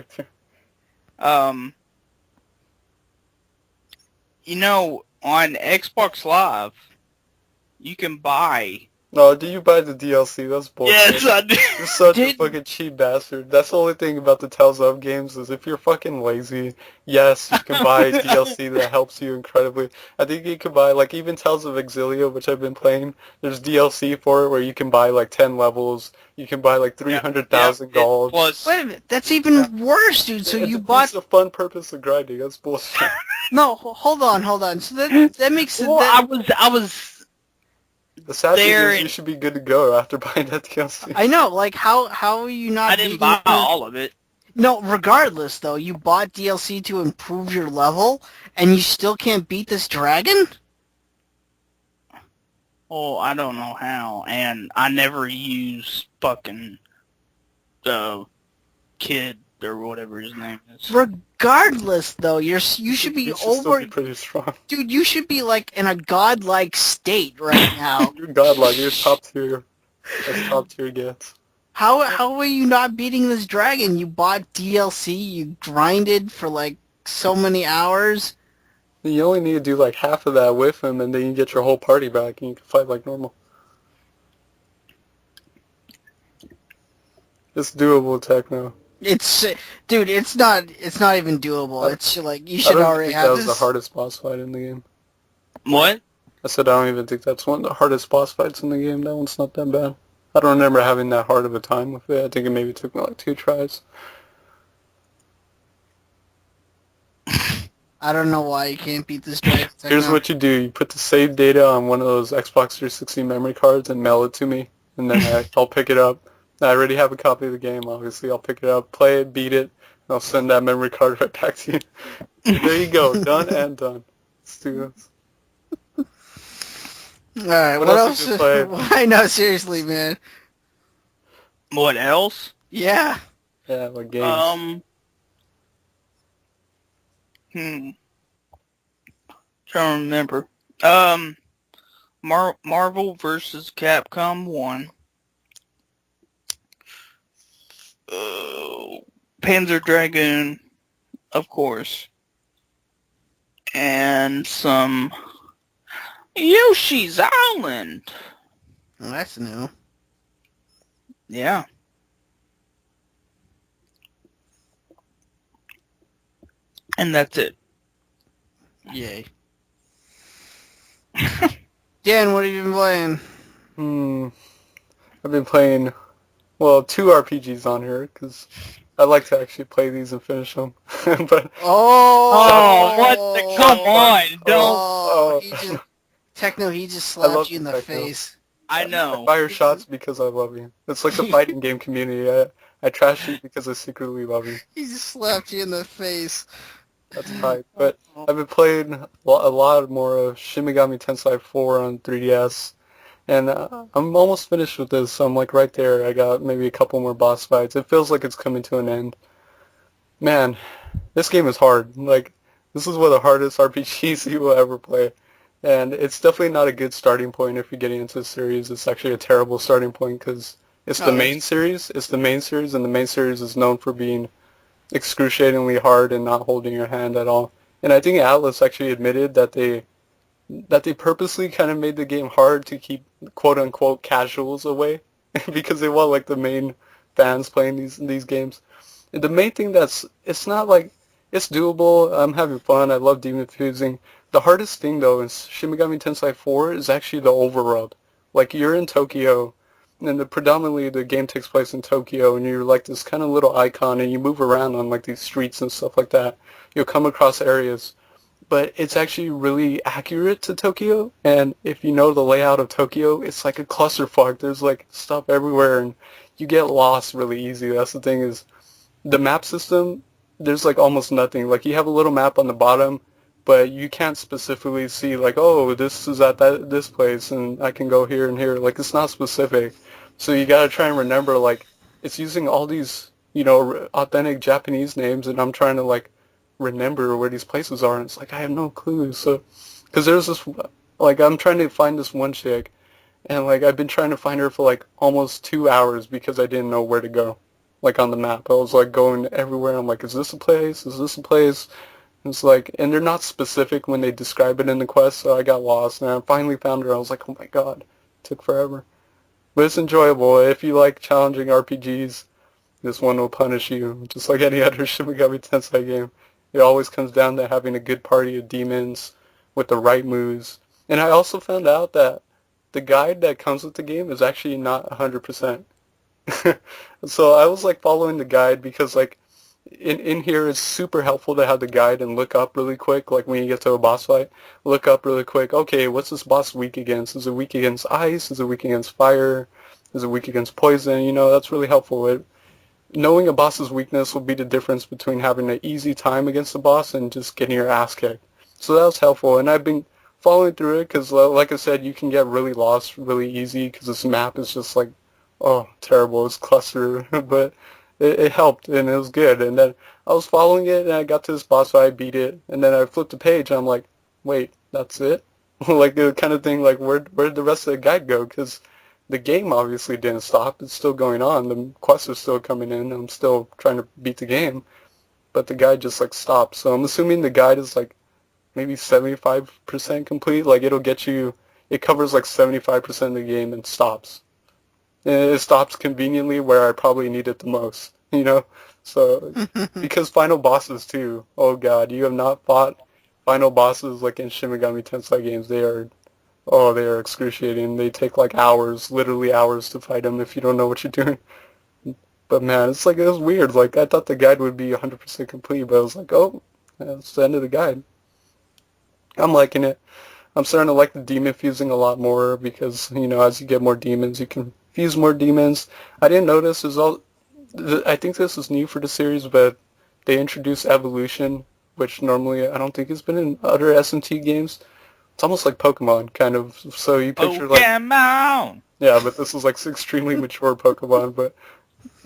Speaker 5: you know, on Xbox Live, you can buy.
Speaker 6: No, do you buy the DLC? That's bullshit.
Speaker 5: Yes, I do.
Speaker 6: You're such a
Speaker 7: Did-
Speaker 6: fucking cheap bastard. That's the only thing about the Tales of games is if you're fucking lazy, yes, you can buy DLC that helps you incredibly. I think you can buy, like, even Tales of Exilia, which I've been playing, there's DLC for it where you can buy, like, 10 levels. You can buy, like, 300,000 gold.
Speaker 5: Plus,
Speaker 7: Wait a minute, that's even worse, dude. So you bought
Speaker 6: It's a fun purpose of grinding. That's bullshit.
Speaker 7: no. Hold on. So that makes it.
Speaker 5: well,
Speaker 7: that,
Speaker 5: I was.
Speaker 6: The sad thing
Speaker 5: There-
Speaker 6: is you should be good to go after buying that DLC.
Speaker 7: I know. Like how are you not?
Speaker 5: I didn't
Speaker 7: beating
Speaker 5: buy
Speaker 7: the-
Speaker 5: all of it.
Speaker 7: No, regardless though, you bought DLC to improve your level, and you still can't beat this dragon.
Speaker 5: Well, I don't know how, and I never use fucking kid or whatever his name is.
Speaker 7: Regardless though, you should be
Speaker 6: You should still
Speaker 7: over.
Speaker 6: be pretty strong.
Speaker 7: Dude, you should be like in a godlike state right now.
Speaker 6: You're godlike. You're top tier. That's top tier gets.
Speaker 7: How are you not beating this dragon? You bought DLC, you grinded for like so many hours.
Speaker 6: You only need to do like half of that with him, and then you get your whole party back, and you can fight like normal. It's doable, Techno.
Speaker 7: Dude, it's not even doable. It's like you
Speaker 6: I
Speaker 7: should
Speaker 6: don't
Speaker 7: already
Speaker 6: think
Speaker 7: have
Speaker 6: that was
Speaker 7: this.
Speaker 6: the hardest boss fight in the game.
Speaker 5: What?
Speaker 6: I said I don't even think that's one of the hardest boss fights in the game. That one's not that bad. I don't remember having that hard of a time with it. I think it maybe took me like 2 tries.
Speaker 7: I don't know why you can't beat this dragon.
Speaker 6: Here's what you do. You put the save data on one of those Xbox 360 memory cards and mail it to me, and then I'll pick it up. I already have a copy of the game, obviously. I'll pick it up, play it, beat it, and I'll send that memory card right back to you. There you go. Done and done. Let's do this.
Speaker 7: Alright, what else?
Speaker 6: Have you played?
Speaker 7: I know, seriously, man.
Speaker 5: What else?
Speaker 7: Yeah.
Speaker 6: Yeah, like games.
Speaker 5: Trying to remember. Marvel versus Capcom 1. Panzer Dragoon, of course. And some Yoshi's Island.
Speaker 7: Well, that's new.
Speaker 5: Yeah. And that's it.
Speaker 7: Yay. Dan, what have you been playing?
Speaker 6: I've been playing, well, 2 RPGs on here, because I like to actually play these and finish them. But
Speaker 5: Oh, what the, come on, don't.
Speaker 7: He just slapped you in the
Speaker 6: Techno.
Speaker 7: face.
Speaker 5: I know.
Speaker 6: I fire shots because I love you. It's like the fighting game community. I trash you because I secretly love you.
Speaker 7: He just slapped you in the face.
Speaker 6: That's tight. But I've been playing a lot more of Shin Megami Tensei 4 on 3DS. And I'm almost finished with this. So I'm like right there. I got maybe a couple more boss fights. It feels like it's coming to an end. Man, this game is hard. Like, this is one of the hardest RPGs you will ever play. And it's definitely not a good starting point if you're getting into the series. It's actually a terrible starting point because it's the main series. It's the main series, and the main series is known for being excruciatingly hard and not holding your hand at all. And I think Atlas actually admitted that they purposely kind of made the game hard to keep quote-unquote casuals away because they want like the main fans playing these games. And the main thing it's not like, it's doable. I'm having fun. I love demon fusing. The hardest thing though in Shin Megami Tensei 4 is actually the overworld. Like, you're in Tokyo, and predominantly the game takes place in Tokyo, and you're like this kind of little icon, and you move around on like these streets and stuff like that. You'll come across areas, but it's actually really accurate to Tokyo, and if you know the layout of Tokyo, it's like a clusterfuck. There's like stuff everywhere, and you get lost really easy. That's the thing, is the map system, there's like almost nothing. Like, you have a little map on the bottom, but you can't specifically see like, oh, this is at this place, and I can go here and here. Like, it's not specific. So you gotta try and remember, like, it's using all these, authentic Japanese names, and I'm trying to, like, remember where these places are, and it's like, I have no clue. So, because there's this, like, I'm trying to find this one chick, and, like, I've been trying to find her for, like, almost 2 hours because I didn't know where to go, like, on the map. I was, like, going everywhere. I'm like, is this a place? Is this a place? It's like, and they're not specific when they describe it in the quest, so I got lost, and I finally found her. I was like, oh my god, it took forever. But it's enjoyable. If you like challenging RPGs, this one will punish you, just like any other Shin Megami Tensei game. It always comes down to having a good party of demons with the right moves. And I also found out that the guide that comes with the game is actually not 100%. So I was like following the guide because, like, in here it's super helpful to have the guide and look up really quick, like when you get to a boss fight, look up really quick, okay, what's this boss weak against? Is it weak against ice? Is it weak against fire? Is it weak against poison? That's really helpful. Knowing a boss's weakness will be the difference between having an easy time against the boss and just getting your ass kicked. So that was helpful, and I've been following through it because, like I said, you can get really lost really easy because this map is just like, oh, terrible, it's cluster, but it helped, and it was good. And then I was following it, and I got to this boss fight, I beat it, and then I flipped the page, and I'm like, wait, that's it? Like, the kind of thing, like, where'd the rest of the guide go? Because the game obviously didn't stop. It's still going on. The quests are still coming in. I'm still trying to beat the game. But the guide just like stopped. So I'm assuming the guide is like maybe 75% complete. Like it'll get you, it covers like 75% of the game and stops. And it stops conveniently where I probably need it the most, you know? So, because final bosses too, oh god, you have not fought final bosses like in Shin Megami Tensei games. They are excruciating. They take like hours, literally hours to fight them if you don't know what you're doing. But man, it was weird. Like, I thought the guide would be 100% complete, but I was like, oh, that's the end of the guide. I'm liking it. I'm starting to like the demon fusing a lot more because, you know, as you get more demons, you can fuse more demons. I didn't notice, I think this is new for the series, but they introduced evolution, which normally I don't think has been in other S&T games. It's almost like Pokemon, kind of. So you picture like...
Speaker 5: Pokemon!
Speaker 6: Yeah, but this is like extremely mature Pokemon, but...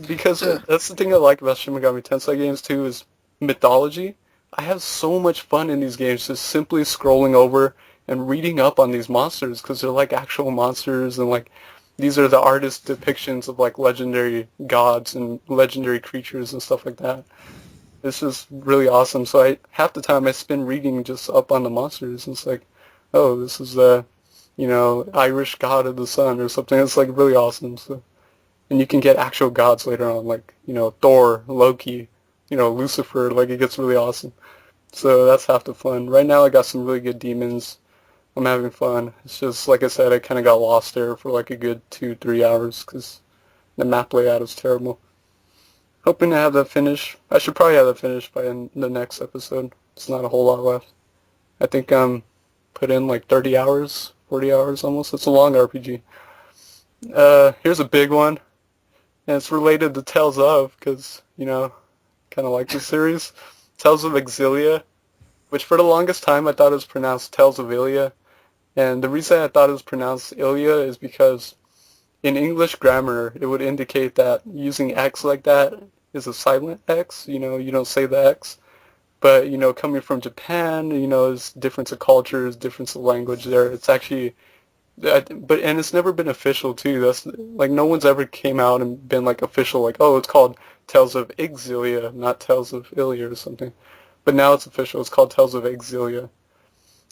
Speaker 6: Because that's the thing I like about Shin Megami Tensei games too is mythology. I have so much fun in these games just simply scrolling over and reading up on these monsters because they're like actual monsters and like these are the artist depictions of like legendary gods and legendary creatures and stuff like that. It's just really awesome. So half the time I spend reading just up on the monsters and it's like, oh, this is the, you know, Irish god of the sun or something. It's like really awesome. So. And you can get actual gods later on, like, you know, Thor, Loki, you know, Lucifer, like, it gets really awesome. So that's half the fun. Right now I got some really good demons. I'm having fun. It's just, like I said, I kind of got lost there for like a good 2-3 hours because the map layout is terrible. Hoping to have that finished. I should probably have that finished by the next episode. It's not a whole lot left. I think put in like 30 hours, 40 hours almost. It's a long RPG. Here's a big one. And it's related to Tales of, because, you know, kind of like the series. Tales of Exilia, which for the longest time I thought it was pronounced Tales of Ilia. And the reason I thought it was pronounced Ilia is because in English grammar, it would indicate that using X like that is a silent X. You know, you don't say the X. But, you know, coming from Japan, you know, there's difference of cultures, difference of language there. It's actually... and it's never been official too. That's like no one's ever came out and been like official, like, oh, it's called Tales of Exilia, not Tales of Ilia or something. But now it's official. It's called Tales of Exilia,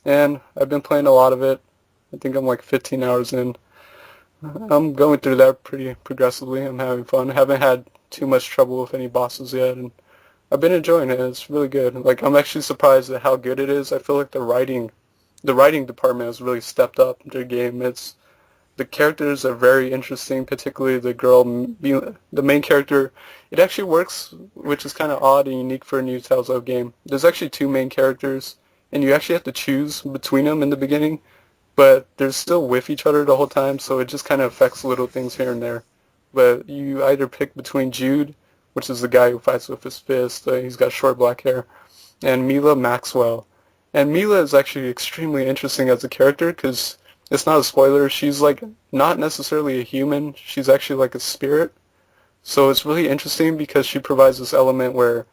Speaker 6: and I've been playing a lot of it. I think I'm like 15 hours in. I'm going through that pretty progressively. I'm having fun. I haven't had too much trouble with any bosses yet, and I've been enjoying it. It's really good. Like I'm actually surprised at how good it is. I feel like the writing department has really stepped up their game. The characters are very interesting, particularly the girl, the main character. It actually works, which is kind of odd and unique for a new Tales of game. There's actually two main characters, and you actually have to choose between them in the beginning, but they're still with each other the whole time, so it just kind of affects little things here and there. But you either pick between Jude, which is the guy who fights with his fist, he's got short black hair, and Mila Maxwell. And Mila is actually extremely interesting as a character because it's not a spoiler. She's like not necessarily a human. She's actually like a spirit. So it's really interesting because she provides this element where,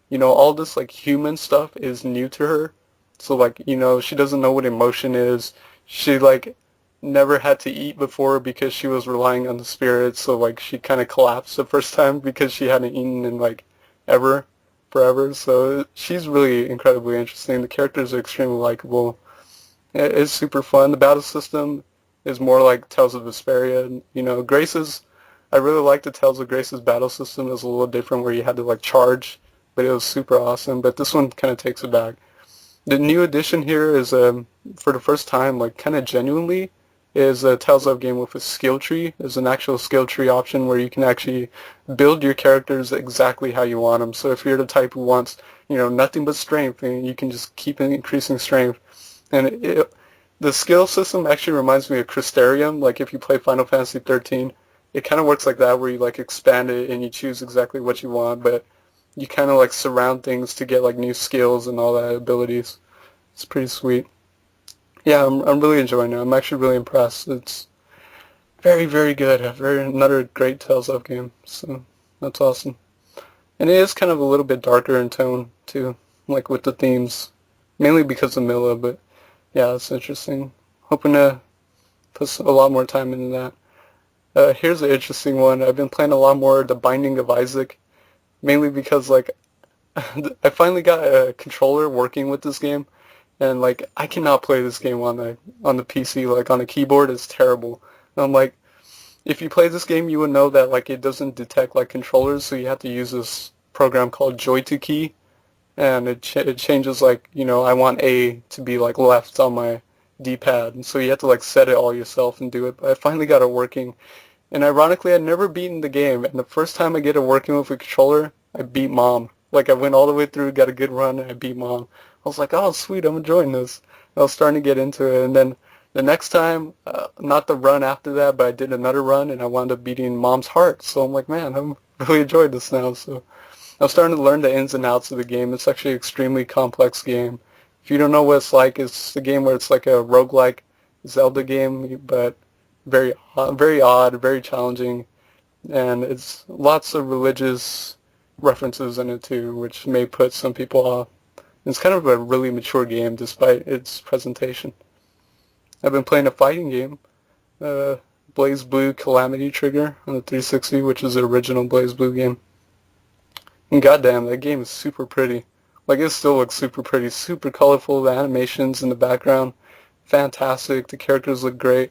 Speaker 6: you know, all this like human stuff is new to her. So like, you know, she doesn't know what emotion is. She like never had to eat before because she was relying on the spirits. So like she kind of collapsed the first time because she hadn't eaten in like forever, so she's really incredibly interesting. The characters are extremely likable. It's super fun. The battle system is more like Tales of Vesperia. You know, I really like the Tales of Grace's battle system. It was a little different where you had to like charge, but it was super awesome. But this one kind of takes it back. The new addition here is, for the first time, like kind of genuinely, is a Tales of game with a skill tree. There's an actual skill tree option where you can actually build your characters exactly how you want them. So if you're the type who wants, you know, nothing but strength, and you can just keep increasing strength. And the skill system actually reminds me of Crystarium. Like if you play Final Fantasy 13, it kind of works like that where you like expand it and you choose exactly what you want, but you kind of like surround things to get like new skills and all that abilities. It's pretty sweet. Yeah, I'm really enjoying it. I'm actually really impressed. It's very, very good. Another great Tales of game. So that's awesome. And it is kind of a little bit darker in tone too, like with the themes, mainly because of Mila. But yeah, it's interesting. Hoping to put a lot more time into that. Here's an interesting one. I've been playing a lot more The Binding of Isaac, mainly because like I finally got a controller working with this game, and like I cannot play this game on the PC. Like on a keyboard, it's terrible. And I'm like, if you play this game, you would know that like it doesn't detect like controllers, so you have to use this program called Joy2Key, and it changes like I want A to be like left on my D-pad, and so you have to like set it all yourself and do it. But I finally got it working, and ironically, I'd never beaten the game, and the first time I get it working with a controller, I beat Mom. Like I went all the way through, got a good run, and I beat Mom. I was like, oh sweet, I'm enjoying this. I was starting to get into it, and then the next time, not the run after that, but I did another run, and I wound up beating Mom's heart. So I'm like, man, I'm really enjoying this now. So I'm starting to learn the ins and outs of the game. It's actually an extremely complex game. If you don't know what it's like, it's a game where it's like a roguelike Zelda game, but very odd, very challenging, and it's lots of religious references in it too, which may put some people off. It's kind of a really mature game despite its presentation. I've been playing a fighting game, Blaze Blue Calamity Trigger on the 360, which is the original Blaze Blue game. And goddamn, that game is super pretty. Like, it still looks super pretty, super colorful, the animations in the background, fantastic, the characters look great.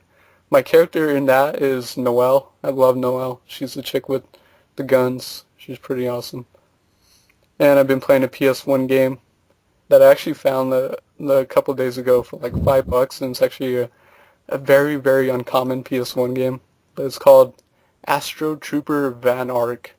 Speaker 6: My character in that is Noelle. I love Noelle. She's the chick with the guns. She's pretty awesome. And I've been playing a PS1 game that I actually found a couple days ago for like $5, and it's actually a very, very uncommon PS1 game. But it's called Astro Trooper Van Ark.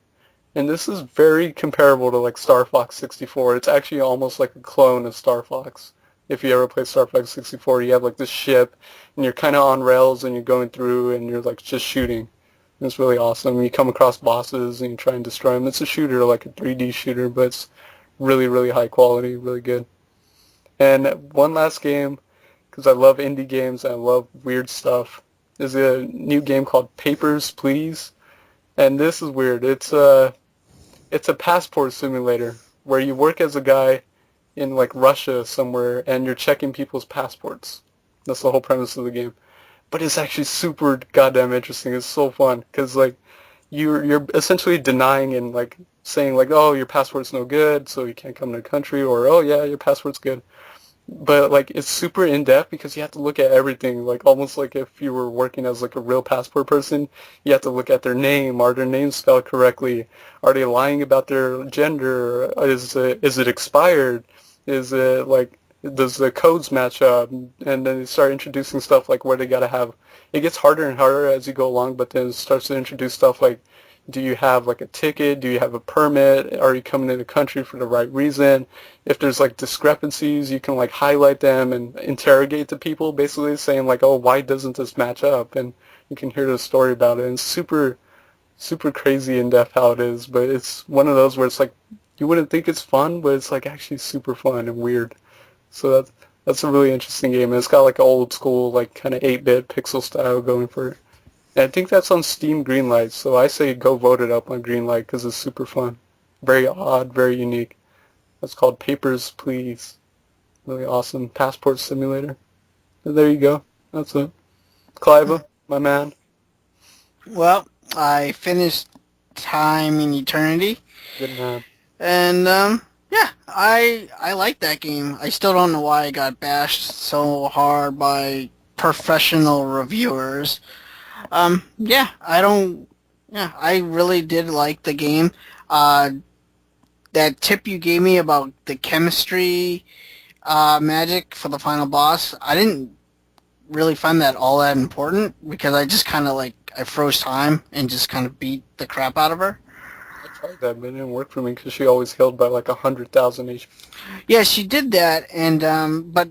Speaker 6: And this is very comparable to like Star Fox 64. It's actually almost like a clone of Star Fox. If you ever play Star Fox 64, you have like this ship, and you're kind of on rails, and you're going through, and you're like just shooting. And it's really awesome. You come across bosses, and you try and destroy them. It's a shooter, like a 3D shooter, but it's really, really high quality, really good. And one last game, because I love indie games and I love weird stuff, is a new game called Papers, Please. And this is weird. It's a passport simulator where you work as a guy in like Russia somewhere, and you're checking people's passports. That's the whole premise of the game. But it's actually super goddamn interesting. It's so fun because like you're essentially denying and like saying like, oh, your passport's no good, so you can't come to the country, or oh yeah, your passport's good. But like it's super in depth because you have to look at everything, like almost like if you were working as like a real passport person, you have to look at their name. Are their names spelled correctly? Are they lying about their gender? Is it expired? Is it like, does the codes match up? And then they start introducing stuff like where they gotta have. It gets harder and harder as you go along, but then it starts to introduce stuff like, do you have like a ticket? Do you have a permit? Are you coming into the country for the right reason? If there's like discrepancies, you can like highlight them and interrogate the people, basically saying like, oh, why doesn't this match up? And you can hear the story about it. And it's super, super crazy in depth how it is, but it's one of those where it's like, you wouldn't think it's fun, but it's like actually super fun and weird. So that's a really interesting game. And it's got like an old school, like kind of 8-bit pixel style going for it. And I think that's on Steam Greenlight, so I say go vote it up on Greenlight because it's super fun. Very odd, very unique. It's called Papers, Please. Really awesome passport simulator. And there you go. That's it. Clive, my man.
Speaker 7: Well, I finished Time in Eternity,
Speaker 6: Good man.
Speaker 7: and yeah, I like that game. I still don't know why I got bashed so hard by professional reviewers. Yeah, I really did like the game. That tip you gave me about the chemistry magic for the final boss, I didn't really find that all that important because I just kind of like, I froze time and just kind of beat the crap out of her.
Speaker 6: I tried that, but it didn't work for me because she always healed by like 100,000 HP.
Speaker 7: Yeah, she did that, and but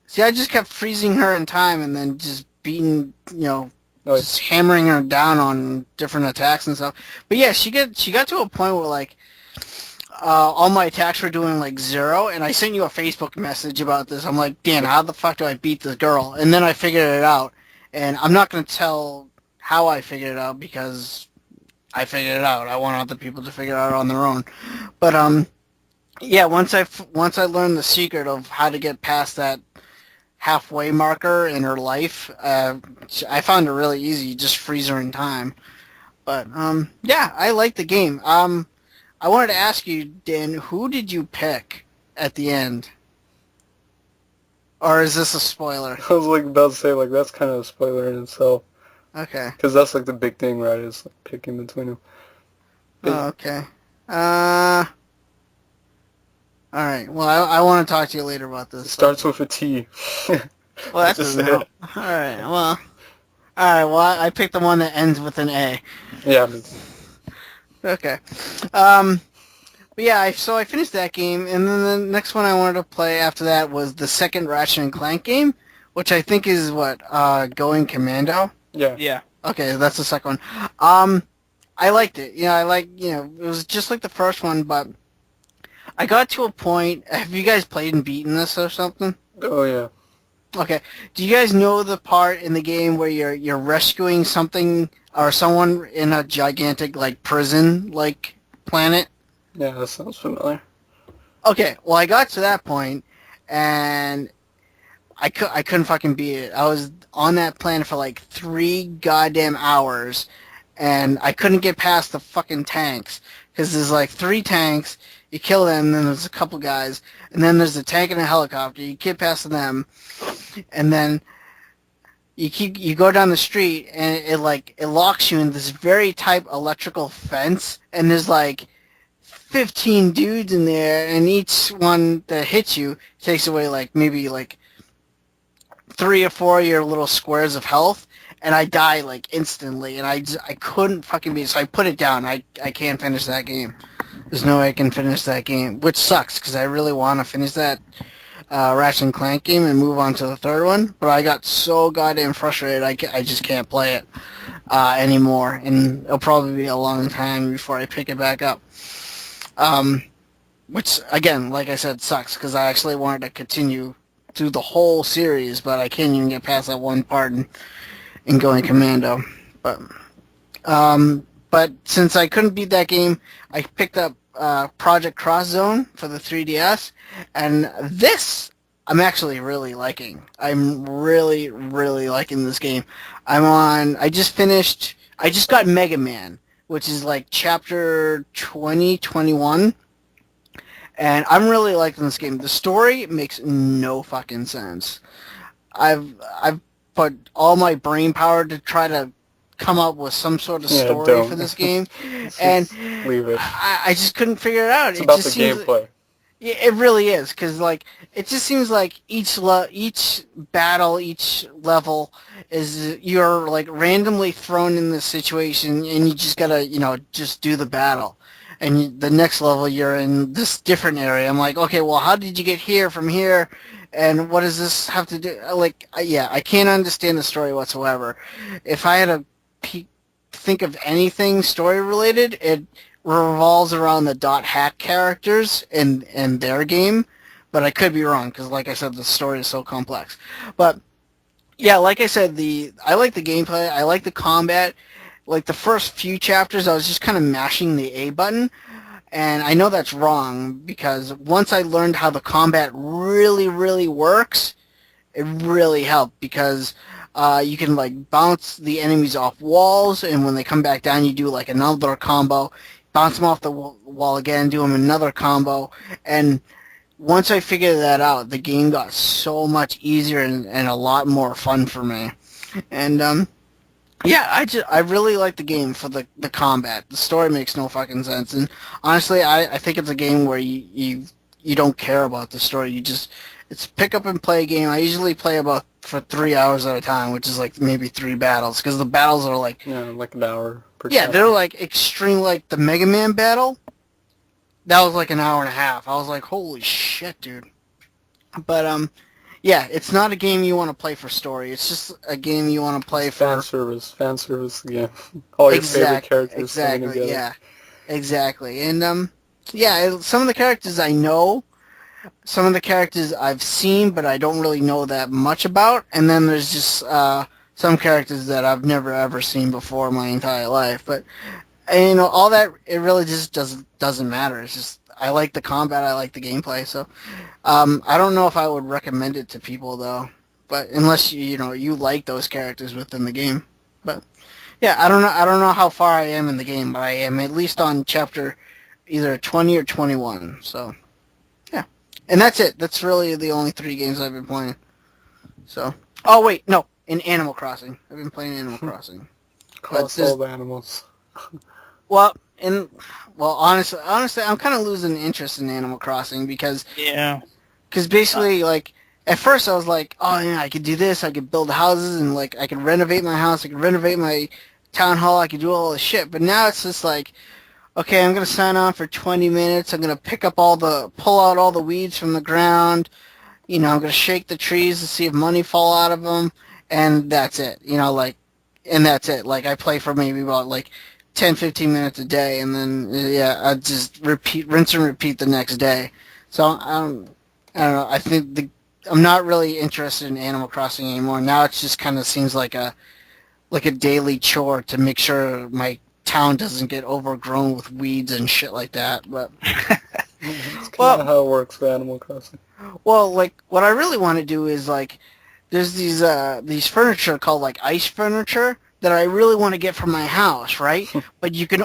Speaker 7: see, I just kept freezing her in time and then just beating, just hammering her down on different attacks and stuff. But yeah, she got to a point where like all my attacks were doing like 0, and I sent you a Facebook message about this. I'm like, Dan, how the fuck do I beat this girl? And then I figured it out, and I'm not going to tell how I figured it out because I figured it out. I want other people to figure it out on their own. But yeah, once I learned the secret of how to get past that halfway marker in her life. I found it really easy. You just freeze her in time. But yeah, I like the game. I wanted to ask you, Dan, who did you pick at the end? Or is this a spoiler?
Speaker 6: I was like about to say like that's kind of a spoiler in itself.
Speaker 7: Okay.
Speaker 6: Because that's like the big thing, right? Is like, picking between them.
Speaker 7: Oh, okay. All right. Well, I want to talk to you later about this.
Speaker 6: It starts with a T.
Speaker 7: Well, that
Speaker 6: Just
Speaker 7: doesn't help. All right. Well. All right. Well, I picked the one that ends with an A.
Speaker 6: Yeah.
Speaker 7: Okay. But yeah, so I finished that game, and then the next one I wanted to play after that was the second Ratchet and Clank game, which I think is what Going Commando.
Speaker 6: Yeah.
Speaker 5: Yeah.
Speaker 7: Okay, that's the second one. I liked it. It was just like the first one, but I got to a point. Have you guys played and beaten this or something?
Speaker 6: Oh yeah.
Speaker 7: Okay. Do you guys know the part in the game where you're rescuing something or someone in a gigantic like prison like planet?
Speaker 6: Yeah, that sounds familiar.
Speaker 7: Okay, well I got to that point and I couldn't fucking beat it. I was on that planet for like 3 goddamn hours and I couldn't get past the fucking tanks because there's like 3 tanks. You kill them, and then there's a couple guys, and then there's a tank and a helicopter. You get past them, and then you go down the street, and it locks you in this very tight electrical fence, and there's like 15 dudes in there, and each one that hits you takes away like maybe like 3 or 4 of your little squares of health, and I die like instantly, and I couldn't fucking beat it, so I put it down. I can't finish that game. There's no way I can finish that game, which sucks because I really want to finish that Ratchet and Clank game and move on to the third one. But I got so goddamn frustrated, I just can't play it anymore, and it'll probably be a long time before I pick it back up. Which again, like I said, sucks because I actually wanted to continue through the whole series, but I can't even get past that one part in Going Commando. But since I couldn't beat that game, I picked up Project Cross Zone for the 3DS, and this I'm actually really liking. I'm really, really liking this game. I just got Mega Man, which is like chapter 2021, and I'm really liking this game. The story makes no fucking sense. I've put all my brain power to try to come up with some sort of story for this game, and
Speaker 6: leave it.
Speaker 7: I just couldn't figure it out.
Speaker 6: It's about the
Speaker 7: seems,
Speaker 6: gameplay.
Speaker 7: Yeah, it really is, because like it just seems like each battle, each level is you're like randomly thrown in this situation, and you just gotta just do the battle. And the next level you're in this different area. I'm like, okay, well, how did you get here from here? And what does this have to do? Like, yeah, I can't understand the story whatsoever. If I had to think of anything story related, it revolves around the Dot Hack characters in their game, but I could be wrong because, like I said, the story is so complex. But yeah, like I said, I like the gameplay. I like the combat. Like the first few chapters, I was just kind of mashing the A button, and I know that's wrong because once I learned how the combat really, really works, it really helped because you can like bounce the enemies off walls, and when they come back down, you do like another combo, bounce them off the wall again, do them another combo, and once I figured that out, the game got so much easier and a lot more fun for me. And yeah, I really like the game for the combat. The story makes no fucking sense, and honestly, I think it's a game where you don't care about the story. It's pick up and play game. I usually play for 3 hours at a time, which is like maybe 3 battles, because the battles are like
Speaker 6: like an hour per
Speaker 7: yeah,
Speaker 6: chapter.
Speaker 7: they're like extreme. Like the Mega Man battle, that was like an hour and a half. I was like, holy shit, dude. But yeah, it's not a game you want to play for story. It's just a game you want to play for
Speaker 6: fan service again. All your favorite characters coming together.
Speaker 7: Yeah, exactly. And yeah, some of the characters I know. Some of the characters I've seen, but I don't really know that much about. And then there's just some characters that I've never ever seen before in my entire life. But all that, it really just doesn't matter. It's just I like the combat, I like the gameplay. So I don't know if I would recommend it to people though. But unless you like those characters within the game. But yeah, I don't know how far I am in the game, but I am at least on chapter either 20 or 21. So yeah, and that's it. That's really the only 3 games I've been playing. So oh wait, no, in Animal Crossing, I've been playing Animal Crossing.
Speaker 6: Cross all the animals.
Speaker 7: Well, honestly, I'm kind of losing interest in Animal Crossing because basically, like, at first I was like, oh yeah, I could do this, I could build houses, and like I could renovate my house, I could renovate my town hall, I could do all this shit. But now it's just like, okay, I'm gonna sign on for 20 minutes, I'm gonna pull out all the weeds from the ground, I'm gonna shake the trees to see if money fall out of them, and that's it. And that's it. Like I play for maybe about like 10, 15 minutes a day, and then I just rinse and repeat the next day. So I don't know. I think I'm not really interested in Animal Crossing anymore. Now it just kind of seems like a daily chore to make sure my town doesn't get overgrown with weeds and shit like that. But
Speaker 6: It's kind of how it works for Animal Crossing.
Speaker 7: well, like what I really want to do is like there's these furniture called like ice furniture that I really want to get for my house, right? but you can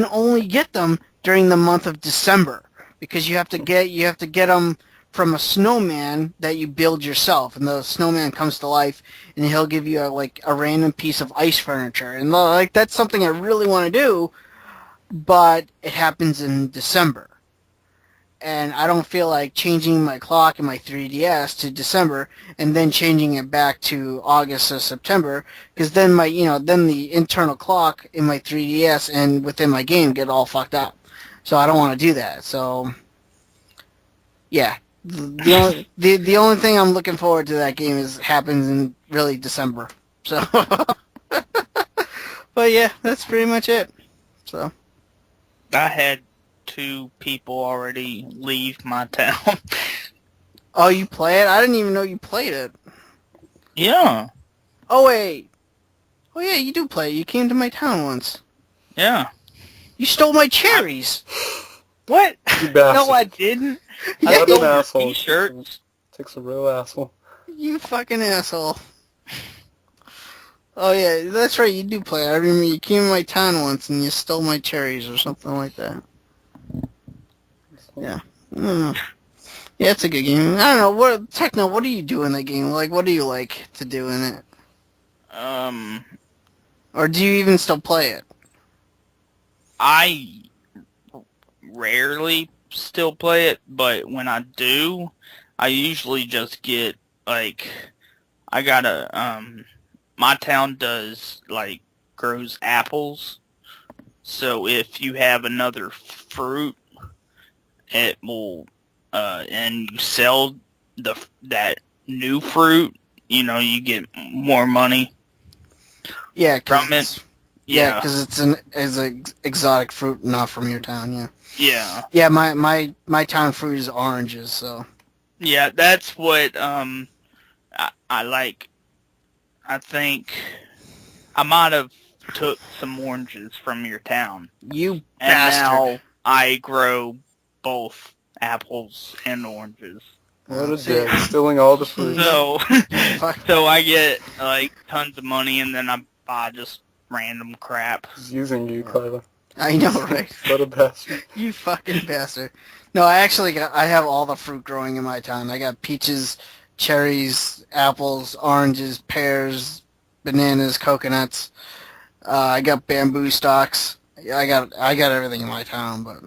Speaker 7: only get them during the month of December because you have to get them from a snowman that you build yourself, and the snowman comes to life, and he'll give you a random piece of ice furniture, and like that's something I really want to do, but it happens in December. And I don't feel like changing my clock in my 3DS to December and then changing it back to August or September, because then then the internal clock in my 3DS and within my game get all fucked up. So I don't want to do that. So yeah, the only thing I'm looking forward to that game happens in really December. So, but yeah, that's pretty much it. So
Speaker 5: I had 2 people already leave my town.
Speaker 7: oh, you play it? I didn't even know you played it.
Speaker 5: Yeah.
Speaker 7: Oh wait. Oh yeah, you do play it. You came to my town once.
Speaker 5: Yeah.
Speaker 7: You stole my cherries.
Speaker 5: What?
Speaker 6: You bastard.
Speaker 5: No, I didn't. I
Speaker 6: What
Speaker 5: stole
Speaker 6: an
Speaker 5: your
Speaker 6: asshole.
Speaker 5: T-shirts.
Speaker 6: Takes a real asshole.
Speaker 7: You fucking asshole. Oh yeah, that's right. You do play it. I remember you came to my town once and you stole my cherries or something like that. Yeah. Yeah, it's a good game. I don't know. Techno, what do you do in that game? Like, what do you like to do in it? Or do you even still play it?
Speaker 5: I rarely still play it, but when I do, I usually just get, like, I gotta, my town grows apples, so if you have another fruit, it will, and you sell that new fruit, you get more money.
Speaker 7: Yeah,
Speaker 5: from it.
Speaker 7: Yeah, because it's an exotic fruit, not from your town. Yeah.
Speaker 5: Yeah.
Speaker 7: Yeah, my town fruit is oranges, so.
Speaker 5: Yeah, that's what I like. I think I might have took some oranges from your town.
Speaker 7: You
Speaker 5: And
Speaker 7: bastard.
Speaker 5: now I grow both apples and oranges.
Speaker 6: What a dick. Stealing all the fruit.
Speaker 5: So,
Speaker 7: Fuck.
Speaker 5: so I get tons of money, and then I buy just random crap.
Speaker 6: He's using you, Kyler.
Speaker 7: I know, right?
Speaker 6: What a bastard.
Speaker 7: You fucking bastard. No, I have all the fruit growing in my town. I got peaches, cherries, apples, oranges, pears, bananas, coconuts. I got bamboo stalks. I got everything in my town, but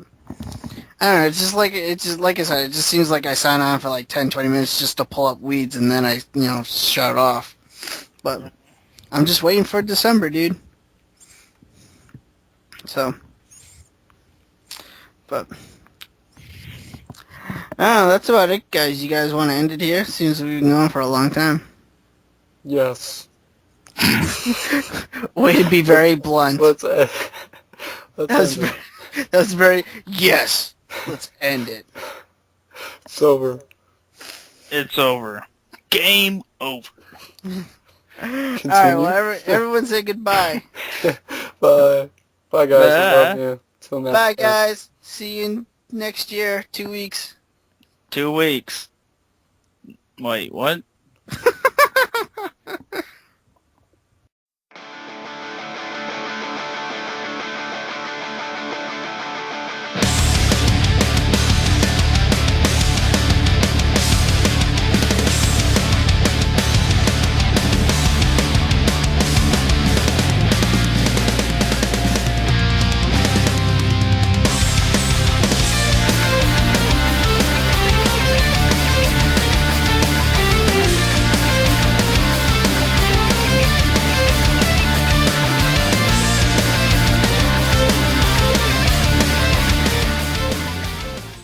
Speaker 7: I don't know. It's just like I said. It just seems like I sign on for like 10, 20 minutes just to pull up weeds, and then I shut it off. But I'm just waiting for December, dude. So, but I don't know. That's about it, guys. You guys want to end it here? Seems we've been going for a long time.
Speaker 6: Yes.
Speaker 7: Way to be very blunt.
Speaker 6: Let's end it.
Speaker 7: That was very yes. Let's end it.
Speaker 6: It's over.
Speaker 5: It's over. Game over.
Speaker 6: Continue.
Speaker 7: All right. Well, everyone say goodbye.
Speaker 6: Bye. Bye, guys. I love
Speaker 5: Bye.
Speaker 6: you. Till next
Speaker 7: Bye,
Speaker 6: time.
Speaker 7: guys. See you next year. 2 weeks.
Speaker 5: 2 weeks. Wait, what?